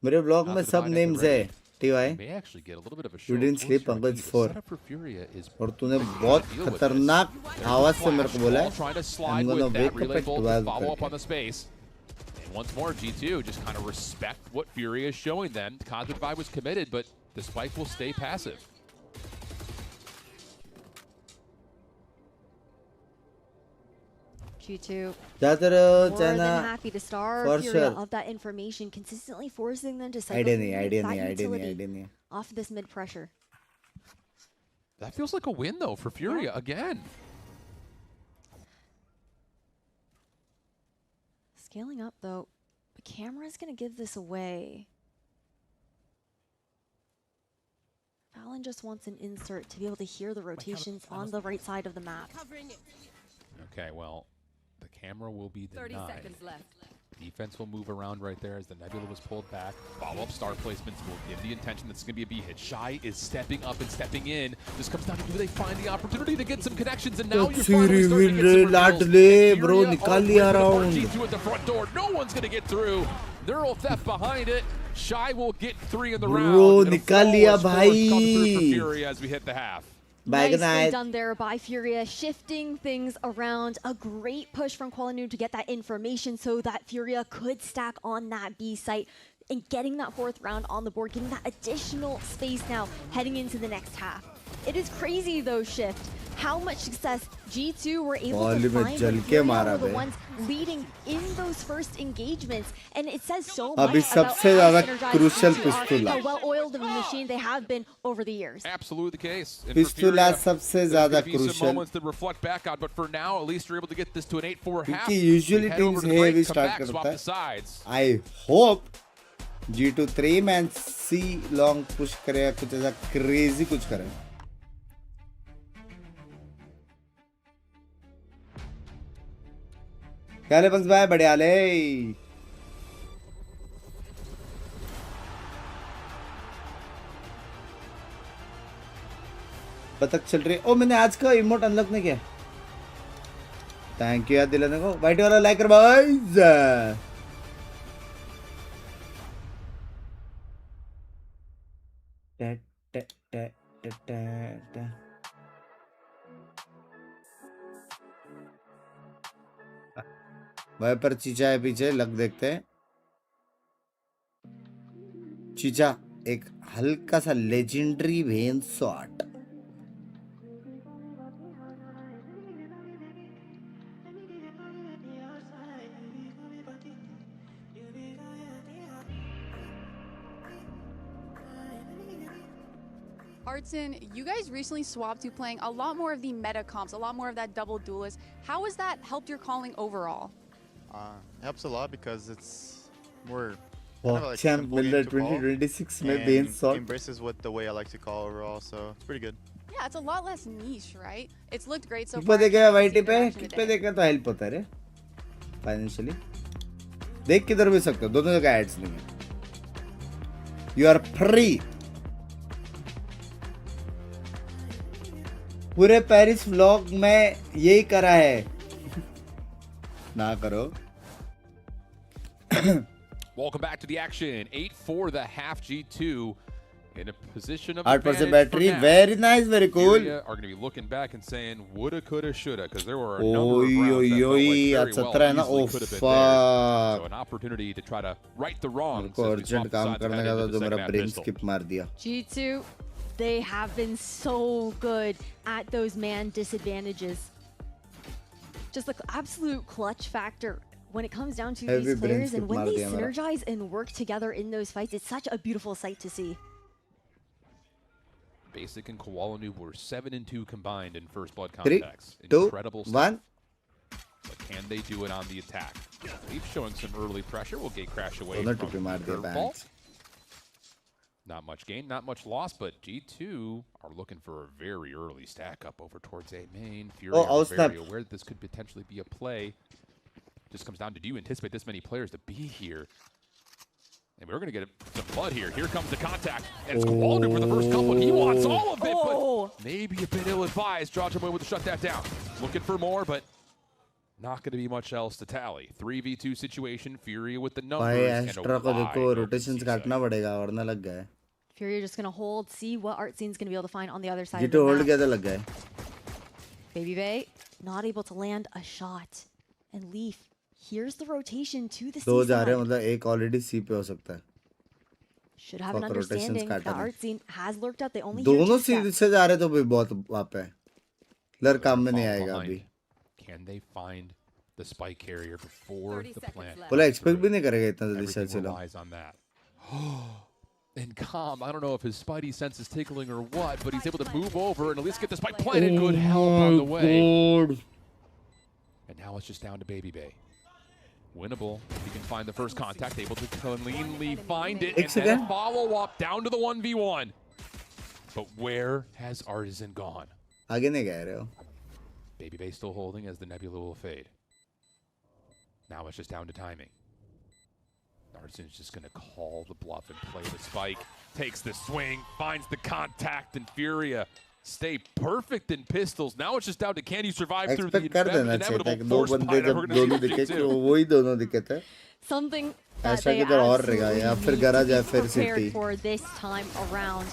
मेरे ब्लॉग में Not सब divided नेम्स है already. TY May actually get a little bit of a You show didn't sleep, closer. Pankaj, The 4. setup for Furia is और तूने pretty बहुत good to deal with खतरनाक this. आवाज से मेरे को बोला Ball है trying to I'm slide gonna with wake that up relay at bolt to 12 follow up करके on the space. And once more, G2 just kind of respect what Furia is showing them. Cosmic Vibe was committed, but the spike will stay passive. G2 जाते रहो more China than happy to starve for Furia sure of that information, consistently forcing them to idea cycle नहीं through idea that नहीं idea नहीं utility idea नहीं off this mid pressure. That feels like a win, though, for Furia again. Scaling up though, the camera's gonna give this away. Fallon just wants an insert to be able to hear the rotations on the right side of the map. Okay, well, the camera will be denied. 30 seconds left. Defense will move around right there as the Nebula was pulled back. Follow-up star placements will give the intention that it's going to be a B-hit. Shy is stepping up and stepping in. This comes down to, do they find the opportunity to get some connections? And now you're finally starting to get some reveals. bro, nikal liya round. G2 at the front door. No one's going to get through. Neural theft behind it. Shy will get 3 in the round. Bro, nikal liya bhai. Fury as we hit the half. Nicely done there by Furia, shifting things around. A great push from Qualanu to get that information so that Furia could stack on that B site and getting that 4th round on the board, getting that additional space now heading into the next half. It is crazy though, Shift, how much success G2 were able to find when Furia were the ones leading in those first engagements. And it says so much about how crucial pistol, how well-oiled of a machine they have been over the years. Absolutely the case. Pistol सबसे ज़्यादा crucial. Moments to reflect back on, but for now, at least you're able to get this to an 8-4 half. Usually teams heavy start करता है. I hope G2 3-man C long push करेगा, कुछ ऐसा crazy कुछ करे. क्या ले bunks भाई, बढ़िया ले. बतख चल रही है. ओ, मैंने आज का इमोट अनलॉक नहीं किया. थैंक यू यार दिलाने को. वाइट वाला लाइक कर बॉयज. भाई पर चीचा है पीछे, लग देखते हैं. चीचा एक हल्का सा legendary when shot. Artson, you guys recently swapped to playing a lot more of the meta comps, a lot more of that double duelist. How has that helped your calling overall? It helps a lot because it's more Champ Builder 2026 में Ben shot embraces what the way I like to call overall, so it's pretty good. Yeah, it's a lot less niche, right? It's looked great so far. कितना देखा वाइटी पे, कितना देखा तो help होता है रे फाइनेंशियली. देख किधर भी सकते हो, दोनों जगह एड्स नहीं है. You are free. पूरे पेरिस व्लॉग में यही करा है. ना करो. Welcome back to the action. 8-4 the half. G2 in a position of 8% battery. Very nice, very cool. Are going to be looking back and saying woulda, coulda, shoulda, because there were a number of rounds that felt like very well easily could have been there. So an opportunity to try to right the wrongs. urgent काम करने का था तो मेरा brain skip मार दिया. G2, they have been so good at those man disadvantages. Just the absolute clutch factor when it comes down to these players, and when they synergize and work together in those fights, it's such a beautiful sight to see. Basic and Koala Noob were 7-2 combined in first blood contacts. 3, 2, incredible 1. But can they do it on the attack? Leaf showing some early pressure. Will gate crash away from curveball. Not much gain, not much loss, but G2 are looking for a very early stack up over towards A main. Fury are very aware that this could potentially be a play. Just comes down to, do you anticipate this many players to be here? And we're going to get some blood here. Here comes the contact. And it's Kowaldo for the first couple. He wants all of it, but maybe a bit ill-advised. Jojo able to shut that down. Looking for more, but not going to be much else to tally. 3v2 situation. Fury with the numbers. Fury just going to hold, see what Artzine's going to be able to find on the other side of the map. Baby Bay not able to land a shot. And Leaf, here's the rotation to the C side. एक already C पे हो सकता है. Should have an understanding that Artzine has lurked out. They only दोनों C से जा रहे तो भी बहुत वहाँ पे. लर काम में नहीं आएगा अभी. Can they find the spike carrier before the plant? बोला expect भी नहीं करेगा इतना जल्दी से चलो. On that. And Calm, I don't know if his spidey sense is tickling or what, but he's able to move over and at least get the spike planted. Good help on the way. And now it's just down to Baby Bay. Winnable. He can find the first contact, able to cleanly find it, and then follow up down to the 1v1. But where has Artisan gone? आगे नहीं गए रहे हो. Baby Bay still holding as the Nebula will fade. Now it's just down to timing. Artisan's just going to call the bluff and play the spike. Takes the swing, finds the contact, and Furia stay perfect in pistols. Now it's just down to can you survive through the inevitable force fight. Something that they absolutely prepared for this time around.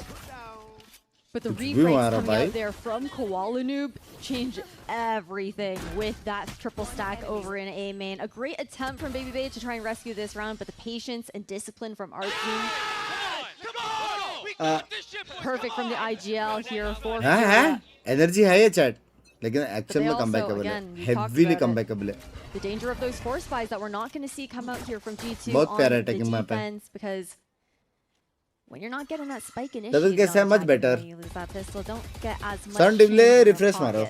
But the reframes coming out there from Koala Noob change everything with that triple stack over in A main. A great attempt from Baby Bay to try and rescue this round, but the patience and discipline from our team. Perfect from the IGL here for Energy high है chat. लेकिन actual में कमबैकेबल है, heavily कमबैकेबल है. The danger of those force buys that we're not going to see come out here from G2 बहुत प्यारा on the attacking map है. defense, because when you're not getting that spike initiative, Double guess है much better. you lose that pistol, don't get as much. Sound delay refresh मारो.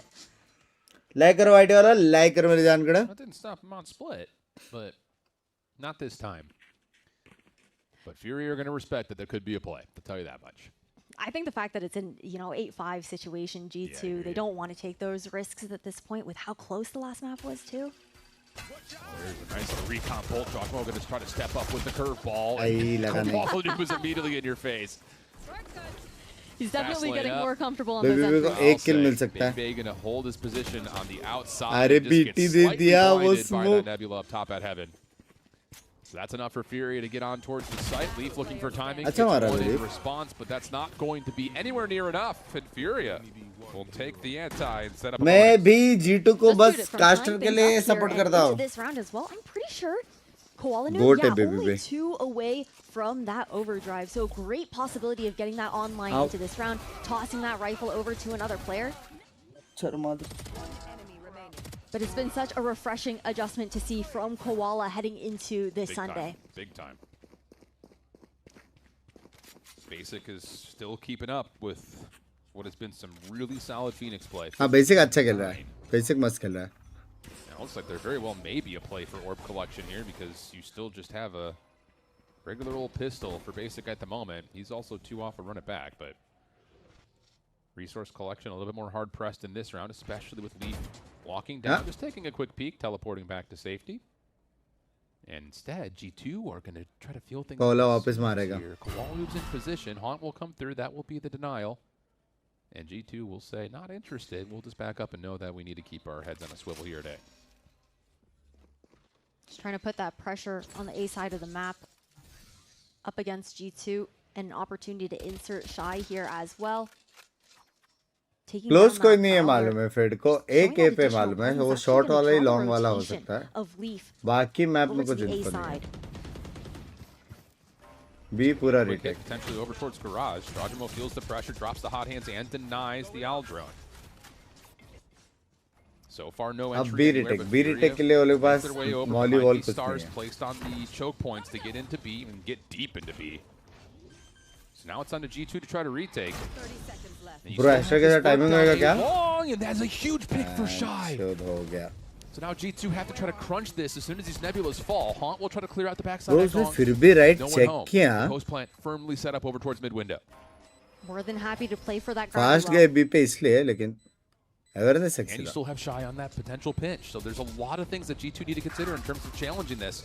Like करो ID वाला, like करो मेरी जान कड़ा. That didn't stop him on split, but not this time. But Fury are going to respect that there could be a play. I'll tell you that much. I think the fact that it's in 8-5 situation, G2, they don't want to take those risks at this point with how close the last map was too. There's a nice recon bolt. Joshua going to try to step up with the curveball. And was immediately in your face. He's definitely getting more comfortable on those ends. एक kill मिल सकता है. Big going to hold his position on the outside. अरे BT दे दिया वो smoke. Nebula up top at heaven. So that's enough for Fury to get on towards the site. Leaf looking for timing. अच्छा मारा Leaf. Response, but that's not going to be anywhere near enough. And Furia will take the anti and set up. मैं भी G2 को बस caster के लिए support करता हूँ. This round as well, I'm pretty sure Koala Noob, only 2 away from that overdrive. So great possibility of getting that online into this round, tossing that rifle over to another player. But it's been such a refreshing adjustment to see from Koala heading into this Sunday. Big time. Basic is still keeping up with what has been some really solid Phoenix play. हाँ Basic अच्छा खेल रहा है. Basic मस्त खेल रहा है. It looks like there very well may be a play for Orb Collection here because you still just have a regular old pistol for Basic at the moment. He's also 2 off a run it back, but Resource Collection a little bit more hard pressed in this round, especially with Leaf walking down, just taking a quick peek, teleporting back to safety. And instead, G2 are going to try to feel things here. Koala's in position. Haunt will come through. That will be the denial. And G2 will say, not interested. We'll just back up and know that we need to keep our heads on a swivel here today. Just trying to put that pressure on the A side of the map up against G2, and an opportunity to insert Shy here as well. Close कोई नहीं है मालूम है fade को. एक ए पे मालूम है वो शॉर्ट वाला ही लॉन्ग वाला हो सकता है. बाकी मैप में कुछ इन्फो नहीं है. B पूरा retake. Potentially over towards Garage. Strajimo feels the pressure, drops the hot hands, and denies the Owl drone. So far, no entry. अब B retake. B retake के लिए वाले पास मॉली वॉल कुछ नहीं है. Placed on the choke points to get into B and get deep into B. So now it's on to G2 to try to retake. Bro, extra के साथ timing होएगा क्या? Long, and that's a huge pick for Shy. हो गया. So now G2 have to try to crunch this as soon as these Nebulas fall. Haunt will try to clear out the backside. Bro, उसने फिर भी right check किया. Post plant firmly set up over towards mid window. More than happy to play for that. Fast गए B पे इसलिए, लेकिन awareness and you still have Shy on that potential pinch. So there's a lot of things that G2 need to consider in terms of challenging this.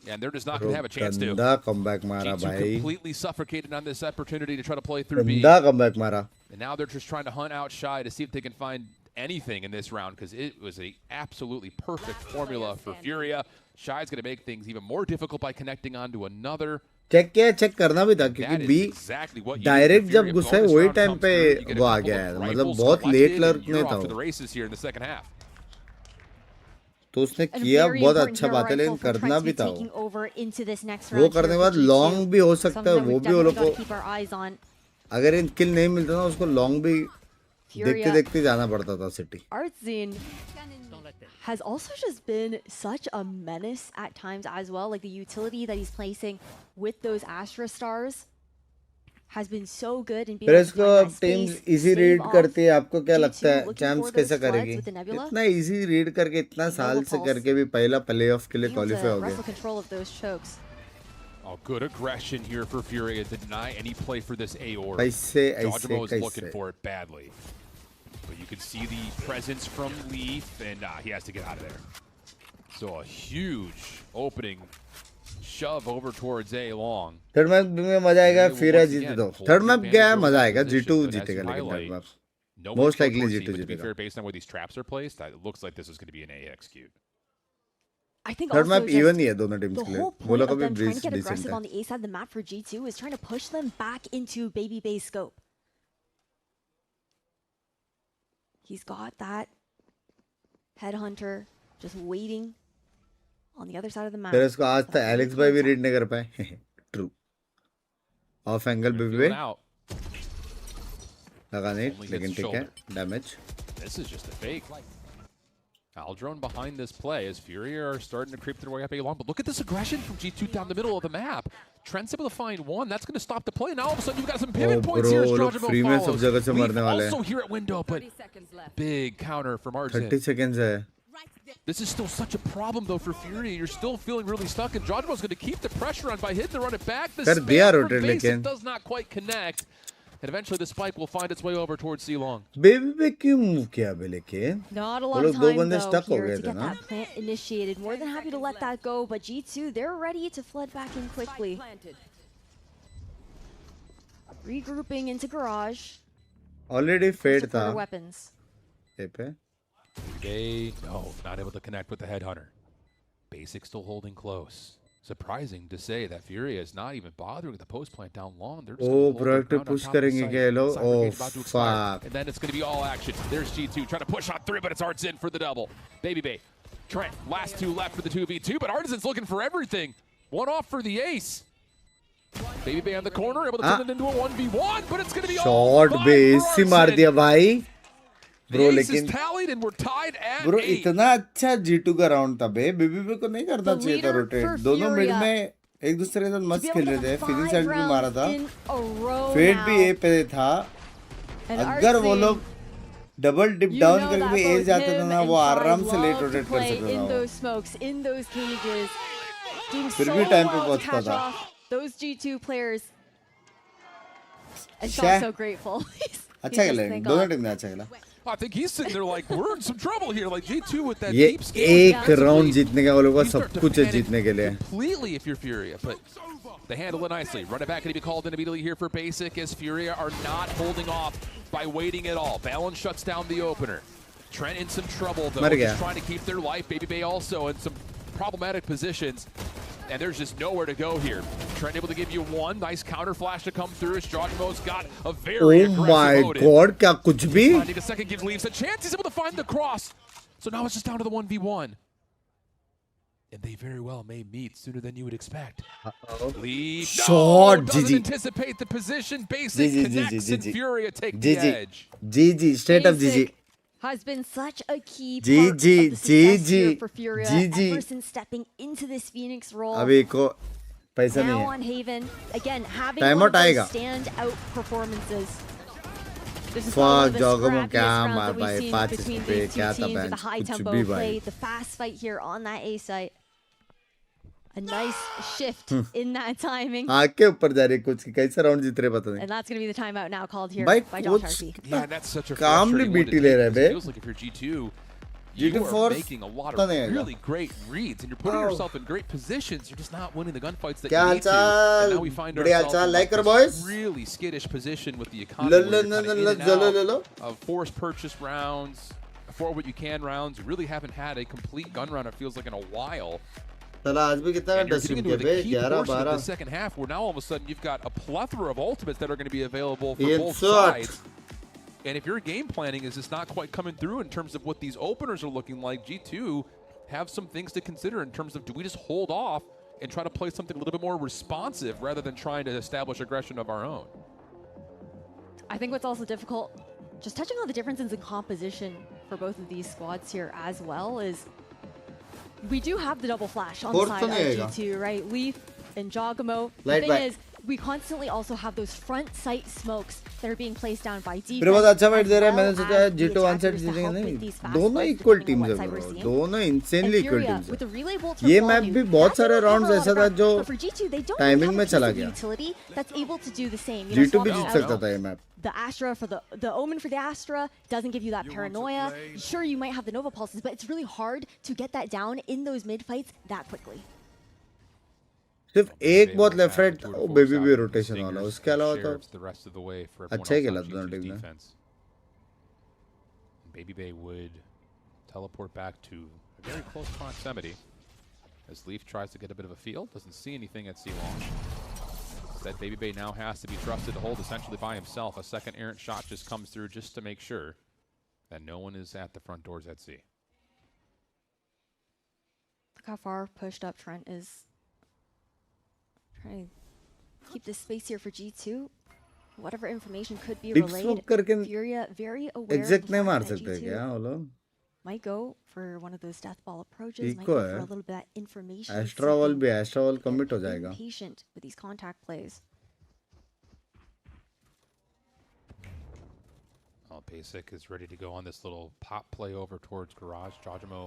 And they're just not going to have a chance to. Comeback मारा G2 भाई. completely suffocated on this opportunity to try to play through B. comeback मारा. And now they're just trying to hunt out Shy to see if they can find anything in this round because it was a absolutely perfect formula for Furia. Shy's going to make things even more difficult by connecting onto another. Check किया, check करना भी था क्योंकि B direct जब घुसा है वही time पे वो आ गया है. मतलब बहुत लेट लर्क में था वो. तो उसने किया बहुत अच्छा बात है, लेकिन करना भी था वो करने के बाद लॉन्ग भी हो सकता है. वो भी वो लोग को अगर इन किल नहीं मिलता ना उसको लॉन्ग भी देखते देखते जाना पड़ता था city. Artzine has also just been such a menace at times as well. Like the utility that he's placing with those Astra stars has been so good in being able to find that space. Teams easy read करती है. आपको क्या लगता है champs कैसा करेगी? इतना easy read करके इतना साल से करके भी पहला प्लेऑफ के लिए क्वालीफाई हो गया. Oh, good aggression here for Furia to deny any play for this Aor. Jojamo is looking for it badly. But you can see the presence from Leaf, and he has to get out of there. So a huge opening shove over towards A long. Third map में मजा आएगा, Furia जीते तो. Third map गया मजा आएगा, G2 जीतेगा लेकिन third map. Most likely G2 To be जीतेगा. fair, based on where these traps are placed, it looks like this is going to be an A execute. I think third also map even ही है दोनों teams the के लिए. whole point बोला of कभी them trying to breeze get decent aggressive है. on the A side of the map for G2 is trying to push them back into baby base scope. He's got that headhunter just waiting on the other side of the map. फिर उसको आज तक Alex भाई भी read नहीं कर पाए. True. Off angle BB लगा नहीं, लेकिन ठीक है. Damage. This is just a fake. Aldrone behind this play as Furia are starting to creep their way up A long. But look at this aggression from G2 down the middle of the map. Trent's able to find one. That's going to stop the play. Now all of a sudden you've got some pivot points here as Jojamo follows. We've also here at window, but big counter from Arzen. 30 seconds hai. This is still such a problem though for Furia. You're still feeling really stuck, and Jojamo's going to keep the pressure on by hitting to run it back. The spam from Basic does not quite connect. And eventually the spike will find its way over towards C-Long. Baby पे क्यों move किया बे लेकिन? Not a lot of time though here to get that plant initiated. More than happy to let that go, but G2, they're ready to flood back in quickly. Regrouping into garage. Already fade था. Weapons. They not able to connect with the headhunter. Basic still holding close. Surprising to say that Furia is not even bothering the post plant down long. They're just proactive push करेंगे क्या लो? Oh fuck! And then it's going to be all action. There's G2 trying to push on 3, but it's Artisan for the double. Baby Bay, Trent, last 2 left for the 2v2, but Artisan's looking for everything. 1 off for the ace. Baby Bay on the corner, able to turn it into a 1v1, but it's going to be all shot base से मार दिया भाई. Bro, लेकिन bro इतना अच्छा G2 का round था बे. BBB को नहीं करना चाहिए था रोटेट. दोनों मिड में एक दूसरे के साथ मस्त खेल रहे थे. फीलिंग साइड भी मारा था. फेड भी ए पे था. अगर वो लोग डबल डिप डाउन करके भी ए जाते थे ना, वो आराम से लेट रोटेट कर सकते थे. फिर भी टाइम पे पहुंचता था. Those G2 players. And Shaw's so grateful. अच्छा खेला. दोनों टीम ने अच्छा खेला. I think he's sitting there like we're in some trouble here. Like G2 with that deep skill. एक राउंड जीतने का वो लोगों का सब कुछ है जीतने के लिए. Completely if you're Furia, but they handle it nicely. Run it back and be called in immediately here for Basic as Furia are not holding off by waiting at all. Balance shuts down the opener. Trent in some trouble though. Just trying to keep their life. Baby Bay also in some problematic positions. And there's just nowhere to go here. Trent able to give you 1 nice counter flash to come through as Jojamo's got a very aggressive load. Oh my god, क्या कुछ भी? Finding a second gives Leaves a chance. He's able to find the cross. So now it's just down to the 1v1. And they very well may meet sooner than you would expect. Leaf doesn't anticipate the position. Basic connects and Furia take the edge. GG, straight up GG. Has been such a key part of the success here for Furia. Emerson stepping into this Phoenix role. अभी को पैसा नहीं है. Now on Haven, again having one of those stand-out performances. This is one of the scrappiest rounds that we've seen between these two teams with the high tempo play, the fast fight here on that A site. A nice shift in that timing. आके ऊपर जा रही कुछ कैसा round जीत रहे पता नहीं. And that's going to be the timeout now called here by Josh Harpy. Yeah, that's such a calmly beaty ले रहे बे. Feels like if you're G2, you are making a lot of really great reads and you're putting yourself in great positions. You're just not winning the gunfights that you need to. And now we find ourselves in this really skittish position with the economy. Of forced purchase rounds, for what you can rounds. You really haven't had a complete gun run, it feels like, in a while. आज भी कितना dusting किया बे 11-12 the second half where now all of a sudden you've got a plethora of ultimates that are going to be available for both sides. And if your game planning is just not quite coming through in terms of what these openers are looking like, G2 have some things to consider in terms of, do we just hold off and try to play something a little bit more responsive rather than trying to establish aggression of our own? I think what's also difficult, just touching on the differences in composition for both of these squads here as well, is we do have the double flash on the side of G2, right? Leaf and Jogamo. The thing is, we constantly also have those front sight smokes that are being placed down by defense. फिर बहुत अच्छा fight दे रहा है मैंने सोचा G2 one side जीतेंगे नहीं दोनों इक्वल टीम्स है ब्रो दोनों इंसेनली इक्वल टीम्स है ये मैप भी बहुत सारे राउंड्स ऐसा था जो टाइमिंग में चला गया G2 भी जीत सकता था ये map The Astra for the Omen for the Astra doesn't give you that paranoia. Sure, you might have the Nova pulses, but it's really hard to get that down in those mid fights that quickly. सिर्फ एक बहुत left right baby भी rotation वाला उसके अलावा तो अच्छा ही खेला दोनों टीम ने Baby Bay would teleport back to a very close proximity as Leaf tries to get a bit of a feel. Doesn't see anything at C-Long. That Baby Bay now has to be trusted to hold essentially by himself. A second errant shot just comes through just to make sure that no one is at the front doors at C. Look how far pushed up Trent is. Trying to keep this space here for G2. Whatever information could be relayed. Furia very aware exact नहीं मार सकते क्या वो लोग? Might go for one of those death ball approaches. Might go for a little bit of that information. Astra wall commit हो जाएगा. Patient with these contact plays. Well, Basic is ready to go on this little pop play over towards Garage. Jajamo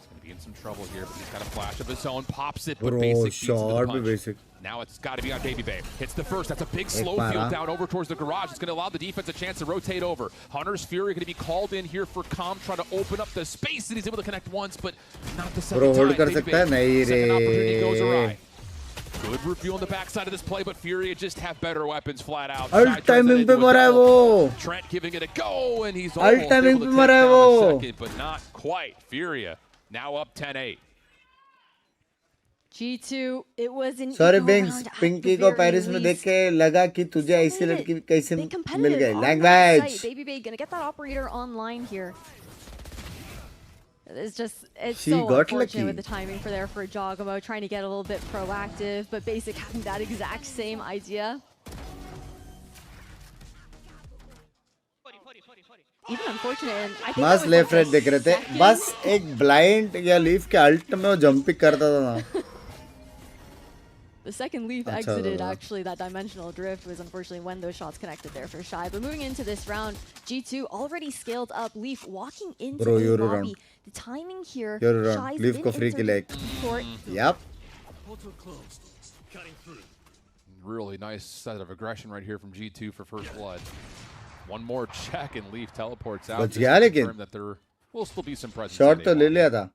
is going to be in some trouble here, but he's got a flash of his own. Pops it, but Basic beats it with a punch. Basic. Now it's got to be on Baby Bay. Hits the first. That's a big slow field down over towards the Garage. It's going to allow the defense a chance to rotate over. Hunter's Fury going to be called in here for Calm, trying to open up the space that he's able to connect once, but not the second time. Baby Bay, second opportunity goes awry. Good review on the backside of this play, but Fury just have better weapons flat out. Alt timing पे मरा है वो. Trent giving it a go, and he's almost able to take down the second, but not quite. Furia now up 10-8. G2, it was an Sorry Binks, Pinky को Paris में देख के लगा कि तुझे ऐसी लड़की कैसे मिल गई. Language. Baby Bay gonna get that operator online here. It's She so got unfortunate lucky. with the timing for Jogamo, trying to get a little bit proactive, but Basic having that exact same idea. Even unfortunate, and I think बस left right देख रहे थे बस एक blind या leaf के alt में वो जंपिंग करता था ना The second Leaf exited, actually, that dimensional drift was unfortunately when those shots connected there for Shy. But moving into this round, G2 already scaled up. Leaf walking into the lobby. The timing here, Shy's Leaf को free kill एक. Yep. Really nice set of aggression right here from G2 for first blood. One more check and Leaf teleports out. बच गया लेकिन. That there will still be some presence. Shot तो ले लिया था.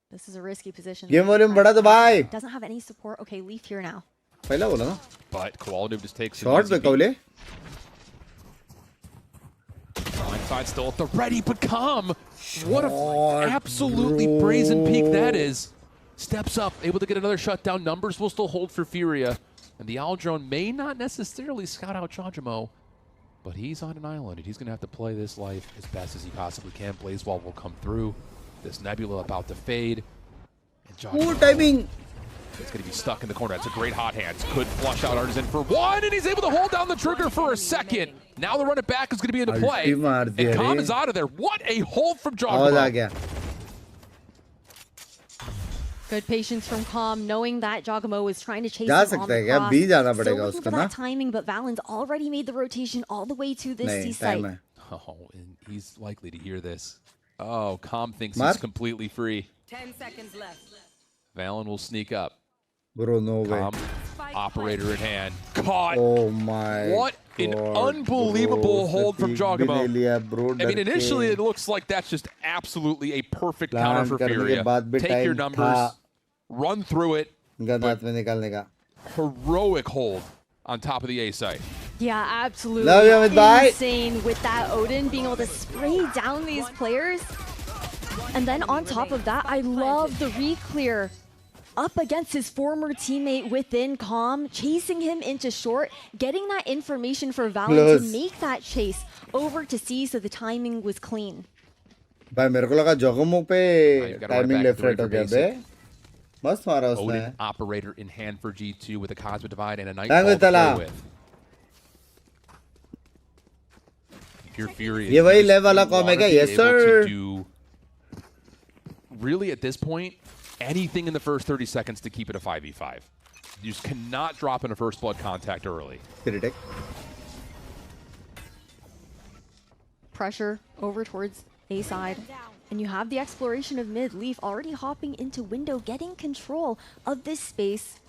This is a risky position. Game volume बढ़ा तो भाई. Doesn't have any support. Okay, Leaf here now. पहला बोला ना. But Koala just takes shot पे कौले. Blindside still at the ready, but Calm. What a absolutely brazen peak that is. Steps up, able to get another shutdown. Numbers will still hold for Furia. And the Owl Drone may not necessarily scout out Jajamo, but he's on an island, and he's going to have to play this life as best as he possibly can. Blazewall will come through. This Nebula about to fade. Poor timing. It's going to be stuck in the corner. That's a great hot hands. Could flush out Artisan for one, and he's able to hold down the trigger for a second. Now the run it back is going to be into play. And Calm is out of there. What a hold from Jogamo. Good patience from Calm, knowing that Jogamo was trying to chase him on the cross. Still looking for that timing, but Valen's already made the rotation all the way to this C site. Oh, and he's likely to hear this. Oh, Calm thinks he's completely free. 10 seconds left. Valen will sneak up. Bro, no way. Calm, operator in hand. Caught. Oh my What an unbelievable hold from Jogamo. I mean, initially it looks like that's just absolutely a perfect counter for Furia. Take your numbers, run through it. Heroic hold on top of the A site. Yeah, absolutely. Love you, insane with that Odin being able to spray down these players. And then on top of that, I love the re-clear up against his former teammate within Calm, chasing him into short, getting that information for Valen to make that chase over to C, so the timing was clean. भाई मेरे को लगा जोगमो पे timing left right हो गया बे. मस्त मारा उसने. Odin operator in hand for G2 with a Cosmic Divide and a Nightfall to play with. Pure Fury. ये वही level वाला कॉम है क्या? Yes sir. Really at this point, anything in the first 30 seconds to keep it a 5v5. You just cannot drop in a first blood contact early. Pressure over towards A side. And you have the exploration of mid. Leaf already hopping into window, getting control of this space.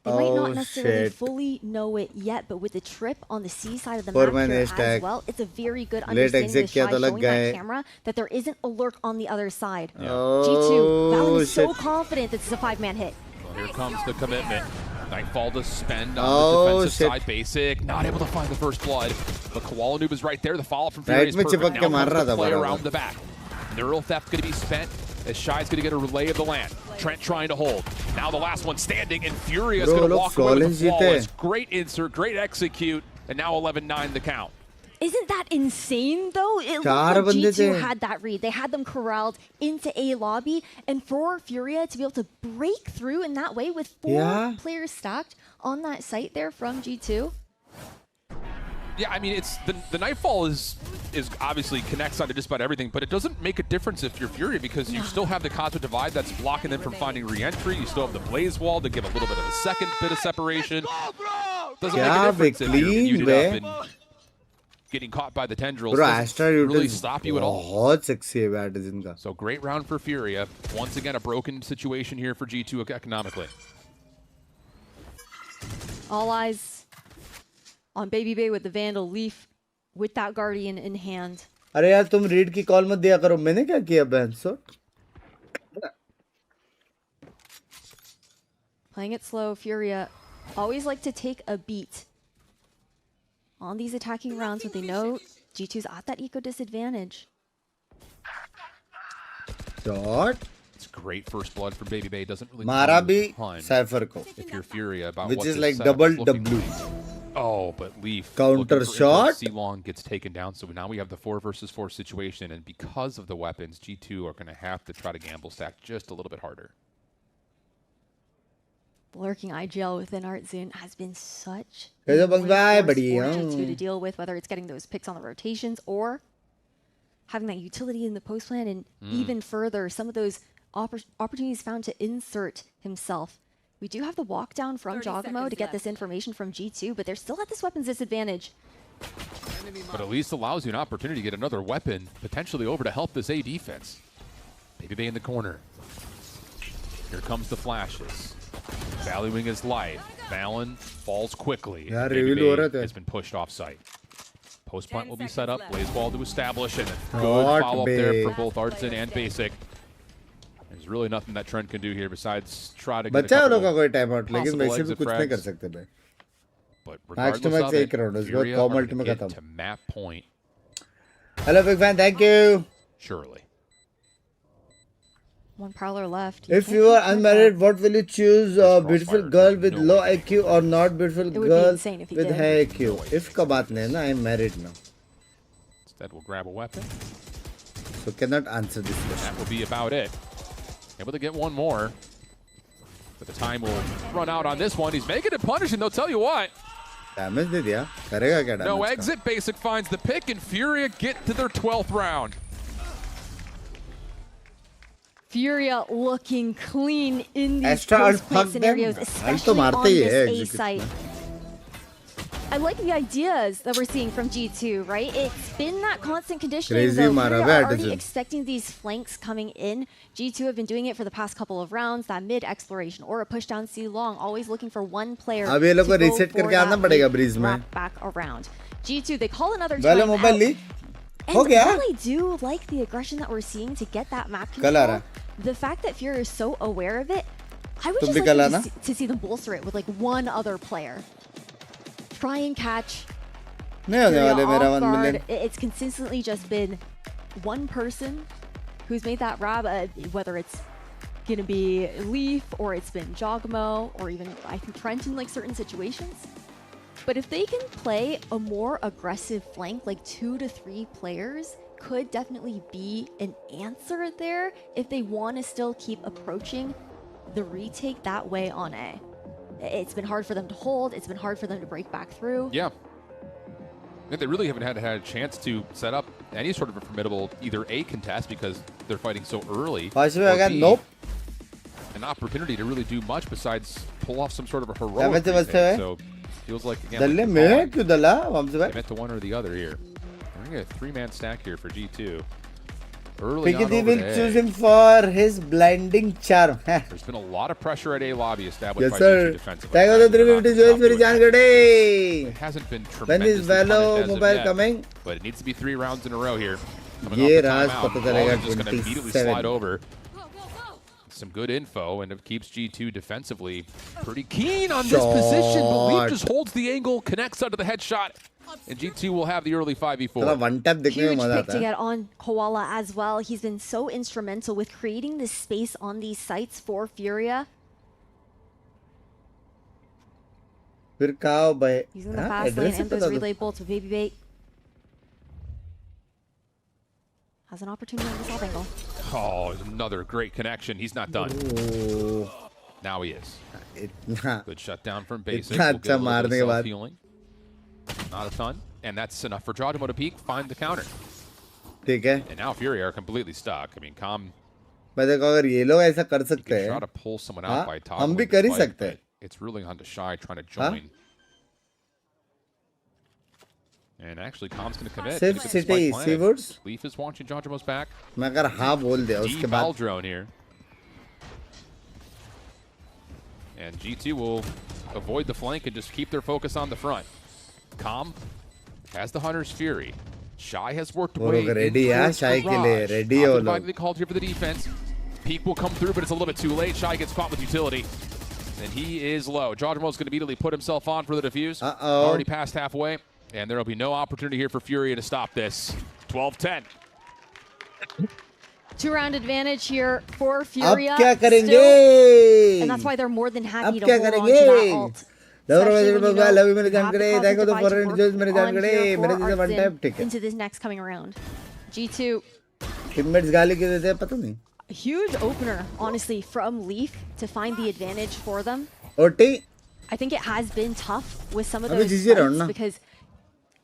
They might not necessarily fully know it yet, but with the trip on the C side of the map here as well, it's a very good understanding with Shy showing that camera that there isn't a lurk on the other side. G2, Valen is so confident this is a 5-man hit. Well, here comes the commitment. Nightfall to spend on the defensive side. Basic, not able to find the first blood. But Koala Noob is right there. The follow-up from Fury is perfect. Now comes the play around the back. Neural Theft going to be spent as Shy's going to get a relay of the land. Trent trying to hold. Now the last one standing, and Fury is going to walk away with the flawless. Great insert, great execute, and now 11-9 the count. Isn't that insane, though? It looked like G2 had that read. They had them corralled into A lobby, and for Furia to be able to break through in that way with 4 players stacked on that site there from G2. Yeah, I mean, it's the Nightfall is obviously connects onto just about everything, but it doesn't make a difference if you're Furia because you still have the Cosmic Divide that's blocking them from finding re-entry. You still have the Blaze Wall to give a little bit of a second bit of separation. Doesn't make a difference if you're muted up and getting caught by the tendrils. Doesn't really stop you at all. So great round for Furia. Once again, a broken situation here for G2 economically. All eyes on Baby Bay with the Vandal. Leaf with that Guardian in hand. अरे यार तुम read की call मत दिया करो. मैंने क्या किया बहनसो? Playing it slow, Furia always like to take a beat on these attacking rounds when they know G2's at that eco disadvantage. Shot. It's great first blood from Baby Bay. Doesn't really मारा भी Cypher को. If you're Furia about which what is this like setup double is looking W. like. Oh, but Leaf counter shot. C-Long gets taken down, so now we have the 4 versus 4 situation, and because of the weapons, G2 are going to have to try to gamble stack just a little bit harder. Lurking IGL within Art Zone has been such a force for G2 to deal with, whether it's getting those picks on the rotations or having that utility in the post plan, and even further, some of those opportunities found to insert himself. We do have the walk down from Jogamo to get this information from G2, but they're still at this weapons disadvantage. But at least allows you an opportunity to get another weapon potentially over to help this A defense. Baby Bay in the corner. Here comes the flashes. Valuing his life. Valen falls quickly. Baby Bay has been pushed off site. Post plant will be set up. Blaze Ball to establish, and a good follow-up there for both Artisan and Basic. There's really nothing that Trent can do here besides try to get a couple possible exit frags. But regardless of it, Furia are going to get to map point. Hello, big fan. Thank you. Surely. One prowler left. If you are unmarried, what will you choose? Beautiful girl with low IQ or not beautiful girl with high IQ? If ka baat nahi na, I am married now. Instead, we'll grab a weapon. So cannot answer this question. That will be about it. Able to get one more. But the time will run out on this one. He's making it punishing, they'll tell you what. Damage did ya? Karega kya damage? No exit. Basic finds the pick, and Furia get to their 12th round. Furia looking clean in these post-play scenarios, especially on this A site. I like the ideas that we're seeing from G2, right? It's been that constant conditioning, though. Furia are already expecting these flanks coming in. G2 have been doing it for the past couple of rounds, that mid-exploration or a push down C-Long, always looking for one player to go for that back around. G2, they call another time out. And while I do like the aggression that we're seeing to get that map control, the fact that Furia is so aware of it, I would just like to see them bolster it with like one other player. Try and catch Furia off guard. It's consistently just been one person who's made that grab, whether it's going to be Leaf or it's been Jogamo or even I think Trent in like certain situations. But if they can play a more aggressive flank, like 2 to 3 players, could definitely be an answer there if they want to still keep approaching the retake that way on A. It's been hard for them to hold. It's been hard for them to break back through. Yeah. They really haven't had a chance to set up any sort of a formidable either A contest because they're fighting so early. Nope. an opportunity to really do much besides pull off some sort of a heroic retake. So feels like again they meant to one or the other here. We're gonna get a 3-man stack here for G2. Early on will choose him for his blinding charm. There's been a lot of pressure at A lobby established by sir. G2 defensively. It hasn't been tremendously Valo yet, coming? But it needs to be 3 rounds in a row here. Ye Raj pata chalega just gonna immediately slide over. Some good info, and it keeps G2 defensively pretty keen on this position. But Leaf just holds the angle, connects under the headshot, and G2 will have the early 5v4. Huge pick to get on Koala as well. He's been so instrumental with creating this space on these sites for Furia. Using the fast lane and those relay bolts with Baby Bait. Has an opportunity on this off angle. Oh, another great connection. He's not done. Ooh. Now he is. Good shutdown from Basic. We'll get a little bit of self-healing. Not a ton. And that's enough for Jojimo to peek, find the counter. And now Fury are completely stuck. I mean, Calm. अगर ये लोग ऐसा कर सकते हैं, try to pull someone out by top. हम भी कर ही सकते हैं. It's really on to Shy trying to join. And actually, Calm's going to commit. Safe City, Seawoods. Leaf is watching Jojimo's back. मैं अगर हाँ बोल दिया उसके बाद. Drone here. And G2 will avoid the flank and just keep their focus on the front. Calm has the Hunter's Fury. Shy has worked way ready है Shy के लिए ready हो लोग. They called here for the defense. Peek will come through, but it's a little bit too late. Shy gets caught with utility. And he is low. Jojimo's going to immediately put himself on for the defuse. Already past halfway. And there will be no opportunity here for Furia to stop this. 12-10. 2-round advantage here for Furia. अब क्या करेंगे? And that's why they're more than happy to hold on to that ult. Into this next coming around. G2. Teammates गाली क्यों देते हैं पता नहीं. A huge opener, honestly, from Leaf to find the advantage for them. OT. I think it has been tough with some of those fights because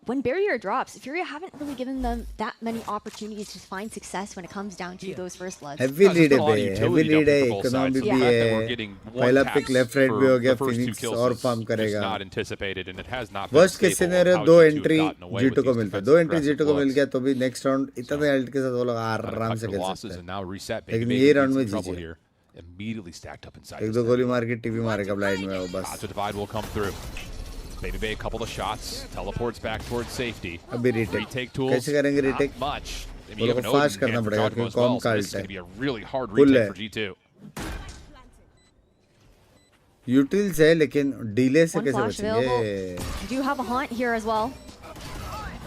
when barrier drops, Furia haven't really given them that many opportunities to find success when it comes down to those first bloods. Heavy lead है, heavy lead है, economy भी है. पहला pick left right भी हो गया, Phoenix और farm करेगा. Worst case scenario 2 entry G2 को मिलता है. 2 entry G2 को मिल गया तो भी next round इतने ult के साथ वो लोग आराम से खेल सकते हैं. लेकिन ये round में जीजिए. Immediately stacked up inside. एक दो गोली मार के टीवी मारेगा blind में वो बस. The divide will come through. Baby Bay, a couple of shots, teleports back towards safety. अभी retake tools. कैसे करेंगे retake? Not much. I mean, fast करना पड़ेगा क्योंकि कॉम का ult है. It's going to be a really hard retake for G2. Utils है लेकिन delay से कैसे बचेंगे? You do have a haunt here as well.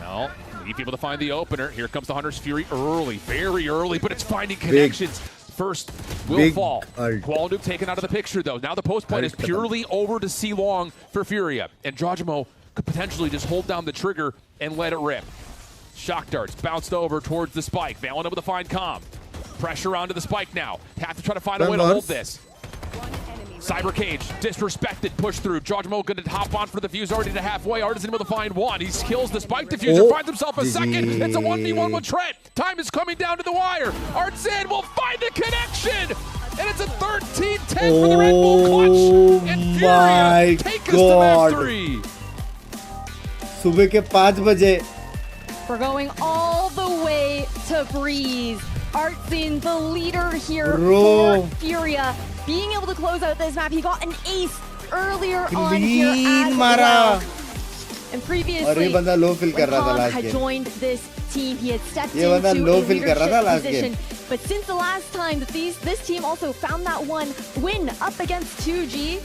No, need people to find the opener. Here comes the Hunter's Fury early, very early, but it's finding connections. First will fall. Qual Nuke taken out of the picture, though. Now the post point is purely over to C Long for Furia. And Jojimo could potentially just hold down the trigger and let it rip. Shock darts bounced over towards the spike. Valen able to find Calm. Pressure onto the spike now. Have to try to find a way to hold this. Cyber Cage, disrespected, push through. Jojimo going to hop on for the fuse already to halfway. Artisan able to find one. He kills the spike diffuser, finds himself a second. It's a 1v1 with Trent. Time is coming down to the wire. Artisan will find the connection. And it's a 13-10 for the Red Bull clutch. And Furia take us to mastery. सुबह के 5 बजे. We're going all the way to Breeze. Artsin, the leader here for Furia, being able to close out this map. He got an ace earlier on here as well. And previously, when Calm had joined this team, he had stepped into a leadership position. But since the last time that this team also found that one win up against 2G,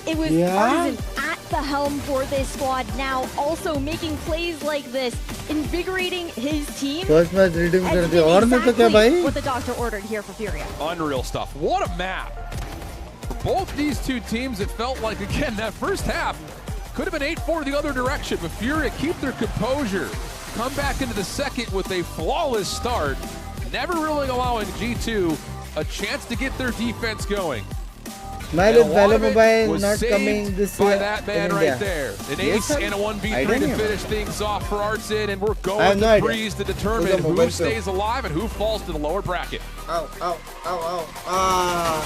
it was Artisan at the helm for this squad now, also making plays like this, invigorating his team. First match redeem कर दिया और नहीं तो क्या भाई? What the doctor ordered here for Furia. Unreal stuff. What a map. For both these two teams, it felt like, again, that first half could have been 8-4 the other direction, but Furia keep their composure. Come back into the second with a flawless start, never really allowing G2 a chance to get their defense going. Smile And with a lot Valor of it Mobile was not coming saved this by year that in man India. right there. An Yes, ace sir. and a 1v3 Idea to नहीं है finish things off for Artsin, and we're I going have to no idea. freeze to वो तो determine who mobile पे stays alive and who falls to the lower bracket. Ow, ow, ow, ow. Ah.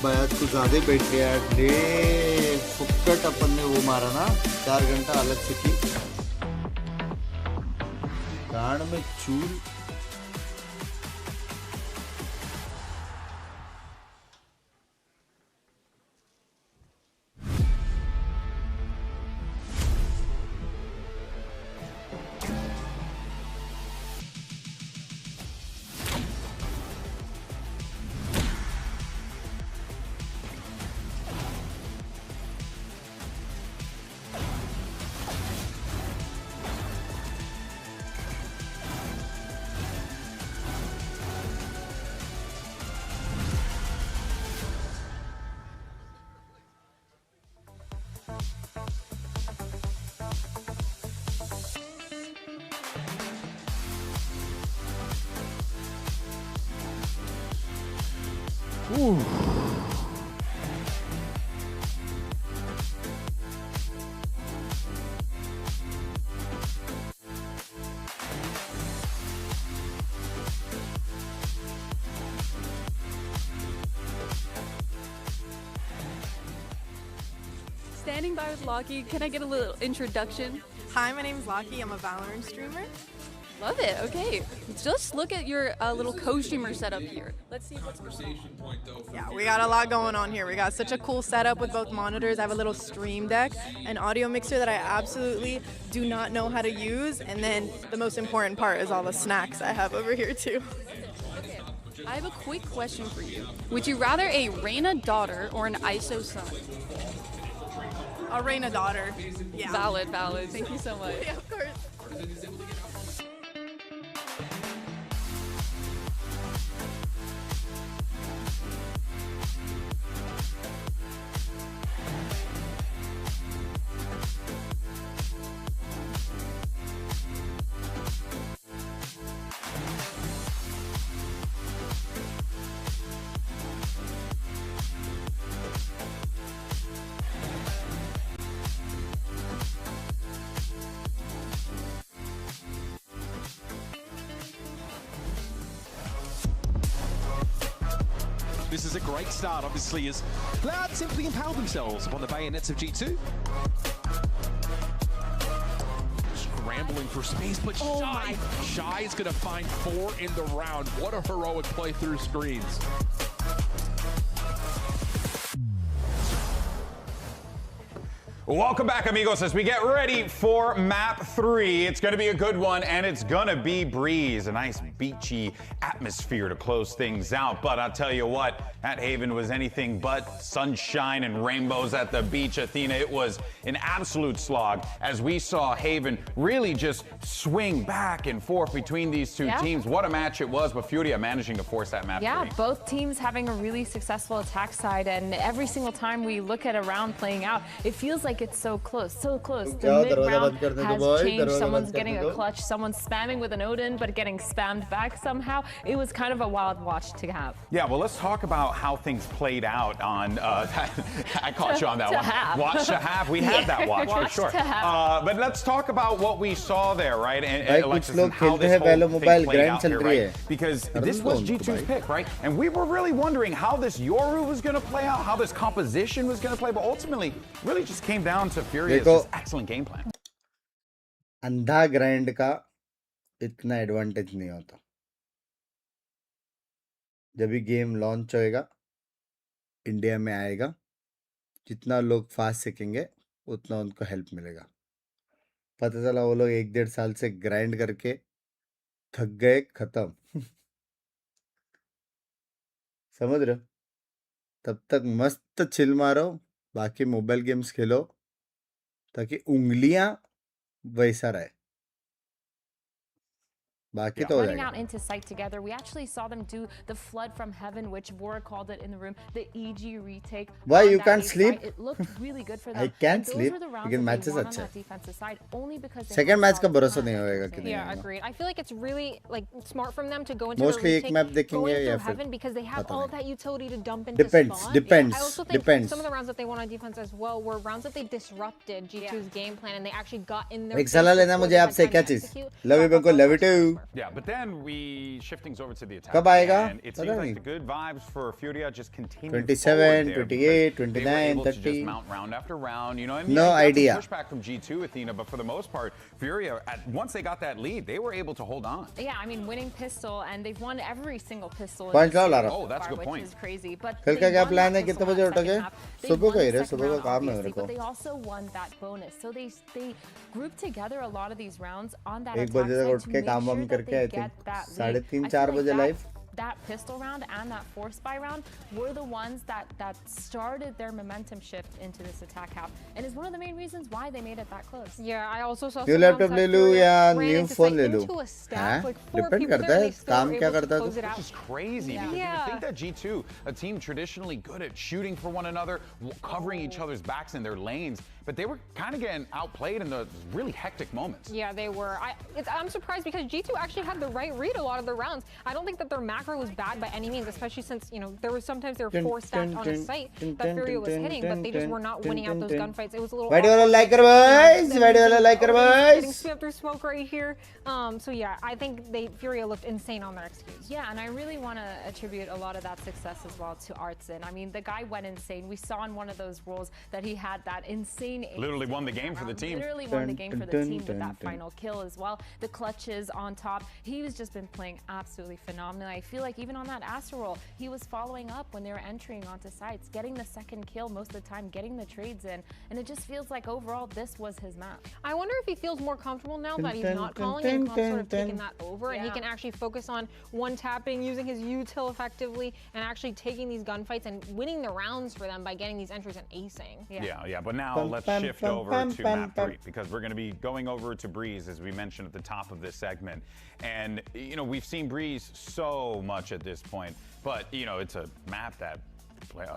बयात कुछ ज्यादा ही बैठ गया day फुक्कट अपन ने वो मारा ना 4 घंटा अलग से की कान में चूल Ooh. Standing by with Lockie, can I get a little introduction? Hi, my name's Lockie. I'm a Valorant streamer. Love it. Okay, just look at your little co-streamer setup here. Let's see what's going on. Yeah, we got a lot going on here. We got such a cool setup with both monitors. I have a little stream deck, an audio mixer that I absolutely do not know how to use, and then the most important part is all the snacks I have over here too. I have a quick question for you. Would you rather a Reina daughter or an ISO son? A Reina daughter. Yeah. Valid, valid. Thank you so much. Yeah, of course. This is a great start, obviously, as Cloud simply impaled themselves upon the bayonets of G2. Scrambling for space, but Shy is going to find 4 in the round. What a heroic play through screens. Welcome back, amigos, as we get ready for map 3. It's going to be a good one, and it's going to be Breeze. A nice beachy atmosphere to close things out. But I'll tell you what, that Haven was anything but sunshine and rainbows at the beach, Athena. It was an absolute slog as we saw Haven really just swing back and forth between these two teams. What a match it was, but FURA managing to force that map 3. Both teams having a really successful attack side, and every single time we look at a round playing out, it feels like it's so close, so close. The mid-round has changed. Someone's getting a clutch, someone's spamming with an Odin, but getting spammed back somehow. It was kind of a wild watch to have. Yeah, well, let's talk about how things played out on, I caught you on that one. Watch to have. We had that watch for sure. But let's talk about what we saw there, right? And Alexis, and how this whole thing played out here, right? Because this was G2's pick, right? And we were really wondering how this Yoru was going to play out, how this composition was going to play, but ultimately, really just came down to Furia's just excellent game plan. अंधा grind का इतना advantage नहीं होता जब भी game launch होएगा India में आएगा जितना लोग फास्ट सीखेंगे उतना उनको हेल्प मिलेगा पता चला वो लोग 1-1.5 साल से ग्राइंड करके थक गए खत्म समझ रहे हो तब तक मस्त चिल मारो बाकी मोबाइल गेम्स खेलो ताकि उंगलियां वैसा रहे बाकी तो हो running जाएगा. out into sight together. We actually saw them do the flood from heaven, which FURA called it in the room, the EG retake. Why on you that can't A sleep? side. It looked really good for them. I can't And those sleep were the rounds because that matches they won on अच्छा that defensive side only because they Second had match का solid भरोसा defense नहीं on होएगा their कि team. नहीं Yeah, होगा. agreed. I feel like it's really like smart from them to go into Mostly the एक retake, map देखेंगे going या through फिर heaven because they have पता all नहीं. that utility to dump into Depends, spawn. depends, I also think depends. some of the rounds that they won on defense as well were rounds that they disrupted G2's game plan and they actually got in there. एक सलाह लेना मुझे आपसे क्या चीज? Love you को love you too. Yeah, but then we shift things over to the attack. कब आएगा? And it seems like the good vibes for FURA just continue 27, forward 28, there because 29, they were able to 30. just mount round after round, you know. And No yeah, you got idea. some pushback from G2, Athena, but for the most part, FURA, once they got that lead, they were able to hold on. Yeah, I mean, winning pistol, and they've won every single pistol. Point in the लाओ, series Lara. so Oh, that's a far, good point. Which is crazy. But फिर they का क्या won plan that है? कितने pistol बजे round उठोगे? second half. They सुबह won को ही the रे, second सुबह को round, काम है मेरे obviously, को. but they also won that bonus. So they grouped together a lot of these rounds on that एक attack बजे तक side उठ to के make काम sure वाम that करके they I get think that lead. 3:30 I 4 feel like बजे live. that pistol round and that force buy round were the ones that started their momentum shift into this attack half, and is one of the main reasons why they made it that close. Yeah, I also saw New some laptop rounds that ले लूँ FURA या ran new into phone sight ले लूँ? into a stack, हाँ? like 4 Depend people करता there, है and they still काम were क्या able to करता है close तो. it out. Which is crazy because you would think that G2, a team traditionally good at shooting for one another, covering each other's backs in their lanes, but they were kind of getting outplayed in the really hectic moments. Yeah, they were. I'm surprised because G2 actually had the right read a lot of the rounds. I don't think that their macro was bad by any means, especially since, you know, there was sometimes they were 4 stacked on a site that FURA was hitting, but they just were not winning out those gunfights. It was a little Why do you awkward. like her boys? Why do you like her Getting boys? swept through smoke right here. So yeah, I think FURA looked insane on their execution. Yeah, and I really want to attribute a lot of that success as well to Artson. I mean, the guy went insane. We saw in one of those roles that he had that insane ace. Literally won the game for the team. Literally won the game for the team with that final kill as well. The clutches on top. He's just been playing absolutely phenomenal. I feel like even on that Astra roll, he was following up when they were entering onto sites, getting the second kill most of the time, getting the trades in, and it just feels like overall this was his map. I wonder if he feels more comfortable now that he's not calling and Comp's sort of taken that over, and he can actually focus on one tapping, using his util effectively, and actually taking these gunfights and winning the rounds for them by getting these entries and acing. Yeah, but now let's shift over to map 3 because we're going to be going over to Breeze as we mentioned at the top of this segment. And, you know, we've seen Breeze so much at this point, but, you know, it's a map that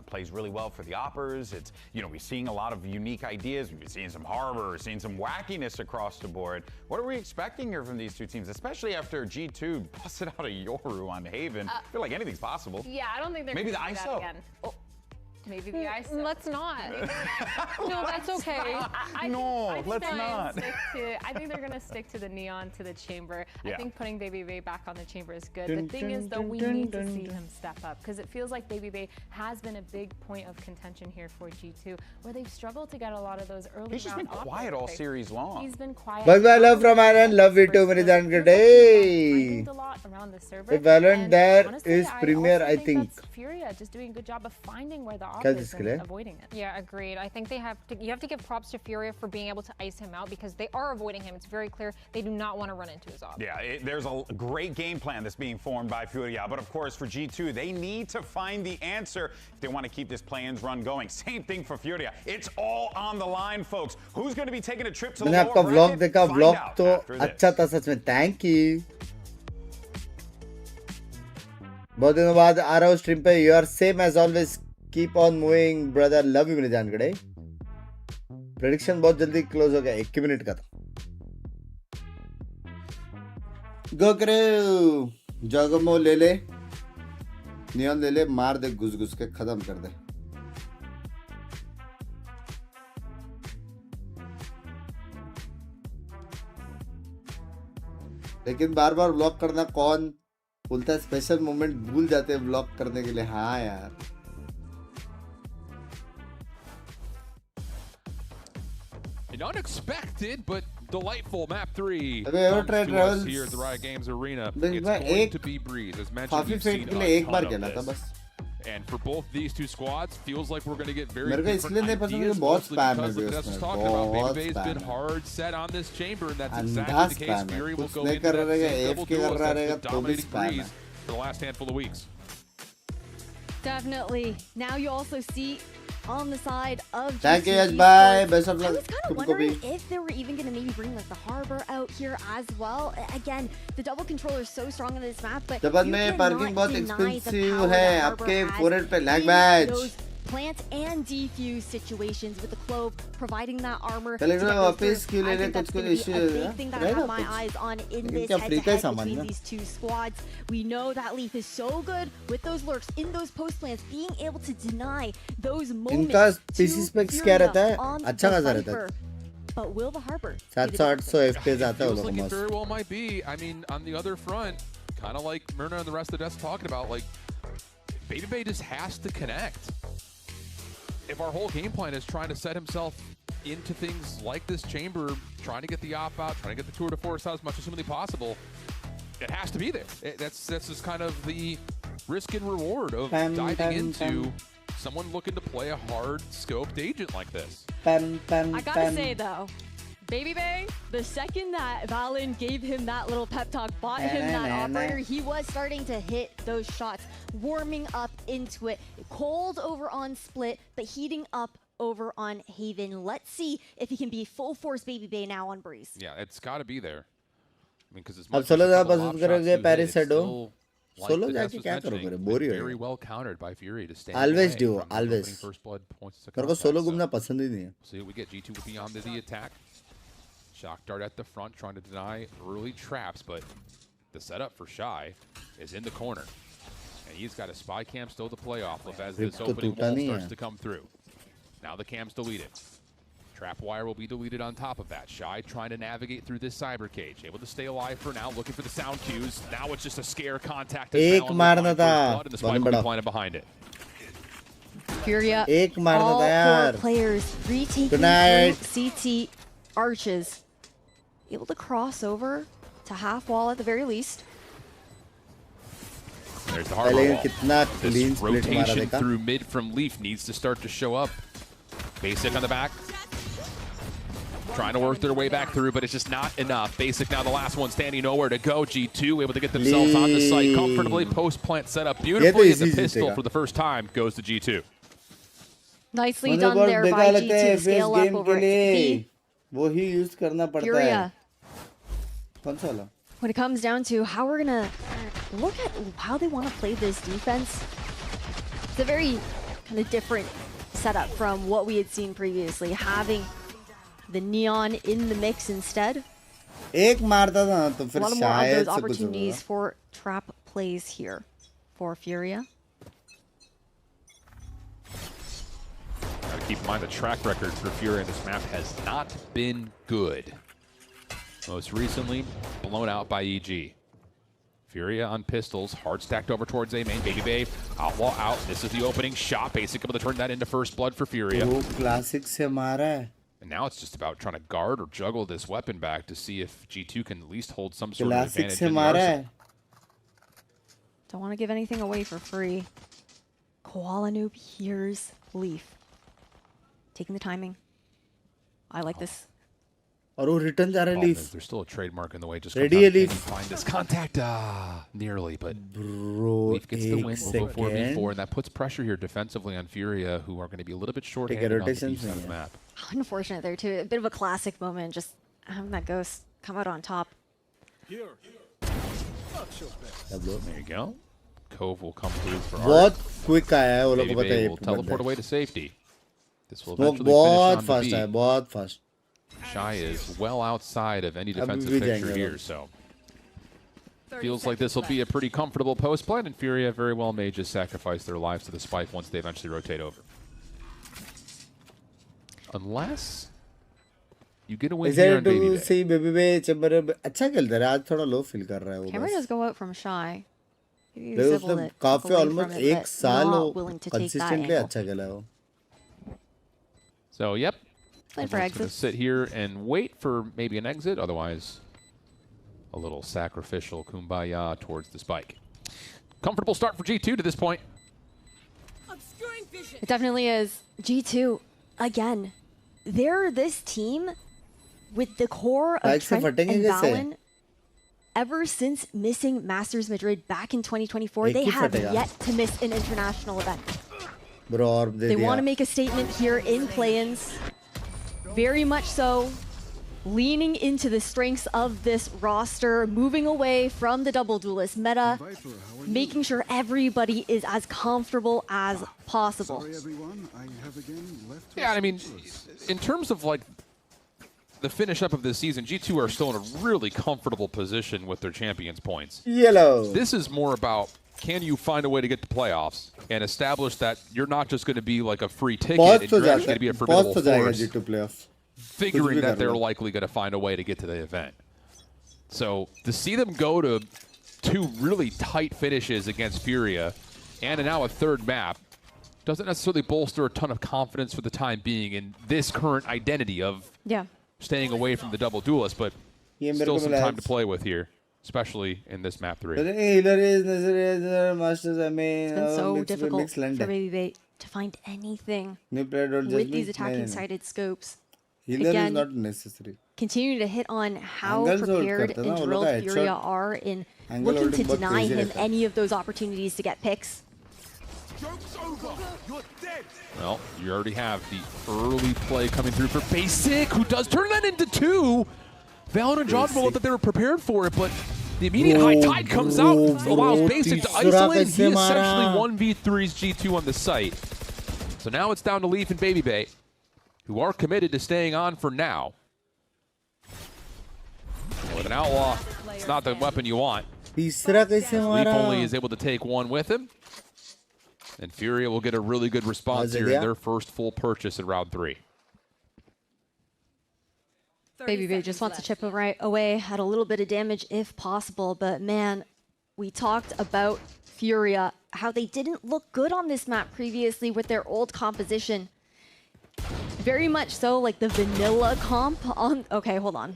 plays really well for the oppers. It's, you know, we're seeing a lot of unique ideas. We've been seeing some harbor, seeing some wackiness across the board. What are we expecting here from these two teams, especially after G2 busted out a Yoru on Haven? I feel like anything's possible. Yeah, I don't think they're maybe the gonna do that ISO again. Oh. Maybe the ISO. Let's not. No, that's okay. Let's not. I think they're going to stick to the neon, to the chamber. Yeah. I think putting vvvvvvvv back on the chamber is good. The thing is, though, we need to see him step up because it feels like vvvvvv has been a big point of contention here for G2, where they've struggled to get a lot of those early He's just been quiet all series long. He's been quiet. Bye bye, love from Aaron. Love you too, मेरी जान के day. If Valorant there is Premier, I think. FURA just doing a good job of finding where the op क्या is जिसके and लिए? avoiding it. Yeah, agreed. I think you have to give props to FURA for being able to ice him out because they are avoiding him. It's very clear they do not want to run into his op. Yeah, there's a great game plan that's being formed by FURA, but of course for G2, they need to find the answer if they want to keep this play-ins run going. Same thing for FURA. It's all on the line, folks. Who's going to be taking a trip to the मैंने lower आपका vlog bracket? देखा, Find vlog out तो after this. अच्छा था सच में. Thank you. बहुत दिनों बाद आ रहा हूँ स्ट्रीम पे. You are same as always. Keep on moving, brother. Love you मेरे जान कड़े. Prediction बहुत जल्दी close हो गया. 1 मिनट का था. Go करो. जगमो ले ले. नियॉन ले ले. मार दे घुस घुस के खत्म कर दे. लेकिन बार बार ब्लॉक करना कौन बोलता है? स्पेशल मोमेंट भूल जाते हैं ब्लॉक करने के लिए. हाँ यार. An unexpected but delightful map 3 Have you ever comes tried to us Rebels? here at the Riot Games Arena. Binks It's में going एक to be Breeze. As mentioned, काफी we've फेट seen के लिए a एक बार ton खेला of था this. बस. And for both these two squads, feels like we're going to get very मेरे को different इसलिए नहीं पसंद ideas, कि बहुत mostly spam है because look at us उसमें. talking about बहुत BBV's spam been है. hard set on this chamber, and that's अंधा exactly the case. spam है. Fury will कुछ go नहीं into कर that रहेगा, same double AFK कर duelist रहा that's रहेगा been तो भी dominating spam है. Breeze for the last handful of weeks. Definitely. Now you also see on the side of G2 Thank you, Esports. bye. Best of I luck. was kind of wondering if they were even going to maybe bring like the Harbor out here as well. Again, the double controller is so strong on this map, but जब you में cannot parking बहुत deny the expensive power है that Harbor आपके has forehead पे lag in badge. those plant and defuse situations with the clove providing that armor. पहले to तो get those वापस through. क्यों I ले think that's कुछ going to be a issue big thing that I have my eyes on in this क्या free का ही head-to-head सामान between ना? these two squads. We know that Leaf is so good with those lurks in those post plants, being able to deny those moments इनका to PC specs क्या रहता है? on अच्छा the खासा रहता है। Viper. But will the Harbor? 700-800 FPS आता है वो Feels लोगों like को it मस्त। very well might be. I mean, on the other front, kind of like Myrna and the rest of the desk talking about, like, Baby Bay just has to connect. If our whole game plan is trying to set himself into things like this chamber, trying to get the op out, trying to get the tour de force out as much as humanly possible, it has to be there. That's just kind of the risk and reward of diving into someone looking to play a hard scoped agent like this. I gotta say though, Baby Bay, the second that Valen gave him that little pep talk, bought him that operator, he was starting to hit those shots, warming up into it. Cold over on Split, but heating up over on Haven. Let's see if he can be full force Baby Bay now on Breeze. Yeah, it's got to be there. I mean, because as अब much solo as a ज़्यादा couple पसंद op करोगे shots you Paris hit, it's shadow still, like solo the जाके Tess क्या was करोगे mentioning, bore ही very होएगा well countered by Fury to stay always away do from always opening first blood points to मेरे को contact, solo so घूमना पसंद ही नहीं है see what we get. G2 will be on to the attack. Shock dart at the front, trying to deny early traps, but the setup for Shy is in the corner. And he's got a spy cam still to play off of as this opening wall starts to come through. Now the cam's deleted. Trap wire will be deleted on top of that. Shy trying to navigate through this cyber cage. Able to stay alive for now, looking for the sound cues. Now it's just a scare contact. एक मारना था And the spike will be planted behind it. Furia, एक मारना all था यार four players retaking Good night. through CT arches. Able to cross over to half wall at the very least. There's the harbor wall. कितना clean This split मारा rotation देखा through mid from Leaf needs to start to show up. Basic on the back. Trying to work their way back through, but it's just not enough. Basic now the last one standing nowhere to go. G2 able to get themselves on the site comfortably. Post-plant set up beautifully. The pistol for the first time goes to G2. Nicely done there by G2 to scale up over it. वो ही use करना पड़ता है Furia. कौन सा वाला When it comes down to how we're gonna look at how they want to play this defense, it's a very kind of different setup from what we had seen previously. Having the neon in the mix instead. एक मारता था ना तो A फिर lot more of शायद those से कुछ opportunities होगा for trap plays here for Furia. Gotta keep in mind the track record for Fury in this map has not been good. Most recently, blown out by EG. Furia on pistols, hard stacked over towards A main. Baby Bay, outlaw out. This is the opening shot. Basic able to turn that into first blood for Furia. वो classic से मारा है And now it's just about trying to guard or juggle this weapon back to see if G2 can at least hold some sort of classic advantage से in the मारा arsenal. है Don't want to give anything away for free. Koala Noob hears Leaf. Taking the timing. I like this. और वो return जा रहा है Problem leaf is there's still a trademark in the way. Just Ready, comes out, Leaf? can you find this contact? Nearly, but Bro, Leaf gets the एक win. We'll go 4v4, second. and that puts pressure here defensively on Furia, who are going to be a little bit ठीक है short-handed on the rotation east side of the map. Unfortunate there too. A bit of a classic moment. Just having that ghost come out on top. There you go. Cove will come through for बहुत Art. Quick आया है वो लोग Baby को पता Bay है will teleport away to safety. This will smoke eventually बहुत finish on fast the है B. बहुत fast Shy is well outside of any अभी defensive भी picture जाएंगे here, लोग so feels like this will be a pretty comfortable post plan, and Furia very well may just sacrifice their lives to the spike once they eventually rotate over. Unless you get a win here on Baby टू Bay. सी Baby Bay Chamber अच्छा खेलता है आज थोड़ा low feel कर रहा है वो Camera does बस go out from Shy. Maybe देखो Zibble उसने it, took काफी away ऑलमोस्ट from it, एक but साल not वो willing to take that consistently angle. अच्छा खेला है वो So, yep. Playing for Everyone's gonna exits. sit here and wait for maybe an exit. Otherwise, a little sacrificial kumbaya towards the spike. Comfortable start for G2 to this point. It definitely is. G2, again, they're this team with the core of Like से Trent फटेंगे and कैसे? Valen. Ever since missing Masters Madrid back in 2024, एक they he have फटेगा। yet to miss an international event. They want to make a statement here in play-ins. Very much so. Leaning into the strengths of this roster, moving away from the double duelist meta, making sure everybody is as comfortable as possible. Yeah, I mean, in terms of like the finish up of this season, G2 are still in a really comfortable position with their champions points. Yellow. This is more about, can you find a way to get to playoffs and establish that you're not just going to be like a free ticket, and you're actually going to be a formidable force, figuring that they're likely going to find a way to get to the event. So to see them go to 2 really tight finishes against Furia and now a 3rd map doesn't necessarily bolster a ton of confidence for the time being in this current identity of staying away from the double duelist, but still some time to play with here, especially in this map 3. It's been so difficult for vvvvvvv to find anything with these attacking sighted scopes. Again, not necessary. Continue to hit on how prepared and drilled Furia are in looking to deny him any of those opportunities to get picks. Well, you already have the early play coming through for Basic, who does turn that into 2. Valorant and John will that they were prepared for it, but the immediate high tide comes out, allows Basic to isolate. He essentially 1v3s G2 on the site. So now it's down to Leaf and BabyBay, who are committed to staying on for now. With an Outlaw, it's not the weapon you want. Leaf only is able to take 1 with him. And Furia will get a really good response here in their first full purchase in round 3. BabyBay just wants to chip away at a little bit of damage if possible, but man, we talked about Furia, how they didn't look good on this map previously with their old composition. Very much so like the vanilla comp on... Okay, hold on.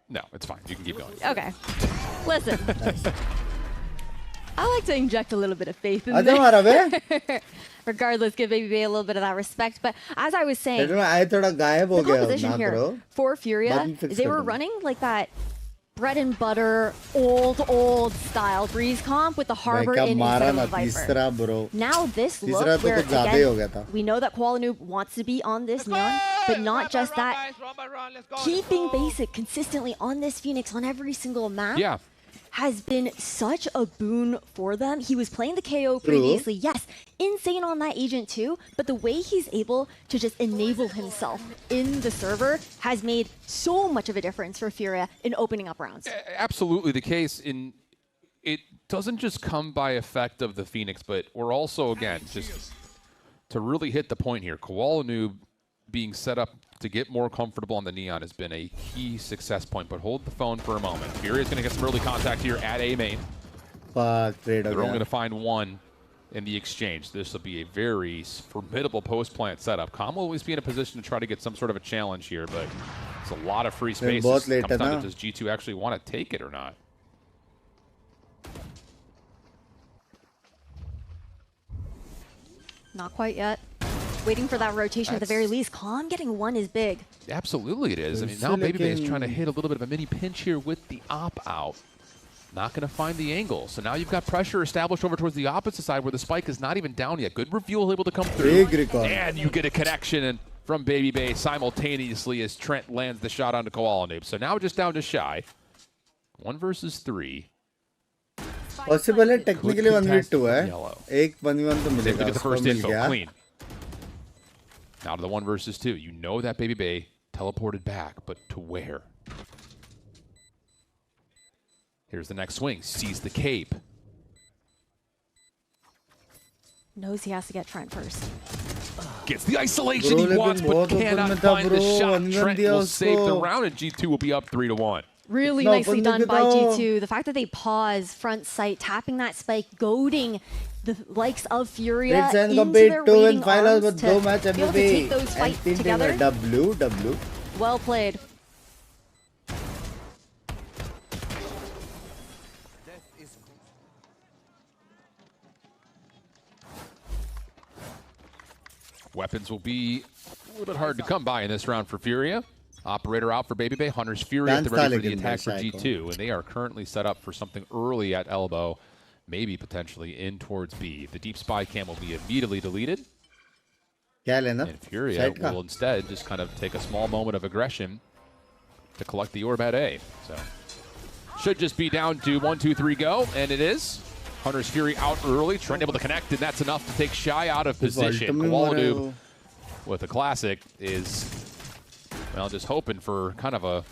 No, it's fine. You can keep going. Okay. Listen. I like to inject a little bit of faith in there. Regardless, give BabyBay a little bit of that respect. But as I was saying, the composition here for Furia, they were running like that bread and butter, old style Breeze comp with the Harbor in instead of the Viper. Now this look where, again, we know that Noob wants to be on this Neon, but not just that. Keeping Basic consistently on this Phoenix on every single map has been such a boon for them. He was playing the KO previously, yes, insane on that agent too, but the way he's able to just enable himself in the server has made so much of a difference for Furia in opening up rounds. Absolutely the case. It doesn't just come by effect of the Phoenix, but we're also, again, just to really hit the point here, Noob being set up to get more comfortable on the Neon has been a key success point, but hold the phone for a moment. Furia's going to get some early contact here at A main. They're only going to find 1 in the exchange. This will be a very formidable post-plant setup. Calm will always be in a position to try to get some sort of a challenge here, but it's a lot of free space. It comes down to does G2 actually want to take it or not? Not quite yet. Waiting for that rotation at the very least. Calm getting 1 is big. Absolutely it is. I mean, now BabyBay is trying to hit a little bit of a mini pinch here with the op out. Not going to find the angle. So now you've got pressure established over towards the opposite side where the spike is not even down yet. Good reveal able to come through. And you get a connection from BabyBay simultaneously as Trent lands the shot onto Noob. So now just down to Shy. 1 versus 3. Possible है technically 1v2 है. एक 1v1 तो मिलेगा. Get the first info clean. Now to the 1 versus 2. You know that BabyBay teleported back, but to where? Here's the next swing. Sees the cape. Knows he has to get Trent first. Gets the isolation he wants, but cannot find the shot. Trent will save the round, and G2 will be up 3-1. Really nicely done by G2. The fact that they pause front sight, tapping that spike, goading the likes of Furia into their waiting arms to be able to take those fights together. Well played. Weapons will be a little bit hard to come by in this round for Furia. Operator out for BabyBay. Hunter's Fury at the ready for the attack for G2. And they are currently set up for something early at elbow, maybe potentially in towards B. The deep spy cam will be immediately deleted. क्या लेना? And Furia will instead just kind of take a small moment of aggression to collect the orb at A. So should just be down to 1, 2, 3 go, and it is. Hunter's Fury out early, Trent able to connect, and that's enough to take Shy out of position. Koaladub with a classic is, well, just hoping for kind of a,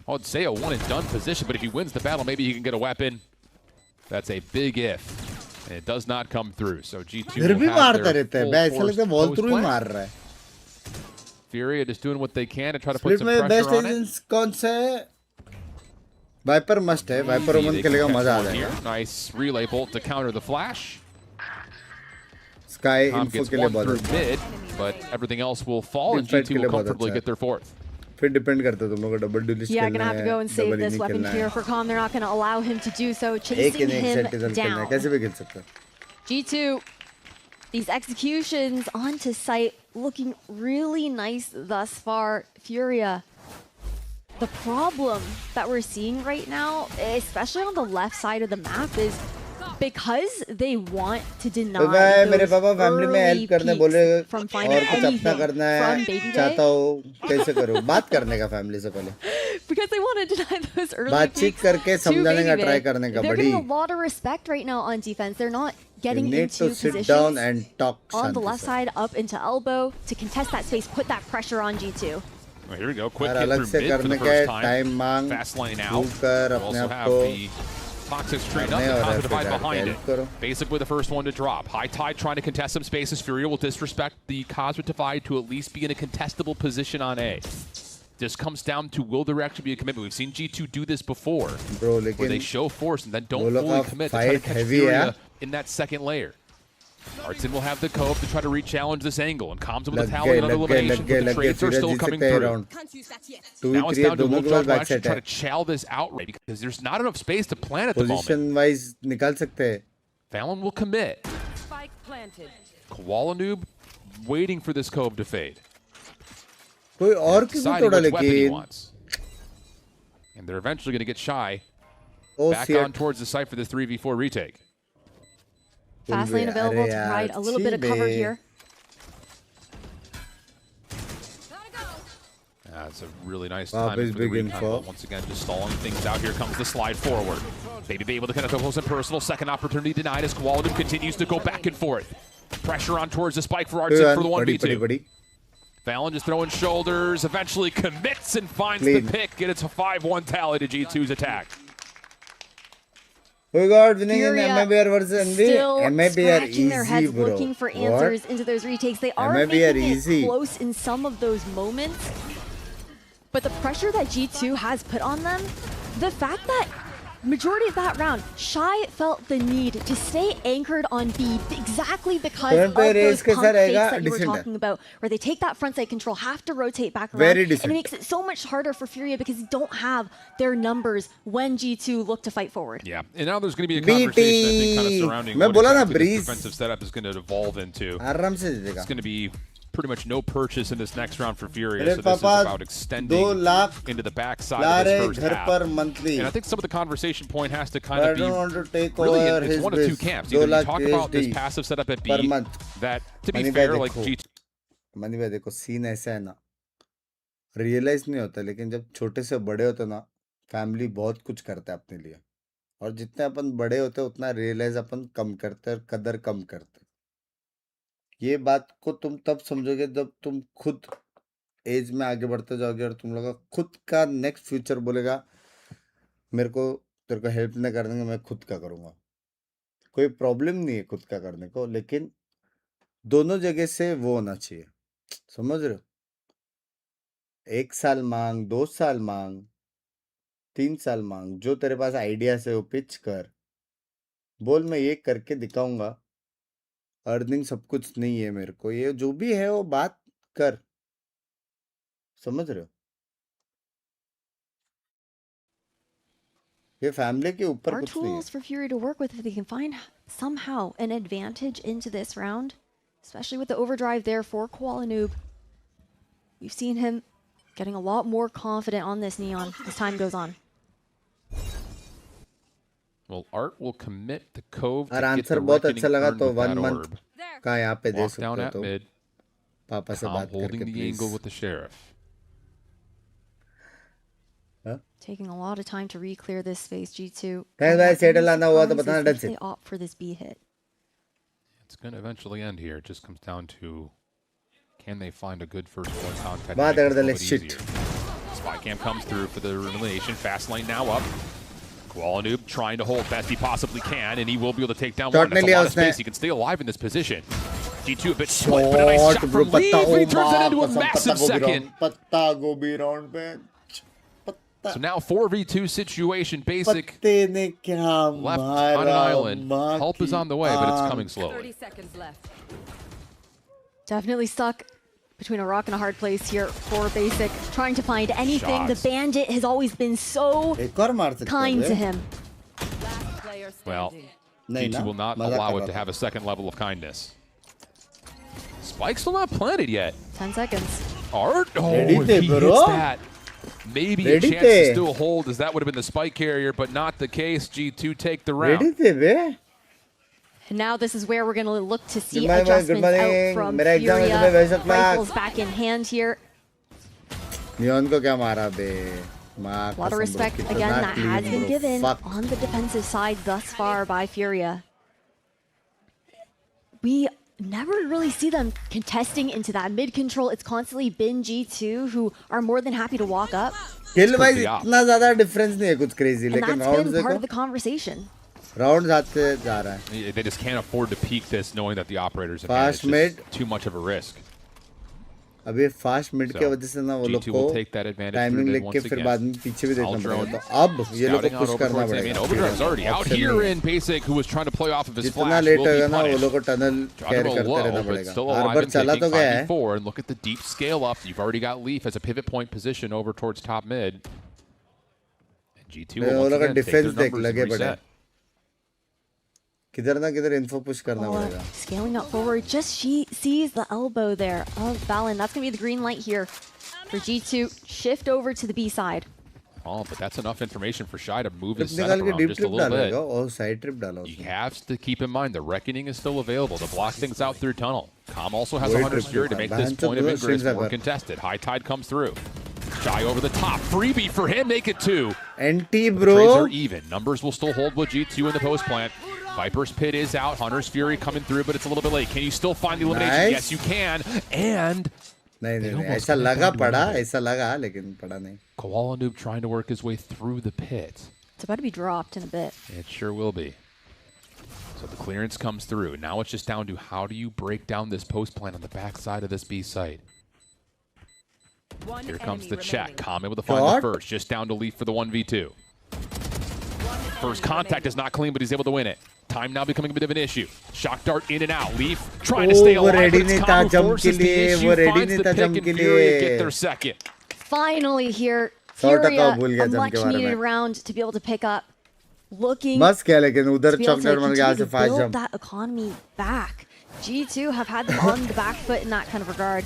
I would say a one and done position, but if he wins the battle, maybe he can get a weapon. That's a big if. And it does not come through. So G2 will have their full force post-play. Furia just doing what they can to try to put some pressure on it. कौन से Viper must है, Viper woman खेलेगा मजा आ जाएगा. Nice relay bolt to counter the flash. Sky Tom info gets के लिए one through बहुत mid, but everything else will fall, and G2 will comfortably get their fourth. फिर डिपेंड करता है तुम लोग का डबल डुलिस्ट Yeah, खेलना gonna have to go and save this weapon here for Calm. They're not gonna allow him to do so, chasing him down. कैसे भी खेल सकता है. G2, these executions onto site looking really nice thus far. Furia, the problem that we're seeing right now, especially on the left side of the map, is because they want to deny those early peaks from finding anything from Baby Day. कैसे करूँ? बात करने का family से पहले. Because they want to deny those early बातचीत peaks करके समझाने का ट्राई करने का. They're getting a lot of respect right now on defense. They're not getting into positions and talk on the left side up into elbow to contest that space, put that pressure on G2. Well, here we go. Quick hit through mid for the first time. Fast lane out. We'll also have the Toxic straight up and Cosmo Divide behind it. Basic with the first one to drop. High Tide trying to contest some spaces. Furia will disrespect the Cosmic Divide to at least be in a contestable position on A. This comes down to will there actually be a commitment. We've seen G2 do this before, where they show force and then don't fully commit to try to catch Furia in that second layer. Artson will have the Cove to try to re-challenge this angle, and Comms with a tally on elimination, but the trades are still coming through. Now it's down to will Judge actually try to chow this outright, because there's not enough space to plan at the moment. Position-wise निकाल सकते हैं. Fallon will commit. Spike planted. Koaladub waiting for this Cove to fade. कोई और किसी तोड़ा लेकिन. And they're eventually going to get Shy back on towards the site for this 3v4 retake. Fast lane available to provide a little bit of cover here. That's a really nice time for the recon, but once again, just stalling things out. Here comes the slide forward. Baby able to connect up close and personal. Second opportunity denied as Koaladub continues to go back and forth. Pressure on towards the spike for Artson for the 1v2. Fallon just throwing shoulders, eventually commits and finds the pick, and it's a 5-1 tally to G2's attack. We got winning in MIBR versus still MIBR scratching their heads, bro. looking for answers into those retakes. They are making it close in some of those moments, but the pressure that G2 has put on them, the fact that majority of that round, Shy felt the need to stay anchored on B exactly because of those pump fakes that you were talking about, where they take that front side control, have to rotate back around, and it makes it so much harder for Furia because they don't have their numbers when G2 look to fight forward. Yeah, and now there's going to be a conversation, I think, kind of surrounding what exactly this defensive setup is going to evolve into. It's going to be pretty much no purchase in this next round for Furia, so this is about extending into the backside of this first half. And I think some of the conversation point has to kind of be really, it's one of two camps. Either you talk about this passive setup at B, that, to be fair, like G2. Money भाई देखो scene ऐसा है ना, realise नहीं होता, लेकिन जब छोटे से बड़े होते ना, फैमिली बहुत कुछ करता है अपने लिए, और जितने अपन बड़े होते उतना रियलाइज अपन कम करते और कदर कम करते. ये बात को तुम तब समझोगे जब तुम खुद एज में आगे बढ़ते जाओगे और तुम लोग खुद का नेक्स्ट फ्यूचर बोलेगा मेरे को तेरे को हेल्प नहीं कर देंगे, मैं खुद का करूँगा. कोई प्रॉब्लम नहीं है खुद का करने को, लेकिन दोनों जगह से वो होना चाहिए. समझ रहे हो? 1 साल मांग, 2 साल मांग, 3 साल मांग, जो तेरे पास आइडिया से वो पिच कर, बोल मैं ये करके दिखाऊंगा. अर्निंग सब कुछ नहीं है मेरे को, ये जो भी है वो बात कर. समझ रहे हो? ये फैमिली के ऊपर कुछ नहीं है. Tools for Fury to work with if they can find somehow an advantage into this round, especially with the overdrive there for Koaladub. We've seen him getting a lot more confident on this Neon as time goes on. Well, Art will commit the Cove. और answer बहुत अच्छा लगा तो 1 month का यहाँ पे दे सकते हो तो. पापा से बात holding करके the please. angle with the sheriff. Taking a lot of time to re-clear this space, G2. Hey, भाई settle आना हुआ तो बताना डर If से. they opt for this B hit. It's going to eventually end here. It just comes down to, can they find a good first point contact? बात कर दे shit. Spy cam comes through for the elimination. Fast lane now up. Noob trying to hold best he possibly can, and he will be able to take down one. That's a lot of space. He can stay alive in this position. G2 a bit split, but a nice shot from Lee. He turns it into a massive second. So now 4v2 situation, basic. Left on an island. Help is on the way, but it's coming slowly. 30 seconds left. Definitely stuck between a rock and a hard place here for Basic. Trying to find anything. Shots. The Bandit has always been so kind to him. Well, G2 will not allow it to have a second level of kindness. Spike's still not planted yet. 10 seconds. Art? Oh, if he hits that. Maybe a chance to still hold, as that would have been the spike carrier, but not the case. G2 take the round. And now this is where we're going to look to see adjustments out from Furia. Rifles back in hand here. A lot of respect, again, that has been given on the defensive side thus far by Furia. We never really see them contesting into that mid control. It's constantly been G2 who are more than happy to walk up. Kill wise इतना ज़्यादा difference नहीं है कुछ crazy. And that's been part of the conversation. Rounds आते जा रहा है. They just can't afford to peak this, knowing that the operators have fast mid too much of a risk. अभी fast mid के वजह से ना वो लोग को timing लेके फिर बाद में पीछे भी देखना पड़ेगा. तो अब ये लोग को push करना पड़ेगा. Overdrive's already out here in Basic, who was trying to play off of his flash. जितना late होगा ना वो लोग को tunnel carry करते रहना पड़ेगा. Harbor चला तो गया है. And look at the deep scale up. You've already got Leaf as a pivot point position over towards top mid. And G2 will once again take their numbers and reset. किधर ना किधर info push करना पड़ेगा. Scaling up forward, just she sees the elbow there of Valen. That's going to be the green light here for G2. Shift over to the B side. Oh, but that's enough information for Shy to move his setup around just a little bit. Oh, side trip डालो. You have to keep in mind the Reckoning is still available to block things out through tunnel. Calm also has 100 Fury to make this point of ingress more contested. High Tide comes through. Shy over the top. Freebie for him, make it 2. NT, bro. Trades are even. Numbers will still hold with G2 in the post plant. Viper's Pit is out. Hunter's Fury coming through, but it's a little bit late. Can you still find the elimination? Yes, you can. And नहीं ऐसा लगा पड़ा, ऐसा लगा लेकिन पड़ा नहीं. Koala Noob trying to work his way through the pit. It's about to be dropped in a bit. It sure will be. So the clearance comes through. Now it's just down to how do you break down this post plant on the back side of this B site. Here comes the check. Common with the final first. Just down to Leaf for the 1v2. First contact is not clean, but he's able to win it. Time now becoming a bit of an issue. Shock dart in and out. Leaf trying to stay alive, but it's Common who forces the issue, finds the pick, and Fury get their second. Finally here, Furia, a much needed round to be able to pick up. Looking मस्त क्या लेकिन उधर to be able chocolate to बन गया continue से to fast build jump. that economy back. G2 have had them on the back foot in that kind of regard.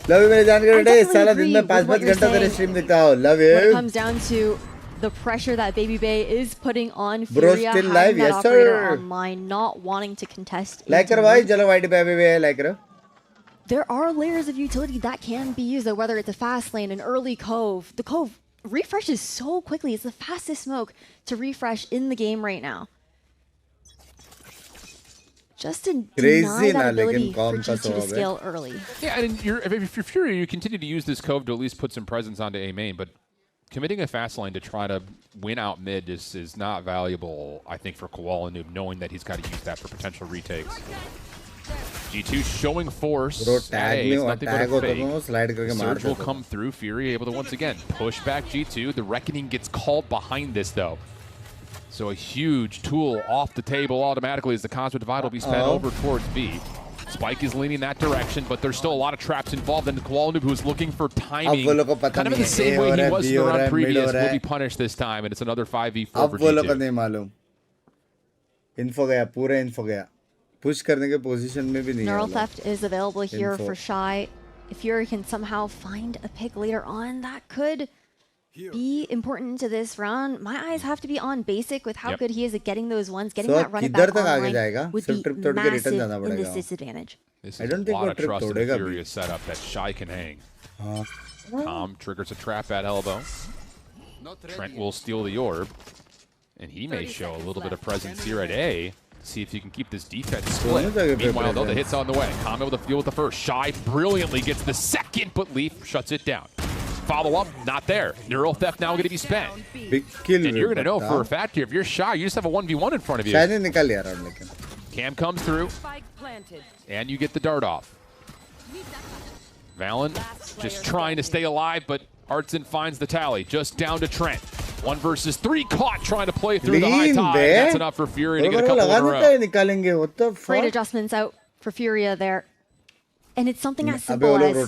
Love you मेरे जानकर बेटे इस साला दिन agree में with 5-5 what you're घंटा तेरे saying stream देखता हूँ. Love When it you. comes down to the pressure that Baby Bay is putting on Bro, Furia, still having live, that yes, operator sir. online, not wanting to contest. Like into करो भाई mid. चलो white पे भी like करो. There are layers of utility that can be used, though, whether it's a fast lane, an early cove. The cove refreshes so quickly. It's the fastest smoke to refresh in the game right now. Just to deny that ability for G2 to scale early. Yeah, and if you're Fury, you continue to use this cove to at least put some presence onto A main, but committing a fast lane to try to win out mid is not valuable, I think, for Koala Noob, knowing that he's got to use that for potential retakes. G2 showing force. Bro, tag Hey, it's me, nothing tag but a होता तो slide करके fake. मार Surge will देता. come through. Fury able to once again push back G2. The Reckoning gets called behind this, though. So a huge tool off the table automatically as the Cosmic Divide will be spent over towards B. Spike is leaning that direction, but there's still a lot of traps involved. And Koala Noob, who is looking for timing, kind of in the same way he was in the run previous, will be punished this time, and it's another 5v4 for अब वो लोग को G2. नहीं मालूम. Info गया, पूरा info गया. Push करने के position में भी नहीं है. Neural वो लोग. Theft is available here Info. for Shy. If Fury can somehow find a pick later on, that could be important to this round, my eyes have to be on Basic with how good he is at getting those ones. Getting So that run it back online would be massive in this disadvantage. This I is don't a think lot of trip trust in the todega Furia setup that Shy can hang. Tom triggers a trap at elbow. Trent will steal the orb, and he may show a little bit of presence here at A. See if he can keep this defense split. Meanwhile, though, the hit's on the way. Tom able to deal with the first. Shy brilliantly gets the second, but Leaf shuts it down. Follow-up, not there. Neural Theft now going to be spent. Big kill. And you're going to know for a fact here, if you're Shy, you just have a 1v1 in front of you. Cam comes through, and you get the dart off. Valen just trying to stay alive, but Artson finds the tally. Just down to Trent. 1 versus 3, caught trying to play through the high tide. That's enough for Furia to get a couple in a row. What the fuck? Great adjustments out for Furia there. And it's something as simple as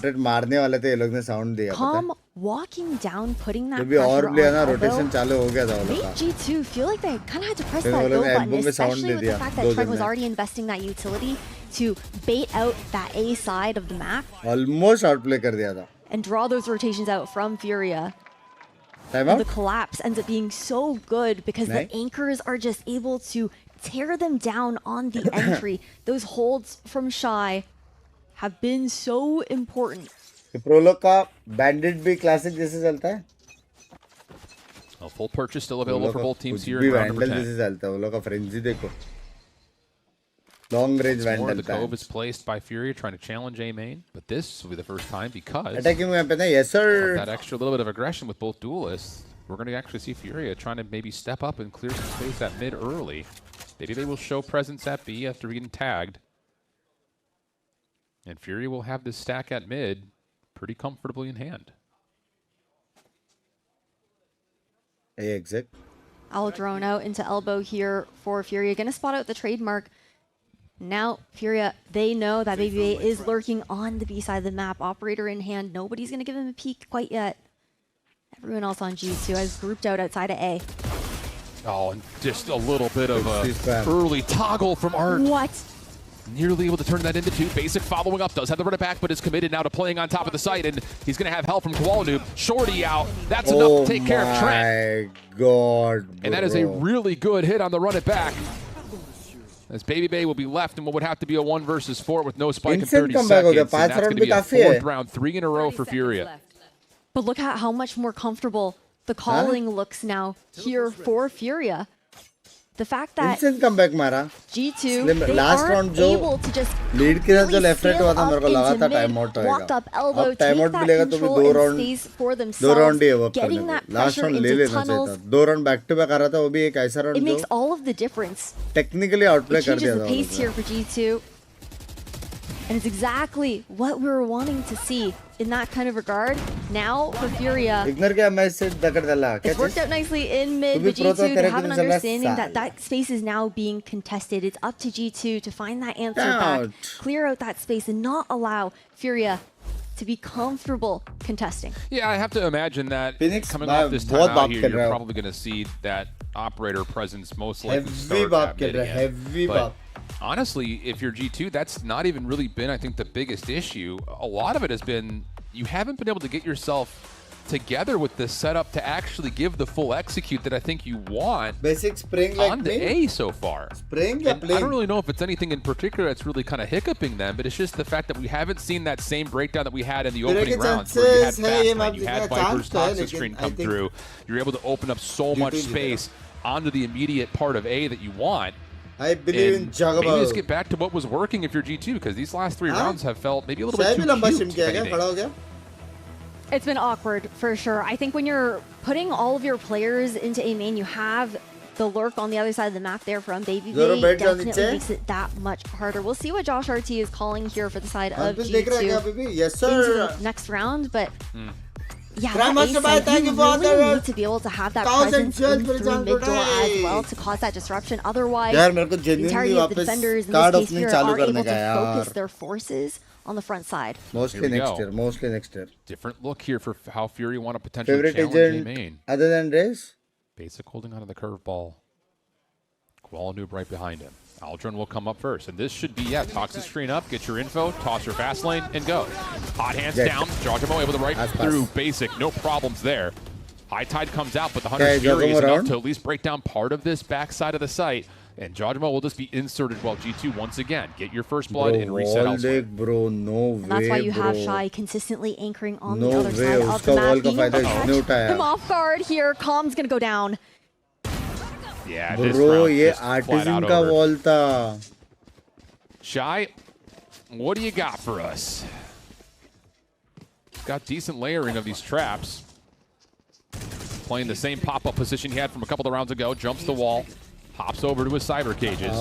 Calm walking down, putting that pressure on elbow. Made G2 feel like they kind of had to press that go button, especially with the fact that Trent was already investing that utility to bait out that A side of the map. Almost outplay kar diya tha. And draw those rotations out from Furia. The collapse ends up being so good because the anchors are just able to tear them down on the entry. Those holds from Shy have been so important. Prologue का Bandit भी classic जैसे चलता है. A full purchase still available for both teams here in round number 10. जैसे चलता है. वो लोग का frenzy देखो. Long range Vandal. The Cove is placed by Furia trying to challenge A main, but this will be the first time because attacking में पे ना yes sir. That extra little bit of aggression with both duelists. We're going to actually see Furia trying to maybe step up and clear some space at mid early. Maybe they will show presence at B after getting tagged. And Furia will have this stack at mid pretty comfortably in hand. A exit. I'll drone out into elbow here for Furia. Gonna spot out the trademark. Now, Furia, they know that vvvvvvv is lurking on the B side of the map. Operator in hand. Nobody's gonna give him a peek quite yet. Everyone else on G2 has grouped out outside of A. Oh, and just a little bit of a early toggle from Art. What? Nearly able to turn that into 2. Basic following up, does have the run it back, but is committed now to playing on top of the site, and he's going to have help from Koala Shorty out. That's enough to take care of Trent. God, and that is a really good hit on the run it back. As Baby Bay will be left in what would have to be a 1 versus 4 with no spike in 30 seconds. And that's going to be a 4th round, 3 in a row for Furia. But look at how much more comfortable the calling looks now here for Furia. The fact that G2 they aren't able to just lead के साथ जो left right हुआ था मेरे को लगा था time out होएगा. walk up elbow, अब time out मिलेगा तो भी 2 round for themselves, getting that last pressure round ले into लेना चाहिए tunnels. था. 2 round back to back आ रहा था वो भी एक ऐसा round It makes जो all of the difference. technically outplay It कर changes दिया the था. pace here for G2. And it's exactly what we were wanting to see in that kind of regard. Now for Furia, Ignore क्या मैं से दकड़ डाला. it's worked out nicely in mid, but G2 to have an understanding that that space is now being contested. It's up to G2 to find that answer back, clear out that space, and not allow Furia to be comfortable contesting. Yeah, I have to imagine that coming off this time out here, you're probably going to see that operator presence most likely start at mid again. But honestly, if you're G2, that's not even really been, I think, the biggest issue. A lot of it has been you haven't been able to get yourself together with this setup to actually give the full execute that I think you want. Basic spring like on the A so far. Spring, I don't really know if it's anything in particular that's really kind of hiccuping them, but it's just the fact that we haven't seen that same breakdown that we had in the opening rounds where you had Fastman, you had Viper's Toxic Screen come through. You're able to open up so much space onto the immediate part of A that you want. I believe in Jagabal. Maybe just get back to what was working if you're G2, because these last 3 rounds have felt maybe a little bit too cute. It's been awkward for sure. I think when you're putting all of your players into A main, you have the lurk on the other side of the map there from Baby Bay. Definitely makes it that much harder. We'll see what Josh RT is calling here for the side of G2 yes, sir. into the next round, but yeah, that ace, you really need to be able to have that presence in through mid door as well to cause that disruption. Otherwise, the entirety of the defenders in this case here are able to focus their forces on the front side. Mostly next year. Different look here for how Fury want to potentially favorite challenge agent main. Other than Race? Basic holding onto the curveball. Koala Noob right behind him. Aldrin will come up first, and this should be, Toxic Screen up, get your info, toss your fast lane, and go. Hot hands down, Jogamo able to right through Basic, no problems there. High Tide comes out, but the Hunter's Fury is enough to at least break down part of this backside of the site. And Jojimo will just be inserted while G2 once again get your first blood and reset elsewhere. Bro, no way, and that's why you have Shy consistently anchoring on the other side of the map. Being able to catch him off guard here. Calm's gonna go down. Yeah, bro, ये artisan का wall था. Shy, what do you got for us? Got decent layering of these traps. Playing the same pop-up position he had from a couple of rounds ago. Jumps the wall. Hops over to his cyber cages.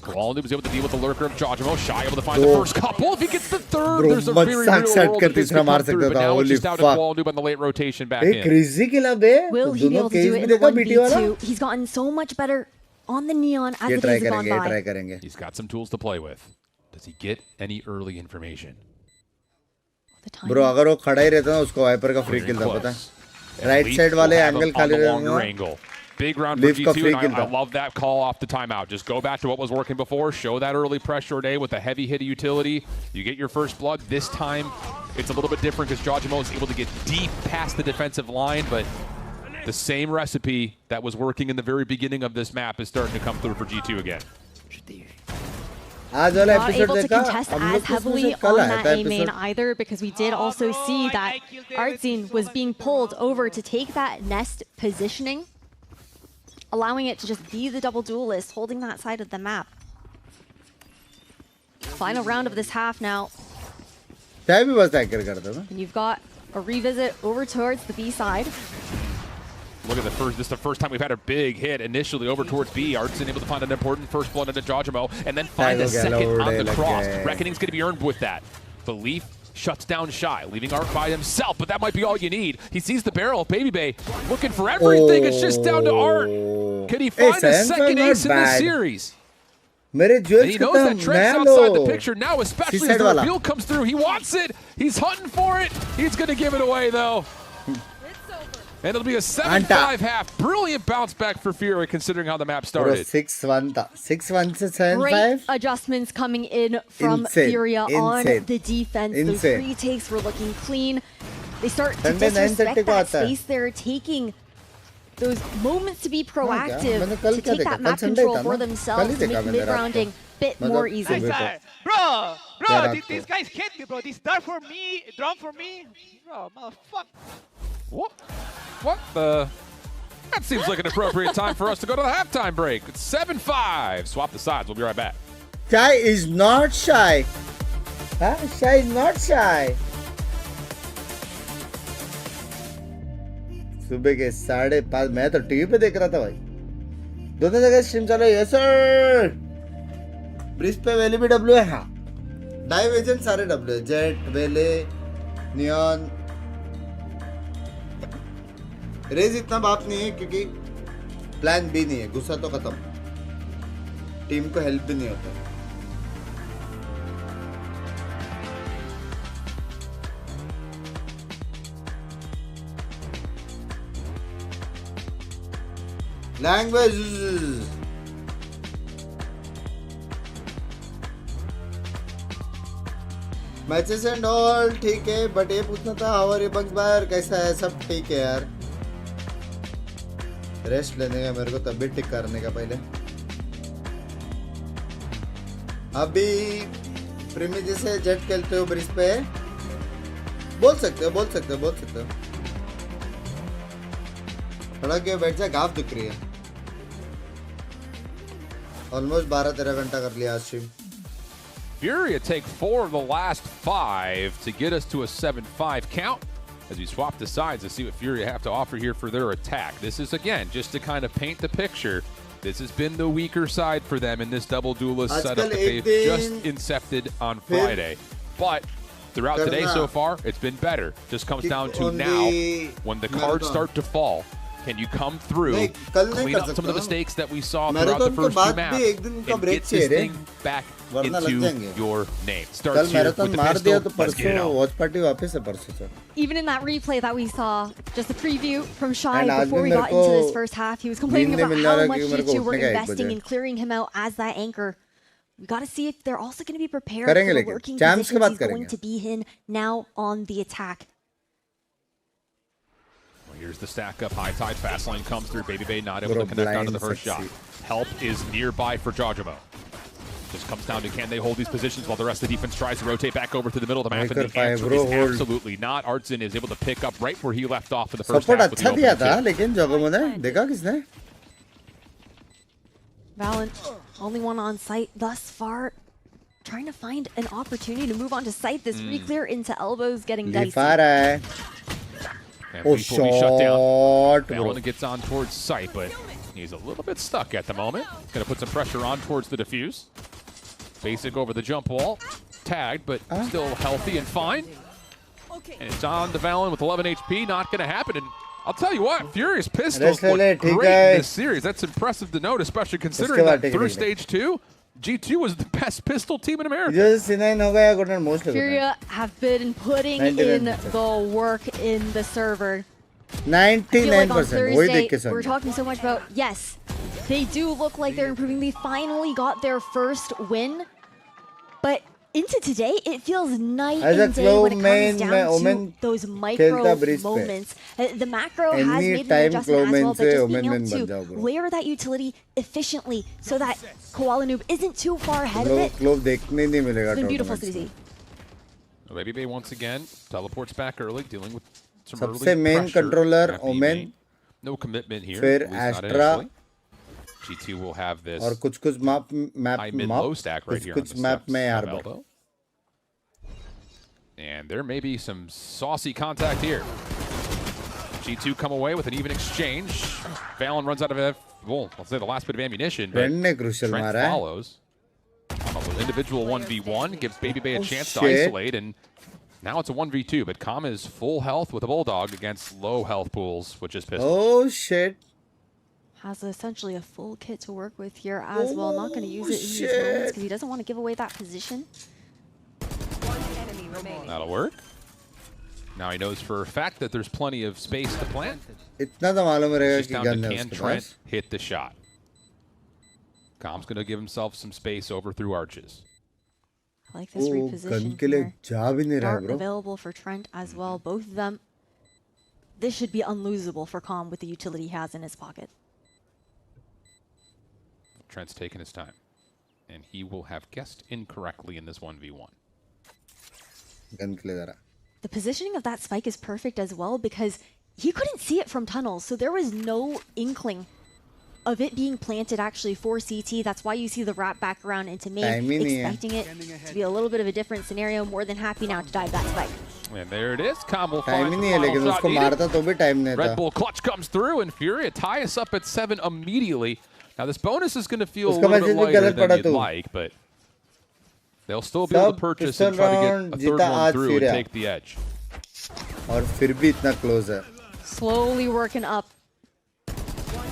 Koala was able to deal with the lurker of Jojimo. Shy able to find the first couple. If he gets the third, there's a very real world that this could come through. But now it's just out of Koala on the late rotation back in. Will he be able to do it in the 1v2? He's gotten so much better on the Neon as the days have gone by. He's got some tools to play with. Does he get any early information? Bro, अगर वो खड़ा ही रहता ना उसको wiper का free kill था पता है राइट साइड वाले एंगल खाली रहेंगे big round for G2 and I love that call off the timeout. Just go back to what was working before, show that early pressure day with a heavy hit utility. You get your first blood. This time it's a little bit different because Jojimo is able to get deep past the defensive line, but the same recipe that was working in the very beginning of this map is starting to come through for G2 again. Not able to contest as heavily on that A main either, because we did also see that Artzine was being pulled over to take that nest positioning, allowing it to just be the double duelist, holding that side of the map. Final round of this half now. And you've got a revisit over towards the B side. Look at the first, this is the first time we've had a big hit initially over towards B. Artzine able to find an important first blood into Jojimo and then find a second on the cross. Reckoning's going to be earned with that. Belief shuts down Shy, leaving Art by himself, but that might be all you need. He sees the barrel, Baby Bay looking for everything. It's just down to Art. Can he find a second ace in this series? And he knows that Trent's outside the picture now, especially as the reveal comes through. He wants it. He's hunting for it. He's going to give it away, though. And it'll be a 7-5 half. Brilliant bounce back for FURA considering how the map started. 6-1 6-1 to 7-5. Great adjustments coming in from FURA on the defense. Those retakes were looking clean. They start to disrespect that space. They're taking those moments to be proactive, to take that map control for themselves, to make mid-rounding a bit more easy. Bro, these guys hit me, bro. These dart for me, drum for me. Bro, motherfucker. What the? That seems like an appropriate time for us to go to the halftime break. It's 7-5. Swap the sides. We'll be right back. Shy is not shy. Huh? Shy is not shy. सुबह के 5:30 मैं तो TV पे देख रहा था भाई दोनों जगह स्ट्रीम चल रही है सर ब्रिज पे वेले भी डब्ल्यू है हाँ डाइव एजेंट सारे डब्ल्यू है जेट वेले नियॉन रेज इतना बाप नहीं है क्योंकि प्लान भी नहीं है गुस्सा तो खत्म टीम को हेल्प भी नहीं होता लैंग्वेज मैचेस एंड ऑल ठीक है बट ये पूछना था और ये बंक्स बाहर कैसा है सब ठीक है यार रेस्ट लेने का मेरे को तबीयत ठीक करने का पहले अभी प्रीमियर जैसे जेट खेलते हो ब्रिज पे बोल सकते हो खड़ा के बैठ जा गाफ दिख रही है ऑलमोस्ट 12-13 घंटा कर लिया आज stream FURA take 4 of the last 5 to get us to a 7-5 count as we swap the sides to see what FURA have to offer here for their attack. This is, again, just to kind of paint the picture. This has been the weaker side for them in this double duelist setup that they've just incepted on Friday. But throughout today so far, it's been better. Just comes down to now, when the cards start to fall, can you come through, clean up some of the mistakes that we saw throughout the first 2 maps, and get this thing back into your name? Starts here with the pistol. Let's get it on. Even in that replay that we saw, just a preview from Shy before we got into this first half, he was complaining about how much G2 were investing in clearing him out as that anchor. We got to see if they're also going to be prepared for the working positions he's going to be in now on the attack. Here's the stack up. High Tide fast lane comes through. BabyBay not able to connect onto the first shot. Help is nearby for Jajamo. Just comes down to can they hold these positions while the rest of the defense tries to rotate back over to the middle of the map. And the answer is absolutely not. Artson is able to pick up right where he left off in the first half. अच्छा दिया था लेकिन Jajamo ने देखा किसने? Valen, only one on site thus far. Trying to find an opportunity to move on to site. This re-clear into elbows getting dicey. Oh, shot! Valen gets on towards site, but he's a little bit stuck at the moment. Going to put some pressure on towards the defuse. Basic over the jump wall. Tagged, but still healthy and fine. And it's on to Valen with 11 HP. Not going to happen. And I'll tell you what, Furious Pistols look great in this series. That's impressive to note, especially considering that through stage 2, G2 was the best pistol team in America. Furia have been putting in the work in the server. 99%. We're talking so much about, yes, they do look like they're improving. They finally got their first win. But into today, it feels night and day when it comes down to those micro moments. The macro has made the adjustment as well, but just being able to layer that utility efficiently so that Koala Noob isn't too far ahead of it. It's been beautiful to see. BabyBay once again teleports back early, dealing with some सबसे main controller Omen. No commitment here. फिर Astra. G2 will have this. और कुछ high mid low stack right here. कुछ map में Arbor. And there may be some saucy contact here. G2 come away with an even exchange. Valen runs out of well, I'll say the last bit of ammunition. But Trent follows. On an individual 1v1 gives BabyBay a chance to isolate, and now it's a 1v2. But Kama is full health with a Bulldog against low health pools, which is Pistol. Oh shit! Has essentially a full kit to work with here as well. Not going to use it in these moments because he doesn't want to give away that position. That'll work. Now he knows for a fact that there's plenty of space to plant. इतना तो मालूम रहेगा कि Just down gun to है can उसके Trent pass. hit the shot. Com's going to give himself some space over through arches. I like this reposition here. Dart available for Trent as well. Both of them. This should be unlosable for Com with the utility he has in his pocket. Trent's taking his time. And he will have guessed incorrectly in this 1v1. The positioning of that spike is perfect as well because he couldn't see it from tunnels, so there was no inkling of it being planted actually for CT. That's why you see the wrap back around into main, expecting it to be a little bit of a different scenario. More than happy now to dive that spike. And there it is. Com will find the final shot. Red Bull clutch comes through, and Furia tie us up at 7 immediately. Now this bonus is going to feel a little bit lighter than you'd like, but they'll still be able to purchase and try to get a third one through and take the edge. और फिर भी इतना close है. Slowly working up.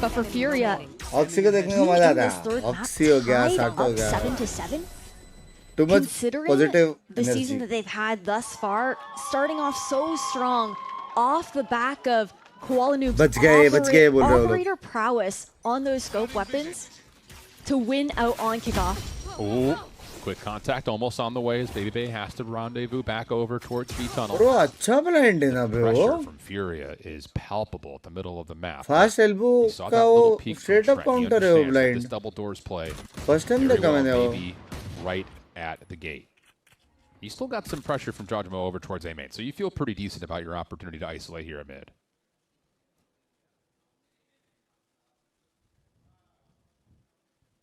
But for Furia, Oxy को देखने को मजा आता है. Oxy हो गया, Sato हो गया. 7-7. Too much Considering positive the energy. season that they've had thus far, starting off so strong, off the back of Koala Noob's operator prowess on those scope weapons to win out on kickoff. Ooh. Quick contact almost on the way as BabyBay has to rendezvous back over towards B tunnel. Pressure from Furia is palpable at the middle of the map. Fast elbow का वो straight up counter है वो blind. This double doors play. First time देखा मैंने वो. BB right at the gate. You still got some pressure from Jajamo over towards A main, so you feel pretty decent about your opportunity to isolate here at mid.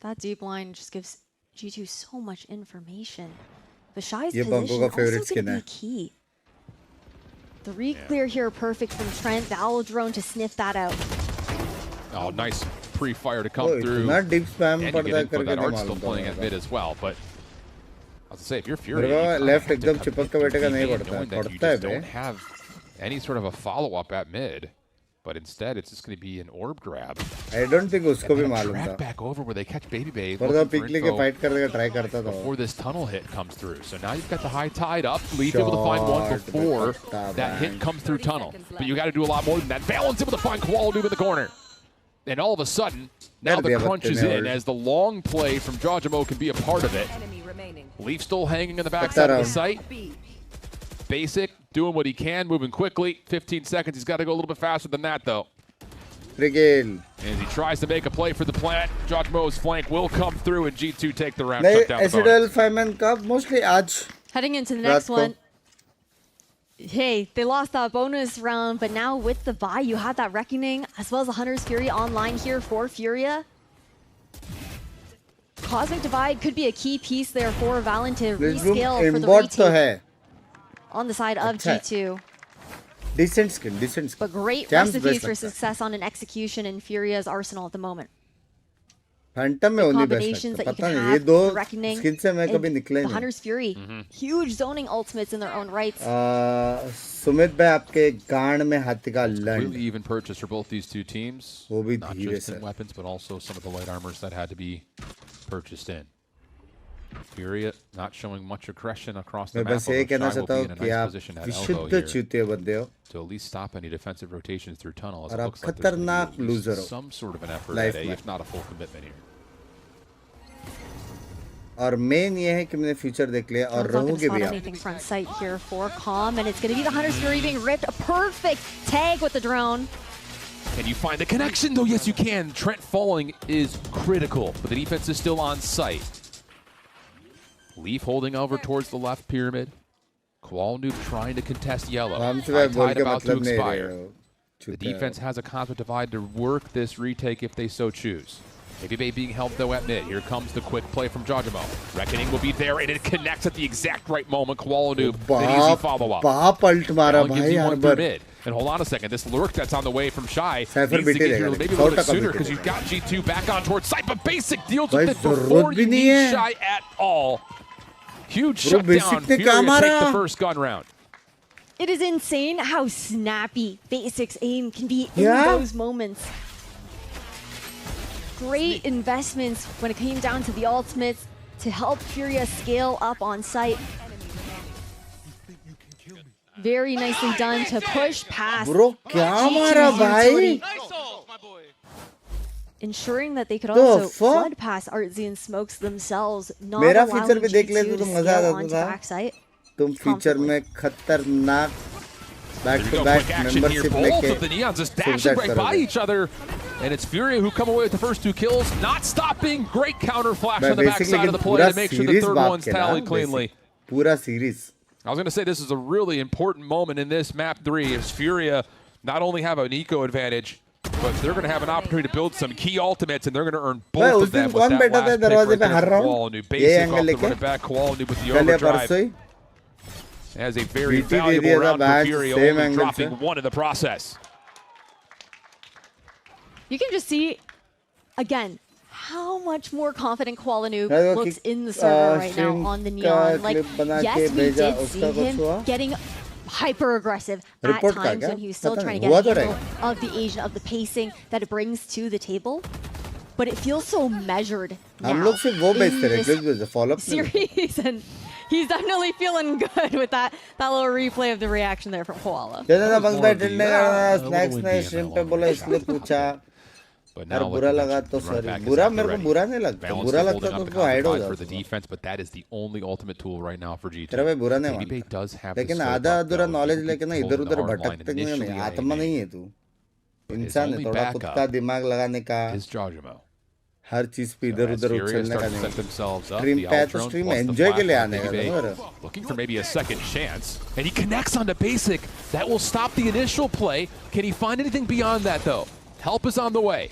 That deep line just gives G2 so much information. But Shy's position also going to be key. The re-clear here perfect from Trent. The Owl drone to sniff that out. Oh, nice pre-fire to come through. Not deep spam and you get info that Art's still playing at mid as well, but I was to say, if you're Fury, left एकदम चिपक के बैठेगा नहीं पड़ता है. पड़ता है. You just don't have any sort of a follow-up at mid. But instead, it's just going to be an orb grab. I don't think उसको भी मालूम था. Back over where they catch BabyBay. पर तो पिकली के fight करने का try करता था. Before this tunnel hit comes through, so now you've got the high tide up. Leaf able to find one before that hit comes through tunnel. But you got to do a lot more than that. Valent's able to find Koala Noob in the corner. And all of a sudden, now the crunch is in as the long play from Jajamo can be a part of it. Leaf still hanging in the backside of the site. Basic doing what he can, moving quickly. 15 seconds. He's got to go a little bit faster than that, though. Brigade. As he tries to make a play for the plant, Jojmo's flank will come through, and G2 take the round. Shut down the SDL 5-man cup mostly आज. Heading into the next one. Hey, they lost that bonus round, but now with the bye, you have that Reckoning, as well as the Hunter's Fury online here for Furia. Cosmic Divide could be a key piece there for Valorant to rescale for the retake on the side of G2. Decent skin, decent skin. But great recipes for success on an execution in Furia's arsenal at the moment. Phantom में only best लगता है. पता नहीं ये दो skins से मैं कभी निकले नहीं. The Hunter's Fury, huge zoning ultimates in their own rights. Sumit भाई आपके गांड में हाथी का लंड. Really even purchase for both these two teams. वो भी not धीरे just in weapons, but also some of the light armors that had to be purchased in. Furia not showing much aggression across the map. मैं कहना चाहता हूँ कि आप विशुद्ध चूते बंदे हो. To at least stop any defensive rotations through tunnel. और आप खतरनाक loser हो. Some sort of an effort at A, if not a full commitment here. और मेन ये है कि मैंने फ्यूचर देख लिया और रहूंगे भी आप. Front sight here for Calm, and it's going to be the Hunter's Fury being ripped. A perfect tag with the drone. Can you find the connection though? Yes, you can. Trent falling is critical, but the defense is still on site. Leaf holding over towards the left pyramid. Koal Noob trying to contest yellow. Tide about to expire. The defense has a Cosmic Divide to work this retake if they so choose. vvvvvvvv being helped though at mid. Here comes the quick play from Jojmo. Reckoning will be there, and it connects at the exact right moment. Koal Noob, an easy follow-up. And hold on a second, this lurk that's on the way from Shy needs to get here maybe a little bit sooner because you've got G2 back on towards site, but Basic deals with it before you need Shy at all. Huge shutdown. Furia take the first gun round. It is insane how snappy Basic's aim can be in those moments. Great investments when it came down to the ultimates to help Furia scale up on site. Very nicely done to push past. Bro, kya mara bhai? Ensuring that they could also flood past Artsy and Smokes themselves, not allowing G2 to scale onto backside. तुम feature में खतरनाक back-to-back membership Both of the Neons just dashing right by each other, and it's Furia who come away with the first two kills, not stopping. Great counter flash on the backside of the play to make sure the third one's tallied cleanly. Pura series. I was going to say this is a really important moment in this map 3 as Furia not only have an eco advantage, but they're going to have an opportunity to build some key ultimates, and they're going to earn both of them with that last pick right there from Koal Noob. Basic off the running back, Koal Noob with the overdrive. Has a very valuable round for Furia, only dropping one in the process. You can just see, again, how much more confident Koal Noob looks in the server right now on the Neon. Like, yes, we did see him getting hyper-aggressive at times when he was still trying to get a handle of the Asian, of the pacing that it brings to the table. But it feels so measured now in this series, and he's definitely feeling good with that little replay of the reaction there from Koala. But now बुरा लगा तो sorry. बुरा मेरे को बुरा नहीं लगता. बुरा लगता तो वो hide हो जाता. For the defense, but that is the only ultimate tool right now for G2. तेरा भाई बुरा नहीं मानता. लेकिन आधा अधूरा knowledge लेके ना इधर-उधर भटकते नहीं. आत्मा नहीं है तू. इंसान है. थोड़ा खुद का दिमाग लगाने का. हर चीज पे इधर-उधर उछलने का नहीं. Stream पे तो stream enjoy के लिए आने का. Looking for maybe a second chance, and he connects onto Basic. That will stop the initial play. Can he find anything beyond that though? Help is on the way.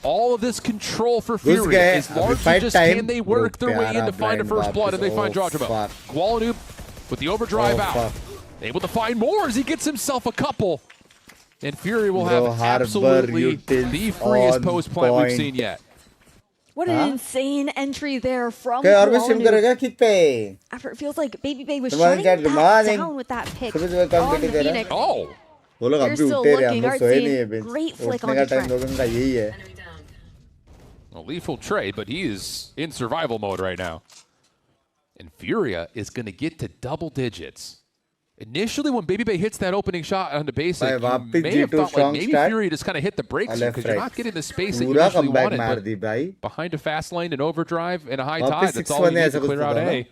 All of this control for Furia is largely just can they work their way in to find a first blood, and they find Jojmo. Koal Noob with the overdrive out. Able to find more as he gets himself a couple. And Furia will have absolutely the freest post-plant we've seen yet. What an insane entry there from Koal Noob. After it feels like Baby Bay was shutting that down with that pick on the Phoenix. Oh! वो लोग अभी उठे रहे हम लोग सोए नहीं है बेंच उठने का टाइम लोगों का यही है. Well, lethal trade, but he is in survival mode right now. And Furia is going to get to double digits. Initially, when Baby Bay hits that opening shot on the basic, you may have thought like maybe Furia just kind of hit the brakes because you're not getting the space that you initially wanted. But behind a fast lane and overdrive and a high tide, that's all you need to clear out A.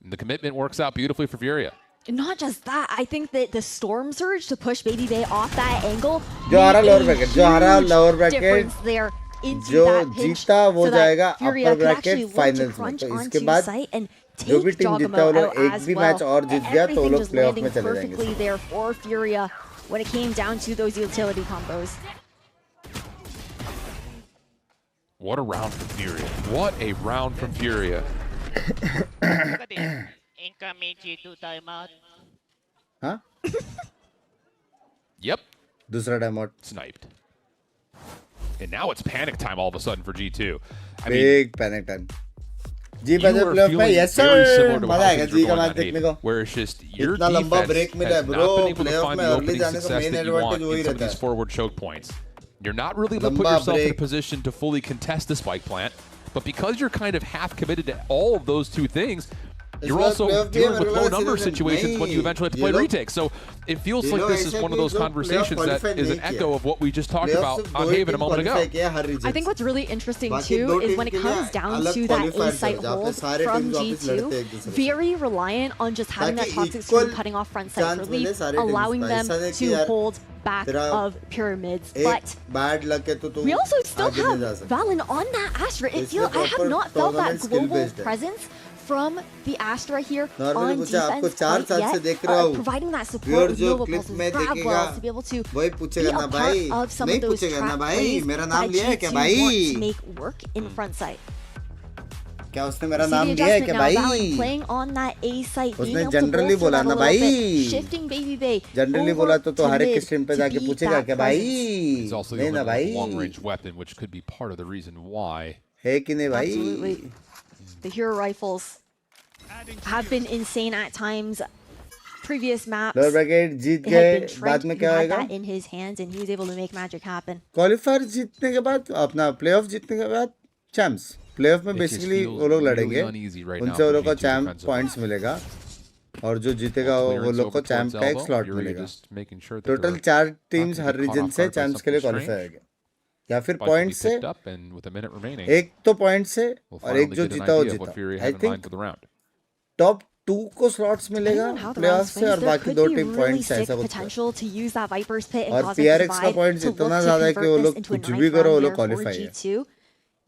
And the commitment works out beautifully for Furia. Not just that, I think that the storm surge to push Baby Bay off that angle जो हारा made lower a bracket, जो हारा huge lower bracket, difference there into जो that pinch, जीता वो so that जाएगा Furia upper could actually bracket look to finals में. crunch तो इसके onto बाद site and जो भी take टीम जीतता है Giacomo वो लोग out एक as भी well. मैच और जीत गया तो वो Everything लोग just प्लेऑफ में landing चले जाएंगे. perfectly there for Furia when it came down to those utility combos. What a round from Furia. What a round from Furia. Incoming G2 timeout. हाँ? Yep. दूसरा timeout. Sniped. And now it's panic time all of a sudden for G2. I Big panic time. जी you बजे are playoff में feeling yes very sir similar to मजा how आएगा things जी were का going match on देखने Haven, को. where it's just your इतना लंबा defense break मिला है has bro. not been able to playoff find में the early opening जाने का success main that you want advantage वही in some of रहता these है. forward choke points. You're not really able to put लंबा yourself in a break. position to fully contest the spike plant, but because you're kind of half committed to all of those two things, you're also dealing with low number situations when you eventually have to play retake. So it feels like this is one of those conversations that is an echo of what we just talked about on Haven a moment ago. I think what's really interesting too is when it comes down to that A site hold from G2, very reliant on just having that toxic screen cutting off front side relief, allowing them to hold back of pyramids. But we also still have Valen on that Astra. I have not felt that global presence from the Astra here on defense quite yet, providing that support with Nova Pulse's grab wells to be able to be a part of some of those trap plays that G2 want to make work in front side. क्या उसने मेरा नाम लिया है क्या भाई? Playing on that A site, उसने generally बोला ना भाई. shifting Baby Bay. जनरली बोला तो हर एक स्ट्रीम पे जाके पूछेगा क्या भाई? He's also the only long-range weapon, which could be part of the reason why. है कि नहीं भाई? Absolutely. The hero rifles have been insane at times. Previous maps, lower bracket जीत गए. बाद में क्या होगा? In his hands, and he was able to make magic happen. Qualifier जीतने के बाद अपना प्लेऑफ जीतने के बाद चैंप्स. प्लेऑफ में बेसिकली वो लोग लड़ेंगे. उनसे वो लोग को चैंप पॉइंट्स मिलेगा. और जो जीतेगा वो लोग को चैंप का एक स्लॉट मिलेगा. टोटल 4 टीम्स हर रीजन से चैंप्स के लिए क्वालिफाई होंगे. या फिर पॉइंट से एक तो पॉइंट से और एक जो जीता वो जीता. आई थिंक टॉप 2 को स्लॉट्स मिलेगा प्लेऑफ से और बाकी 2 टीम पॉइंट्स ऐसा कुछ. और पीआरएक्स का पॉइंट्स इतना ज्यादा है कि वो लोग कुछ भी करो वो लोग क्वालिफाई है.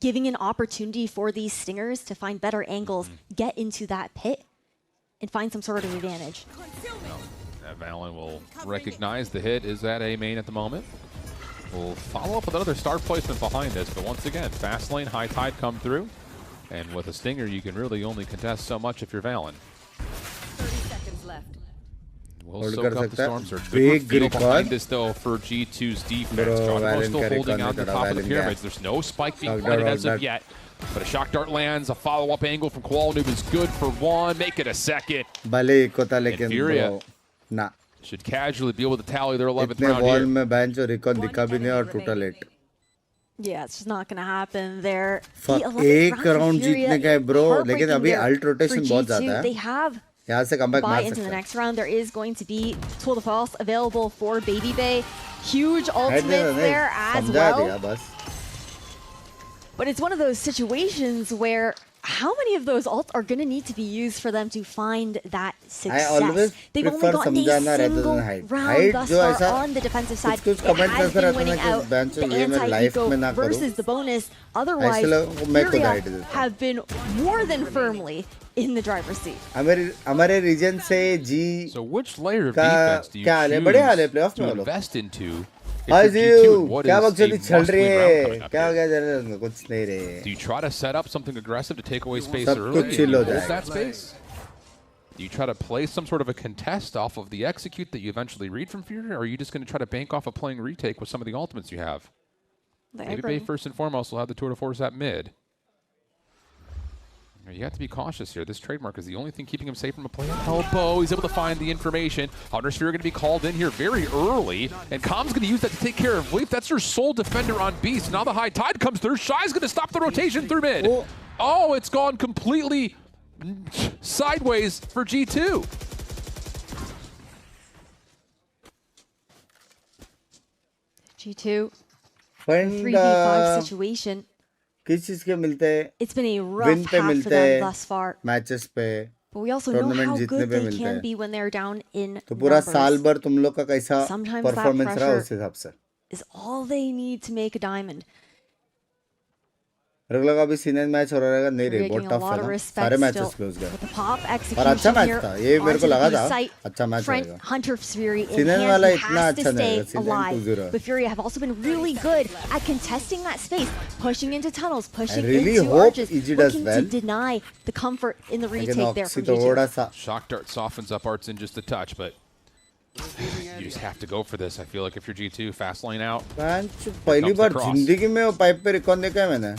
Giving an opportunity for these stingers to find better angles, get into that pit, and find some sort of advantage. Valen will recognize the hit is at A main at the moment. We'll follow up with another start placement behind this, but once again, fast lane, high tide come through. And with a stinger, you can really only contest so much if you're Valen. 30 seconds left. We'll soak up the storm surge. Good feel behind this, though, for G2's defense. Giacomo still holding out the top of the pyramids. There's no spike being planted as of yet. But a shock dart lands. A follow-up angle from Koala Noob is good for one. Make it a second. And Furia should casually be able to tally their 11th round here. में bench और recon दिखा भी नहीं और टूटा late. Yeah, it's just not going to happen there. एक round जीतने का है ब्रो. लेकिन अभी अल्ट रोटेशन बहुत ज्यादा है. They have यहाँ से कमबैक मार into सकते the हैं. next round. There is going to be Tool the False available for Baby Bay. Huge ultimate there as well. But it's one of those situations where how many of those ults are going to need to be used for them to find that success? I always They've only gotten a single round thus far on the defensive side. It has been winning out the anti-eco versus the bonus. Otherwise, Furia have been more than firmly in the driver's seat. हमारे reason से जी So which layer of defense do you choose to invest into? क्या बकचोदी चल रही है? क्या हो गया जरा कुछ नहीं रे. Do you try to set up something aggressive to take away space सब early कुछ chill हो and hold that जाएगा. space? Do you try to play some sort of a contest off of the execute that you eventually read from Fury, or are you just going to try to bank off of playing retake with some of the ultimates you have? Baby Bay first and foremost will have the tour de force at mid. You have to be cautious here. This trademark is the only thing keeping him safe from a play elbow. He's able to find the information. Huntersphere are going to be called in here very early, and Com's going to use that to take care of Leaf. That's your sole defender on Beast. Now the high tide comes through. Shy's going to stop the rotation through mid. Oh, it's gone completely sideways for G2. G2, 3v5 situation. किस चीज के मिलते हैं? It's been a rough path for them thus far. Matches पे But we also know how good they can be when they're down in तो पूरा साल numbers. भर तुम लोग का कैसा Sometimes that परफॉर्मेंस रहा उस pressure हिसाब से is all they need to make a diamond. रगला का भी सीनियर मैच हो रहा रहेगा नहीं रे Korea बहुत getting a टफ lot है of ना respect सारे मैचेस still क्लोज गए with the pop और अच्छा execution मैच here था ये मेरे onto को the लगा B था site. अच्छा मैच Trent होगा Hunter's Fury in senior hand, वाला he इतना has to अच्छा नहीं stay है senior alive. 2-0 But Fury have also been really good at contesting that space, pushing into tunnels, pushing really into hope arches, EG does looking well. to deny the comfort in the लेकिन retake there oxy from तो G2. थोड़ा सा Shock Dart softens up Arts in just a touch, but you just have to go for this. I feel like if you're G2, fast lane out. पहली बार जिंदगी में वो pipe पे record देखा है मैंने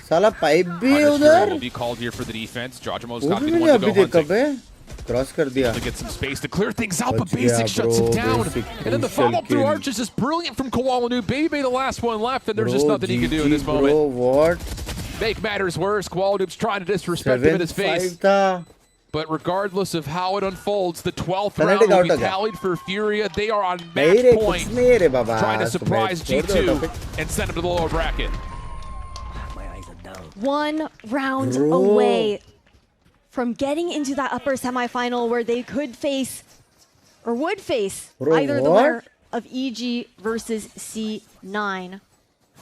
साला पाइप भी है उधर will be called here for the defense. Jojomo's वो got to भी be the मैंने one to अभी go देखा hunting. पे क्रॉस कर दिया To get some space to clear things out, but Bach Basic gaya, shuts bro. it down. Basic And then the crucial follow-up through kill. Arch is just brilliant from Koalanu. Baby, the last one left, and there's just Bro, nothing he can do in this GG, moment. bro, what Make matters worse, Koalanu's trying to disrespect him in his face. 7-5 था But regardless of how it unfolds, the 12th Fnatic round will out be हो गया। tallied for Furia. They are on नहीं match रे point, कुछ नहीं रे बाबा trying to surprise छोड़ दो G2 topic। and send them to the lower bracket. One round Bro. away from getting into that upper semifinal where they could face or would face Bro, either the what? winner of EG versus C9.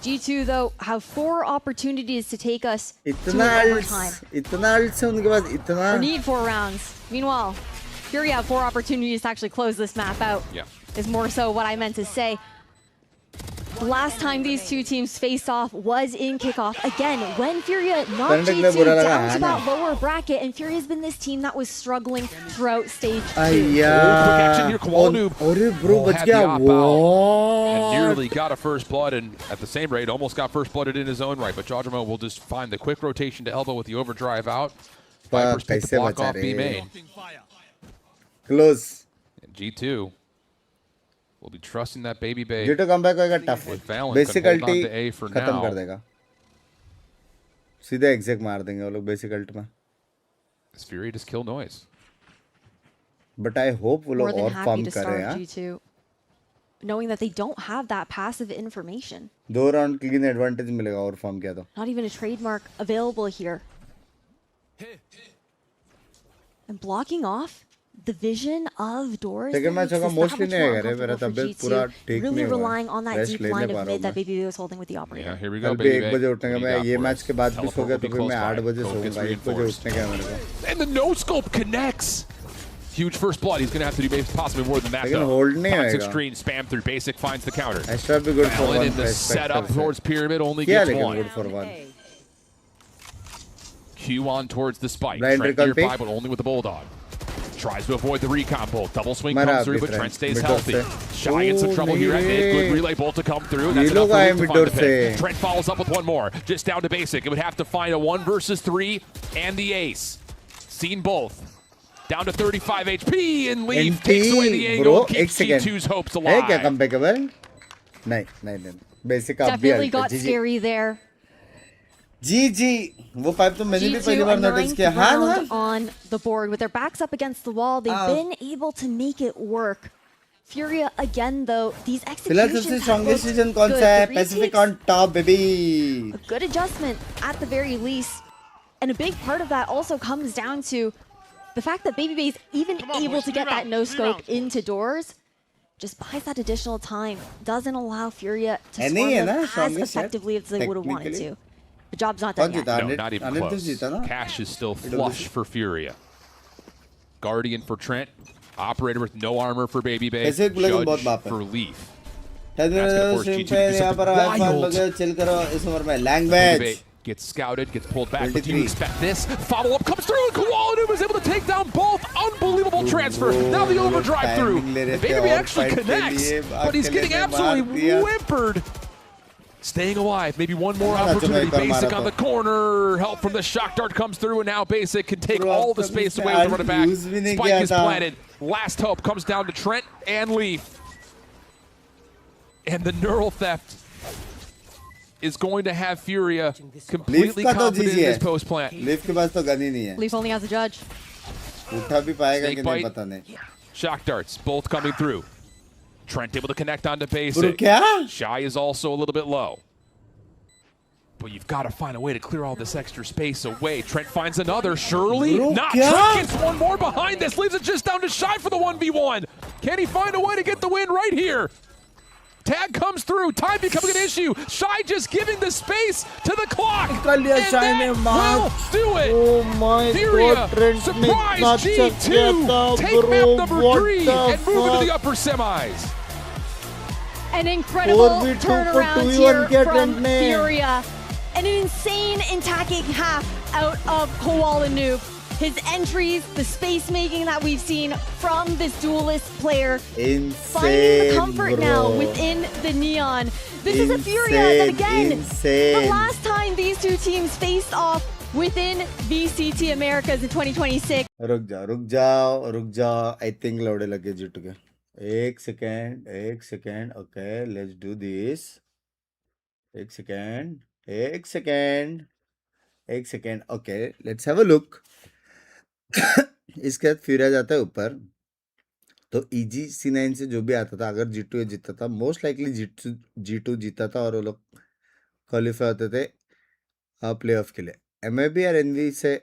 G2 though have 4 opportunities to take us to इतना an overtime. इतना से उनके पास इतना Or need 4 rounds. Meanwhile, Fury have 4 opportunities to actually close this map out. Yeah. Is more so what I meant to say. The last time these two teams faced off was in kickoff. Again, when Furia knocked Fnatic में G2 बुरा लगा, down to है ना? that lower bracket, and Furia's been this team that was struggling throughout stage 2. अय्या quick action here, Koalanu. अरे bro बच had the गया op out. And what nearly got a first blood, and at the same rate, almost got first blooded in his own right. But Jojomo will just find the quick rotation to elbow with the overdrive out. Vipers pick the कैसे block बचा off B रे main. Close And G2 will be trusting that baby bay. G2 comeback होएगा tough With Valen basic can hold on अल्टी to A for खत्म now. कर देगा सीधे exact मार देंगे वो लोग बेसिक अल्ट में This Fury just kill noise. But I hope वो More लोग than और happy फॉर्म to करें start यार G2, knowing that they don't have that passive information. 2 round clean advantage मिलेगा और फॉर्म किया तो Not even a trademark available here. And blocking off the vision of doors. Second that match makes होगा this mostly that नहीं much आएगा रे more मेरा uncomfortable तबीयत for पूरा G2, ठीक really नहीं हुआ relying on that rest deep ले line नहीं पा of रहा mid हूँ that मैं BBB was holding with the operator. Yeah, here we go, कल भी baby 1 bay. बजे उठने का What do मैं you got ये for मैच us? के बाद भी सो Teleport गया will तो be फिर close मैं by. 8 बजे Coke gets सोऊंगा 1 बजे reinforced. उठने का मेरे को And the no scope connects. Huge first blood. He's going to have to do maybe possibly more than that, लेकिन though. होल्ड नहीं Toxic आएगा screen spam through basic finds the counter. Extra भी good for Valen 1 in the setup towards pyramid only क्या gets लेकिन one. Good for 1 Q on towards the spike. Blind Trent recon nearby, pick. but only with the bulldog. Tries to avoid the recon bolt. Double swing Mara comes through, but Trent. Trent stays Mid healthy. door se. Shy in some Oh, trouble here at mid. Good relay bolt to come through. And that's Ye log enough for aaye Luke to mid find door the pick. se. Trent follows up with one more. Just down to basic. It would have to find a 1 versus 3 and the ace. Seen both. Down to 35 HP and Leaf takes away the angle and keeps G2's hopes है क्या alive. कम्पेकेबल नहीं basic आप भी Definitely got scary there. जी वो pipe तो मैंने भी पहली G2 bar a notice 9th किया हाँ round on the board with their backs up against the wall. They've been able to make it work. Furia again though, these फिलहाल executions सबसे have strongest looked season कौन good. सा है The Pacific retakes, on top baby a good adjustment at the very least. And a big part of that also comes down to the fact that Baby Bay's even able to get that no scope into doors. Just buys that additional time. Doesn't allow Furia to And swarm he, them na, as strongest, effectively as they would have wanted technically. to. The job's not done yet. No, not even close. Cash is still flush for Furia. Guardian for Trent. Operator with no armor for Baby Bay. Judge for Leaf. That's gonna force G2 to do something wild. Chill करो इस उम्र में language Gets scouted, gets pulled back. But do you expect this? Follow-up comes through, and Koalanu is able to take down both. Unbelievable transfer. Now the overdrive through. And Baby actually connects, but he's getting absolutely whimpered. Staying alive, maybe one more opportunity. Basic on the corner. Help from the shock dart comes through, and now Basic can take all the space away with the running back. Spike is planted. Last hope comes down to Trent and Leaf. And the neural theft is going to have Furia completely confident in this post plant. Leaf के पास तो gun ही नहीं है Leaf only has a judge. उठा भी पाएगा कि नहीं bite. पता नहीं Shock darts, both coming through. Trent able to connect onto Bro, basic. क्या? Shy is also a little bit low. But you've got to find a way to clear all this extra space away. Trent finds another. Shirley, Bro, not kya? Trent gets one more behind this. Leaves it just down to Shy for the 1v1. Can he find a way to get the win right here? Tag comes through. Time becoming an issue. Shy just giving the space to the clock. And that will do it. Oh my Furia, God, Trent surprise ne G2. Take bro, map number what 3 the and move into fuck? the upper semis. An incredible 4v2 turnaround for 2v1 here kiya from Trent ne. Furia. And an insane attacking half out of Koala Noob. His entries, the space making that we've seen from this duelist player. Insane, finding the comfort bro. now within the Neon. This is a Furia that again, insane. the last time these two teams faced off within VCT Americas in 2026. रुक जाओ I think लौड़े लगे जीत के एक second okay let's do this एक second okay let's have a look. इसके बाद फ्यूरिया जाता है ऊपर तो इजी C9 से जो भी आता था अगर G2 जीतता था मोस्ट लाइकली G2 जीता था और वो लोग क्वालिफाई होते थे प्लेऑफ के लिए. MIB और NV से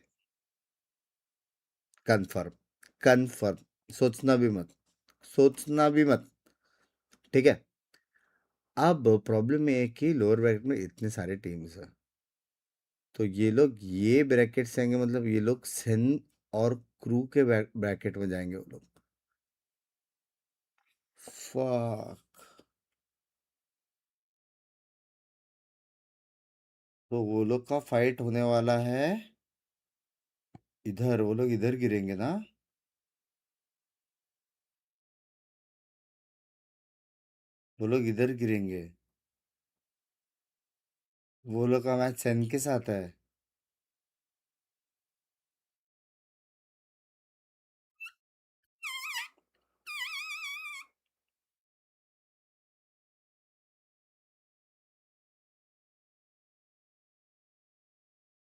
कंफर्म सोचना भी मत ठीक है. अब प्रॉब्लम ये है कि लोअर ब्रैकेट में इतने सारे टीम्स हैं तो ये लोग ये ब्रैकेट से आएंगे मतलब ये लोग सेन और क्रू के ब्रैकेट में जाएंगे वो लोग. फक. तो वो लोग का फाइट होने वाला है इधर. वो लोग इधर गिरेंगे ना. वो लोग इधर गिरेंगे. वो लोग का मैच सेन के साथ है.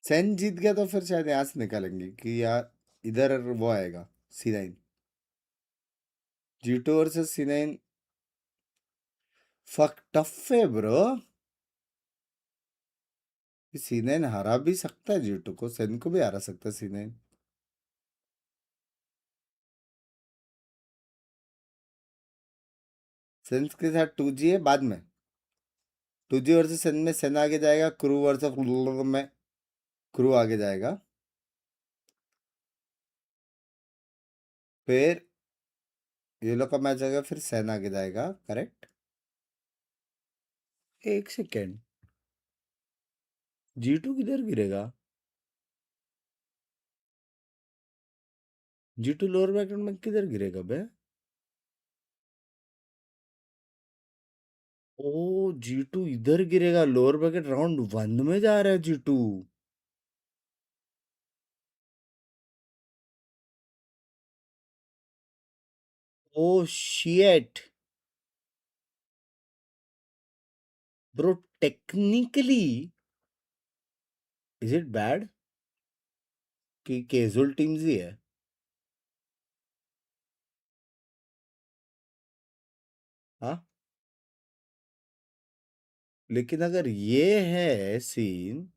सेन जीत गया तो फिर शायद यहाँ से निकालेंगे कि यार इधर वो आएगा C9 G2 versus C9. Fuck tough है ब्रो. C9 हरा भी सकता है G2 को. सेन को भी हरा सकता है C9. सेन के साथ 2G है बाद में 2G वर्सेस सेन में सेन आगे जाएगा. क्रू वर्सेस में क्रू आगे जाएगा. फिर ये लोग का मैच आएगा फिर सेन आगे जाएगा. करेक्ट. एक सेकेंड G2 किधर गिरेगा. G2 लोअर ब्रैकेट में किधर गिरेगा बे. ओ G2 इधर गिरेगा. लोअर ब्रैकेट राउंड 1 में जा रहा है G2. Oh shit bro. Technically is it bad कि कैजुअल टीम्स ही है. हाँ लेकिन अगर ये है सीन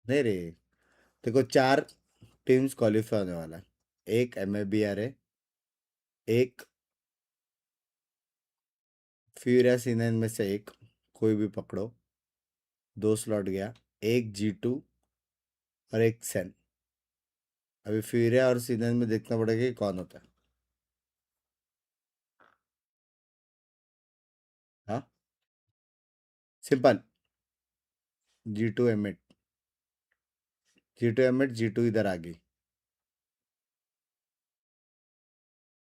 नहीं रे. देखो 4 टीम्स क्वालिफाई होने वाला है. एक MIBR है. एक फ्यूरिया C9 में से एक कोई भी पकड़ो. 2 स्लॉट गया. एक G2 और एक सेन. अभी फ्यूरिया और C9 में देखना पड़ेगा कि कौन होता है. हाँ सिंपल. G2 एमिट G2 इधर आ गई.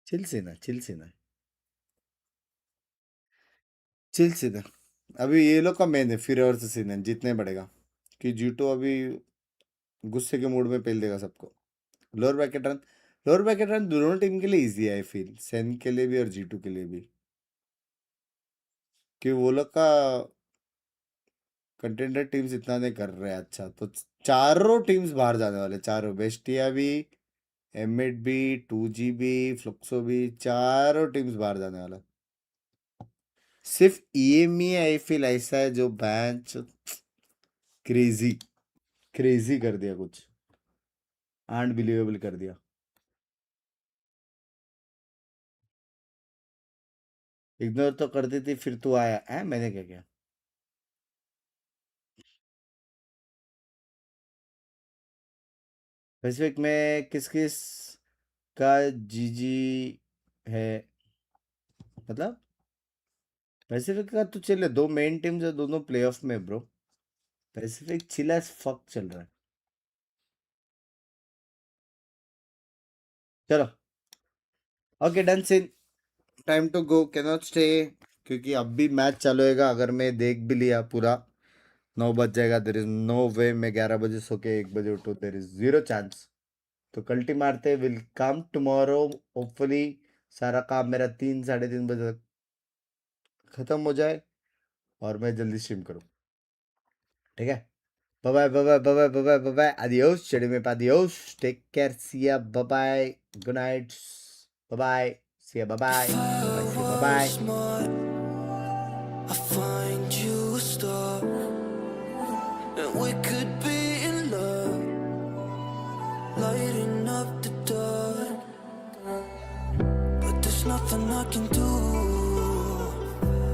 चिल सीना. अभी ये लोग का मेन है फ्यूरिया और C9 जीतने पड़ेगा कि G2 अभी गुस्से के मूड में पेल देगा सबको. लोअर ब्रैकेट रन दोनों टीम के लिए इजी है. आई फील सेन के लिए भी और G2 के लिए भी कि वो लोग का कंटेंडर टीम्स इतना नहीं कर रहे हैं अच्छा. तो चारों टीम्स बाहर जाने वाले. चारों बेस्टिया भी एमिड भी, 2G भी, फ्लुक्सो भी, चारों टीम्स बाहर जाने वाला। सिर्फ EME आई फील ऐसा है जो बैंच क्रेजी क्रेजी कर दिया, कुछ अनबिलीवेबल कर दिया। इग्नोर तो करती थी, फिर तू आया है, मैंने क्या किया? पैसिफिक में किस किस का जीजी है? मतलब पैसिफिक का तो चले, दो मेन टीम्स है, दोनों प्लेऑफ में ब्रो। पैसिफिक चिल एज फक चल रहा है। चलो ओके डन सिन, time to go, can not stay, क्योंकि अब भी मैच चालू होएगा। अगर मैं देख भी लिया पूरा 9 बज जाएगा। देर इज नो वे मैं 11 बजे सो के 1 बजे उठूँ, देर इज जीरो चांस। तो कल्टी मारते, विल कम टुमारो होपफुली। सारा काम मेरा 3 साढ़े 3 बजे तक खत्म हो जाए और मैं जल्दी स्ट्रीम करूँ, ठीक है? Bye bye bye bye bye bye bye bye bye, adios, चढ़े में adios, take care, see ya, bye bye, good night, bye bye, see ya, bye bye, bye bye. I find you a star, and we could be